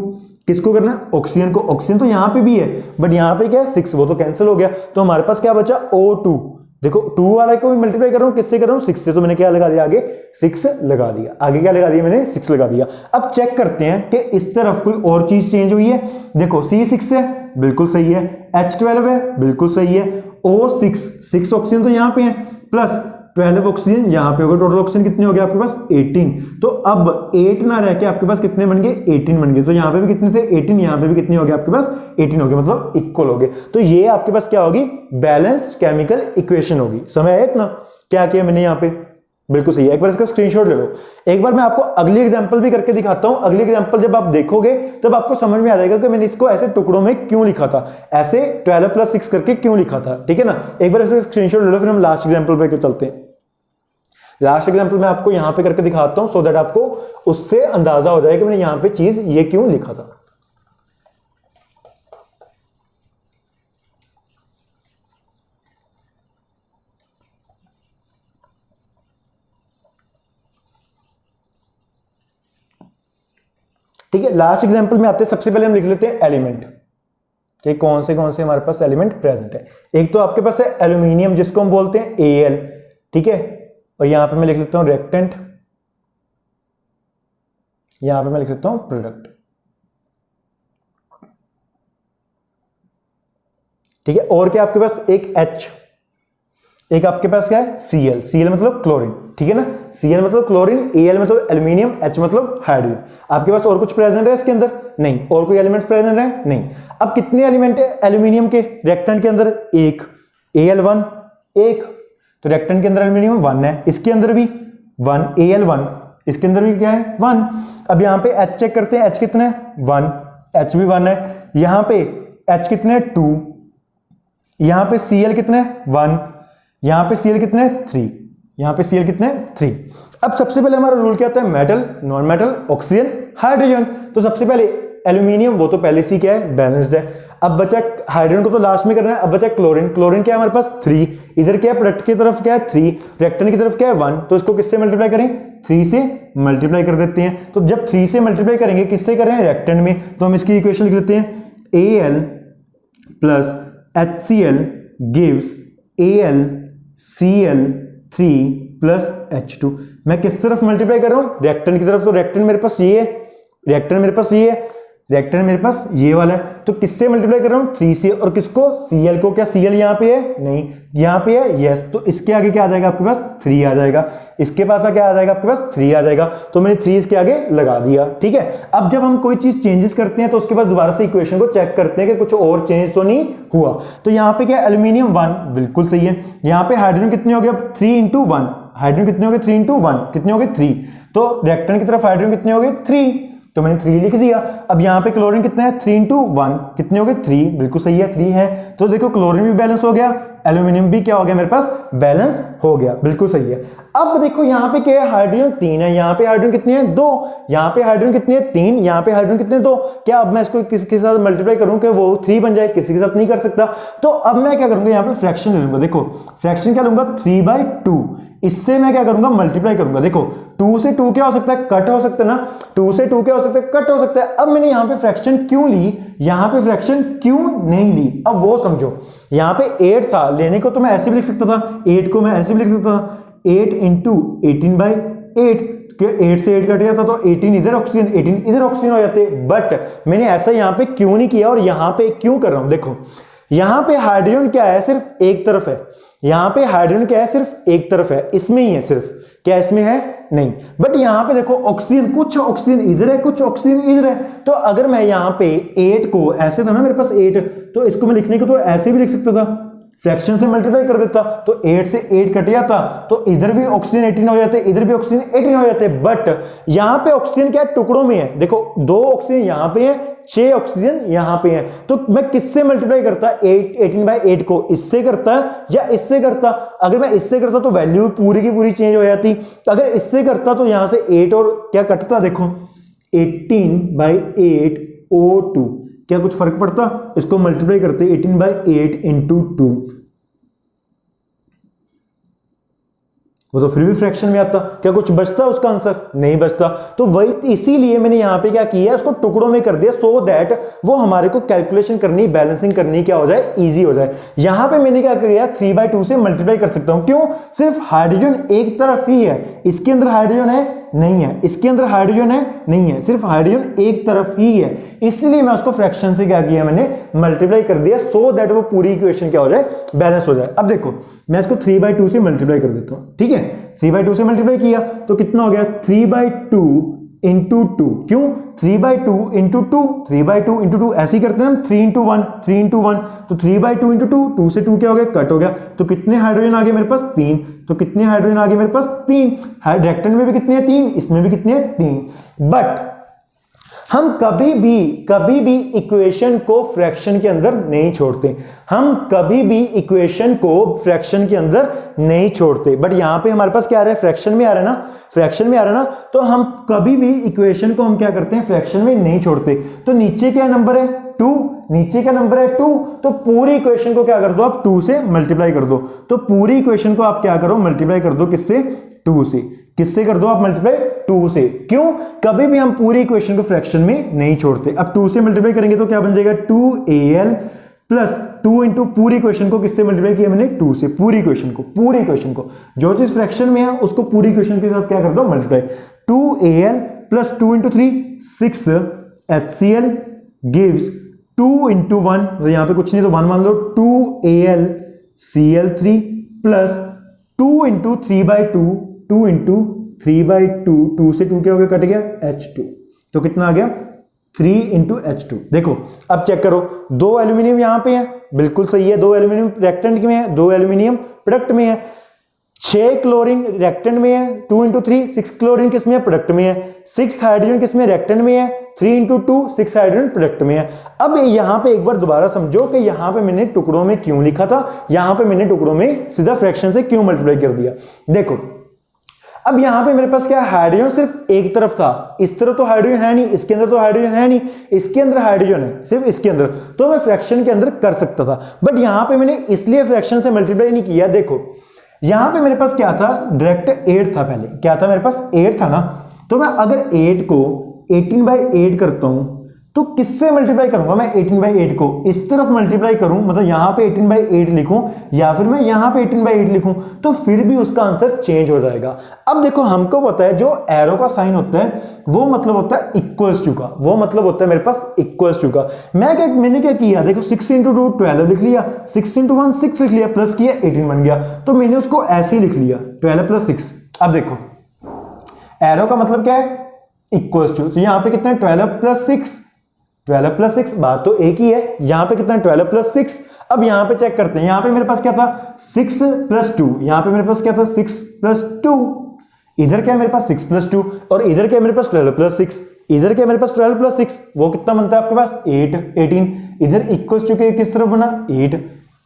किसको करना है, ऑक्सीजन को। ऑक्सीजन तो यहाँ पे भी है बट यहाँ पे क्या है 6, वो तो कैंसिल हो गया, तो हमारे पास क्या बचा O2। देखो 2 वाले को भी मल्टीप्लाई कर रहा हूं, किससे कर रहा हूं 6 से, तो मैंने क्या लगा दिया आगे 6 लगा दिया, आगे क्या लगा दिया मैंने 6 लगा दिया। अब चेक करते हैं कि इस तरफ कोई और चीज चेंज हुई है। देखो C6 है, बिल्कुल सही है, H12 है, बिल्कुल सही है, O6 6 ऑक्सीजन तो यहाँ पे है, प्लस 12 ऑक्सीजन यहाँ पे होगा। टोटल ऑक्सीजन कितने हो गए आपके पास 18, तो अब 8 ना रह के आपके पास कितने बन गए 18 बन गए। तो यहाँ पे भी कितने थे 18, यहाँ पे भी कितने हो गए आपके पास 18 हो गए, मतलब इक्वल हो गए। तो ये आपके पास क्या होगी, बैलेंस्ड केमिकल इक्वेशन होगी। समझ आया इतना, क्या किया मैंने यहाँ पे, बिल्कुल सही है। एक बार इसका स्क्रीनशॉट ले लो। एक बार मैं आपको अगली एग्जांपल भी करके दिखाता हूं। अगली एग्जांपल जब आप देखोगे तब आपको समझ में आ जाएगा कि मैंने इसको ऐसे टुकड़ों में क्यों लिखा था, ऐसे 12 प्लस 6 करके क्यों लिखा था, ठीक है ना। एक बार इसका स्क्रीनशॉट ले लो, फिर हम लास्ट एग्जांपल पे चलते हैं। लास्ट एग्जांपल मैं आपको यहां पे करके दिखाता हूं सो दैट आपको उससे अंदाजा हो जाए कि मैंने यहां पे चीज ये क्यों लिखा था। ठीक है, लास्ट एग्जांपल में आते हैं। सबसे पहले हम लिख लेते हैं एलिमेंट कि कौन से हमारे पास एलिमेंट प्रेजेंट है। एक तो आपके पास है एल्यूमिनियम जिसको हम बोलते हैं Al, ठीक है, और यहां पे मैं लिख लेता हूं रिएक्टेंट, यहां पे मैं लिख सकता हूं प्रोडक्ट, ठीक है। और क्या आपके पास एक H, एक आपके पास क्या है Cl, Cl मतलब क्लोरीन, ठीक है ना, Cl मतलब क्लोरीन, Al मतलब एल्यूमिनियम, H मतलब हाइड्रोजन। आपके पास और कुछ प्रेजेंट है इसके अंदर? नहीं। और कोई एलिमेंट्स प्रेजेंट है? नहीं। अब कितने एलिमेंट है एल्यूमिनियम के रिएक्टेंट के अंदर? एक, Al1 एक, तो रिएक्टेंट के अंदर एल्यूमिनियम 1 है, इसके अंदर भी 1, Al1, इसके अंदर भी क्या है 1। अब यहाँ पे H चेक करते हैं, H कितने है 1, H भी 1 है, यहाँ पे H कितने 2, यहाँ पे Cl कितने 1, यहाँ पे Cl कितने 3, यहाँ पे Cl कितने 3। अब सबसे पहले हमारा रूल क्या आता है, metal, non metal, oxygen, hydrogen. तो सबसे पहले एल्यूमिनियम, वो तो पहले से क्या है बैलेंस्ड है। अब बचा हाइड्रोजन को तो लास्ट में करना है। अब बचा क्लोरीन, क्लोरीन क्या है हमारे पास 3, इधर क्या है प्रोडक्ट की तरफ क्या है 3, रिएक्टेंट की तरफ क्या है 1, तो इसको किससे मल्टीप्लाई करें 3 से मल्टीप्लाई कर देते हैं। तो जब 3 से मल्टीप्लाई करेंगे किससे करें रिएक्टेंट में, तो हम इसकी इक्वेशन लिख देते हैं Al plus HCl gives AlCl3 plus H2। मैं किस तरफ मल्टीप्लाई कर रहा हूं रिएक्टेंट की तरफ, तो रिएक्टेंट मेरे पास ये है, रिएक्टेंट मेरे पास ये है, रिएक्टेंट मेरे पास ये वाला है, तो किससे मल्टीप्लाई कर रहा हूं 3 से, और किसको Cl को। क्या Cl यहां पे है? नहीं, यहां पे है यस, तो इसके आगे क्या आ जाएगा आपके पास 3 आ जाएगा, इसके पास क्या आ जाएगा आपके पास 3 आ जाएगा, तो मैंने 3 इसके आगे लगा दिया, ठीक है। अब जब हम कोई चीज चेंजेस करते हैं तो उसके बाद दोबारा से इक्वेशन को चेक करते हैं कि कुछ और चेंज तो नहीं हुआ। तो यहाँ पे क्या एल्यूमिनियम 1 बिल्कुल सही है, यहाँ पे हाइड्रोजन कितने हो गए अब 3 इंटू 1, हाइड्रोजन कितने हो गए 3 इंटू 1 कितने हो गए 3, तो रिएक्टेंट की तरफ हाइड्रोजन कितने हो गए 3, तो मैंने 3 लिख दिया। अब यहाँ पे क्लोरीन कितना है 3 इंटू 1 कितने हो गए 3, बिल्कुल सही है 3 है, तो देखो क्लोरीन भी बैलेंस हो गया, एल्यूमिनियम भी क्या हो गया मेरे पास बैलेंस हो गया, बिल्कुल सही है। अब देखो यहाँ पे क्या है हाइड्रोजन 3 है, यहाँ पे हाइड्रोजन कितने हैं 2, यहाँ पे हाइड्रोजन कितने हैं 3, यहाँ पे हाइड्रोजन कितने 2। क्या अब मैं इसको किसी के साथ मल्टीप्लाई करूं कि वो 3 बन जाए, किसी के साथ नहीं कर सकता। तो अब मैं क्या करूंगा यहाँ पे फ्रैक्शन ले लूंगा, देखो फ्रैक्शन क्या लूंगा 3/2, इससे मैं क्या करूंगा मल्टीप्लाई करूंगा। देखो 2 से 2 क्या हो सकता है कट हो सकता है ना, 2 से 2 क्या हो सकता है कट हो सकता है। अब मैंने यहाँ पे फ्रैक्शन क्यों ली, यहाँ पे फ्रैक्शन क्यों नहीं ली, अब वो समझो। यहाँ पे 8 था, लेने को तो मैं ऐसे भी लिख सकता था, 8 को मैं ऐसे भी लिख सकता था 8 इंटू 18/8, 8 से 8 कट जाता तो 18 इधर ऑक्सीजन 18 इधर ऑक्सीजन हो जाते, बट मैंने ऐसा यहाँ पे क्यों नहीं किया और यहाँ पे क्यों कर रहा हूं। देखो यहाँ पे हाइड्रोजन क्या है सिर्फ एक तरफ है, यहाँ पे हाइड्रोजन क्या है सिर्फ एक तरफ है, इसमें ही है सिर्फ, क्या इसमें है नहीं, बट यहाँ पे देखो ऑक्सीजन, कुछ ऑक्सीजन इधर है कुछ ऑक्सीजन इधर है। तो अगर मैं यहाँ पे 8 को ऐसे था ना मेरे पास 8, तो इसको मैं लिखने को तो ऐसे भी लिख सकता था, फ्रैक्शन से मल्टीप्लाई कर देता, तो 8 से 8 कट जाता, तो इधर भी ऑक्सीजन 18 हो जाते, इधर भी ऑक्सीजन 18 हो जाते। बट यहां पे ऑक्सीजन क्या टुकड़ों में है, देखो 2 ऑक्सीजन यहां पे है, 6 ऑक्सीजन यहां पे है, तो मैं किससे मल्टीप्लाई करता 18/8 को, इससे करता या इससे करता। अगर मैं इससे करता तो वैल्यू पूरी की पूरी चेंज हो जाती, अगर इससे करता तो यहां से 8 और क्या कटता, देखो 18/8 O2, क्या कुछ फर्क पड़ता, इसको मल्टीप्लाई करते 18/8 इंटू 2, वो तो फिर भी फ्रैक्शन में आता, क्या कुछ बचता उसका आंसर नहीं बचता। तो वही इसीलिए मैंने यहां पे क्या किया, इसको टुकड़ों में कर दिया, सो दैट वो हमारे को कैलकुलेशन करनी बैलेंसिंग करनी क्या हो जाए इजी हो जाए। यहां पे मैंने क्या किया 3/2 से मल्टीप्लाई कर सकता हूं, क्यों, सिर्फ हाइड्रोजन एक तरफ ही है, इसके अंदर हाइड्रोजन है नहीं है, इसके अंदर हाइड्रोजन है नहीं है, सिर्फ हाइड्रोजन एक तरफ ही है, इसलिए मैं उसको फ्रैक्शन से क्या किया मैंने मल्टीप्लाई कर दिया, सो दैट वो पूरी इक्वेशन क्या हो जाए बैलेंस हो जाए। अब देखो मैं इसको 3/2 से मल्टीप्लाई कर देता हूं, ठीक है 3/2 से मल्टीप्लाई किया तो कितना हो गया 3/2 इंटू 2, क्यों 3/2 इंटू 2, 3/2 इंटू 2 ऐसे ही करते हैं हम, 3 इंटू 1 3 इंटू 1, तो 3/2 इंटू 2, 2 से 2 क्या हो गया कट हो गया, तो कितने हाइड्रोजन आ गए मेरे पास 3, तो कितने हाइड्रोजन आ गए मेरे पास 3, रिएक्टेंट में भी कितने हैं 3, इसमें भी कितने हैं 3। बट हम कभी भी इक्वेशन को फ्रैक्शन के अंदर नहीं छोड़ते, हम कभी भी इक्वेशन को फ्रैक्शन के अंदर नहीं छोड़ते, बट यहां पे हमारे पास क्या आ रहा है फ्रैक्शन में आ रहा है ना, फ्रैक्शन में आ रहा है ना, तो हम कभी भी इक्वेशन को हम क्या करते हैं फ्रैक्शन में नहीं छोड़ते। तो नीचे क्या नंबर है 2, नीचे का नंबर है 2, तो पूरी इक्वेशन को क्या कर दो आप 2 से मल्टीप्लाई कर दो, तो पूरी इक्वेशन को आप क्या करो मल्टीप्लाई कर दो किससे 2 से, किससे कर दो आप मल्टीप्लाई 2 से, क्यों, कभी भी हम पूरी इक्वेशन को फ्रैक्शन में नहीं छोड़ते। अब 2 से मल्टीप्लाई करेंगे तो क्या बन जाएगा 2Al प्लस 2 इंटू पूरी इक्वेशन को किससे मल्टीप्लाई किया मैंने 2 से, पूरी इक्वेशन को जो चीज फ्रैक्शन में है उसको पूरी इक्वेशन के साथ क्या कर दो multiply, 2Al plus 2 into 3 6 HCl gives 2 into 1, तो यहां पे कुछ नहीं तो 1 मान लो 2Al Cl3 plus 2 into 3/2, 2 into 3/2, 2 से 2 क्या हो गया, कट गया, H2, तो कितना आ गया 3 इंटू H2। देखो अब चेक करो, 2 एल्यूमिनियम यहां पे है, बिल्कुल सही है, 2 एल्यूमिनियम रिएक्टेंट में है, 2 एल्यूमिनियम प्रोडक्ट में है, 6 क्लोरीन रिएक्टेंट में है, 2 इंटू 3, 6 क्लोरीन किस में है, प्रोडक्ट में है, 6 हाइड्रोजन किस में, रिएक्टेंट में है, 3 इंटू 2, 6 हाइड्रोजन प्रोडक्ट में है। अब यहां पे एक बार दोबारा समझो कि यहां पे मैंने टुकड़ों में क्यों लिखा था, यहां पे मैंने टुकड़ों में सीधा फ्रैक्शन से क्यों मल्टीप्लाई कर दिया। देखो अब यहां पे मेरे पास क्या, हाइड्रोजन सिर्फ एक तरफ था, इस तरफ तो हाइड्रोजन है नहीं, इसके अंदर तो हाइड्रोजन है नहीं, इसके अंदर हाइड्रोजन है सिर्फ इसके अंदर, तो मैं फ्रैक्शन के अंदर कर सकता था, बट यहां पे मैंने इसलिए फ्रैक्शन से मल्टीप्लाई नहीं किया। देखो यहां पे मेरे पास क्या था, डायरेक्ट 8 था, पहले क्या था मेरे पास 8 था ना, तो मैं अगर 8 को 18/8 करता हूं तो किससे मल्टीप्लाई करूंगा, मैं 18/8 को इस तरफ मल्टीप्लाई करूं, मतलब यहां पे 18/8 लिखूं या फिर मैं यहां पे 18/8 लिखूं, तो फिर भी उसका आंसर चेंज हो जाएगा। अब देखो हमको पता है जो एरो का साइन होता है वो मतलब होता है इक्वल्स टू का, वो मतलब होता है मेरे पास इक्वल्स टू का। मैंने क्या किया, देखो 6 इंटू 2 12 लिख लिया, 6 इंटू 1 6 लिख लिया, प्लस किया 18 बन गया, तो मैंने उसको ऐसे ही लिख लिया 12 प्लस 6। अब देखो एरो का मतलब क्या है, इक्वल्स टू, तो यहां पे कितना है 12 प्लस 6, 12 प्लस 6, बात तो एक ही है, यहां पे कितना है 12 प्लस 6। अब यहां पे चेक करते हैं, यहां पे मेरे पास क्या था 6 प्लस 2, यहां पे मेरे पास क्या था 6 प्लस 2, इधर क्या है मेरे पास 6 प्लस 2, और इधर क्या है मेरे पास 12 प्लस 6, इधर क्या है मेरे पास 12 प्लस 6, वो कितना बनता है आपके पास 8, 18, इधर इक्वल्स टू के किस तरफ बना 8,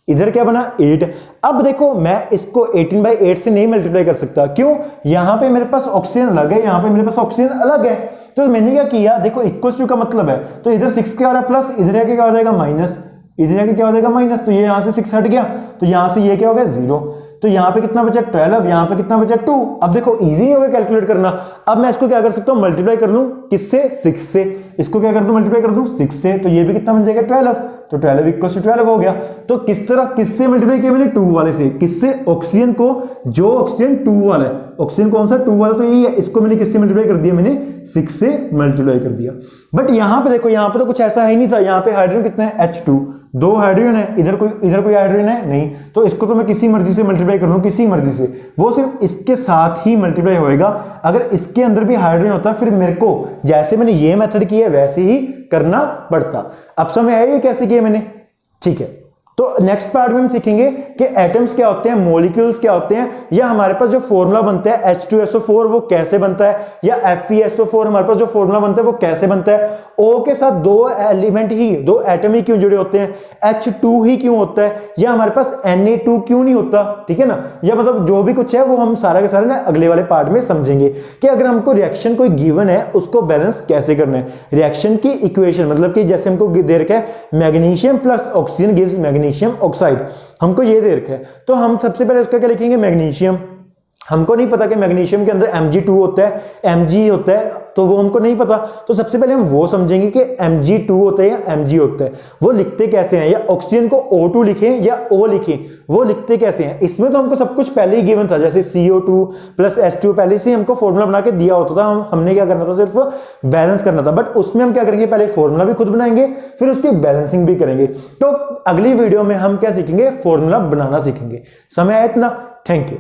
इधर क्या बना 8। अब देखो मैं इसको 18/8 से नहीं मल्टीप्लाई कर सकता, क्यों, यहां पे मेरे पास ऑक्सीजन अलग है, यहां पे मेरे पास ऑक्सीजन अलग है, तो मैंने क्या किया, देखो इक्वल्स टू का मतलब है, तो इधर 6 क्या हो रहा है प्लस, इधर आके क्या हो जाएगा माइनस, इधर आके क्या हो जाएगा माइनस, तो ये यहां से 6 हट गया, तो यहां से ये क्या हो गया 0, तो यहां पे कितना बचा 12, यहां पे कितना बचा 2। अब देखो इजी नहीं होगा कैलकुलेट करना, अब मैं इसको क्या कर सकता हूं मल्टीप्लाई कर लूं किससे 6 से, इसको क्या कर दूं मल्टीप्लाई कर दूं 6 से, तो ये भी कितना बन जाएगा 12, तो 12 इक्वल्स टू 12 हो गया। तो किस तरह किससे मल्टीप्लाई किया मैंने 2 वाले से, किससे, ऑक्सीजन को, जो ऑक्सीजन 2 वाला है, ऑक्सीजन कौन सा 2 वाला, तो यही है, इसको मैंने किससे मल्टीप्लाई कर दिया, मैंने 6 से मल्टीप्लाई कर दिया। बट यहां पे देखो, यहां पे तो कुछ ऐसा है नहीं था, यहां पे हाइड्रोजन कितना है H2, 2 हाइड्रोजन है, इधर कोई हाइड्रोजन है नहीं, तो इसको तो मैं किसी मर्जी से मल्टीप्लाई कर लूं, किसी मर्जी से, वो सिर्फ इसके साथ ही मल्टीप्लाई होएगा। अगर इसके अंदर भी हाइड्रोजन होता फिर मेरे को जैसे मैंने ये मेथड किया वैसे ही करना पड़ता। अब समझ आया ये कैसे किया मैंने, ठीक है। तो नेक्स्ट पार्ट में हम सीखेंगे कि एटम्स क्या होते हैं, मॉलिक्यूल्स क्या होते हैं, या हमारे पास जो फॉर्मूला बनता है H2SO4 वो कैसे बनता है, या FeSO4 हमारे पास जो फॉर्मूला बनता है वो कैसे बनता है, O के साथ 2 एलिमेंट ही, 2 एटम ही क्यों जुड़े होते हैं, H2 ही क्यों होता है, या हमारे पास Na2 क्यों नहीं होता, ठीक है ना, या मतलब जो भी कुछ है वो हम सारा के सारा ना अगले वाले पार्ट में समझेंगे कि अगर हमको रिएक्शन कोई गिवन है उसको बैलेंस कैसे करना है। रिएक्शन की इक्वेशन मतलब कि जैसे हमको दे रखा है magnesium plus oxygen gives magnesium oxide, हमको ये दे रखा है, तो हम सबसे पहले उसका क्या लिखेंगे मैग्नीशियम, हमको नहीं पता कि मैग्नीशियम के अंदर Mg2 होता है, Mg होता है, तो वो हमको नहीं पता, तो सबसे पहले हम वो समझेंगे कि Mg2 होता है या Mg होता है, वो लिखते कैसे हैं, या ऑक्सीजन को O2 लिखें या O लिखें, वो लिखते कैसे हैं। इसमें तो हमको सब कुछ पहले ही गिवन था, जैसे CO2 प्लस H2 पहले से हमको फॉर्मूला बना के दिया होता था, हमने क्या करना था सिर्फ बैलेंस करना था, बट उसमें हम क्या करेंगे पहले फॉर्मूला भी खुद बनाएंगे फिर उसकी बैलेंसिंग भी करेंगे। तो अगली वीडियो में हम क्या सीखेंगे, फॉर्मूला बनाना सीखेंगे। समय है इतना, थैंक यू।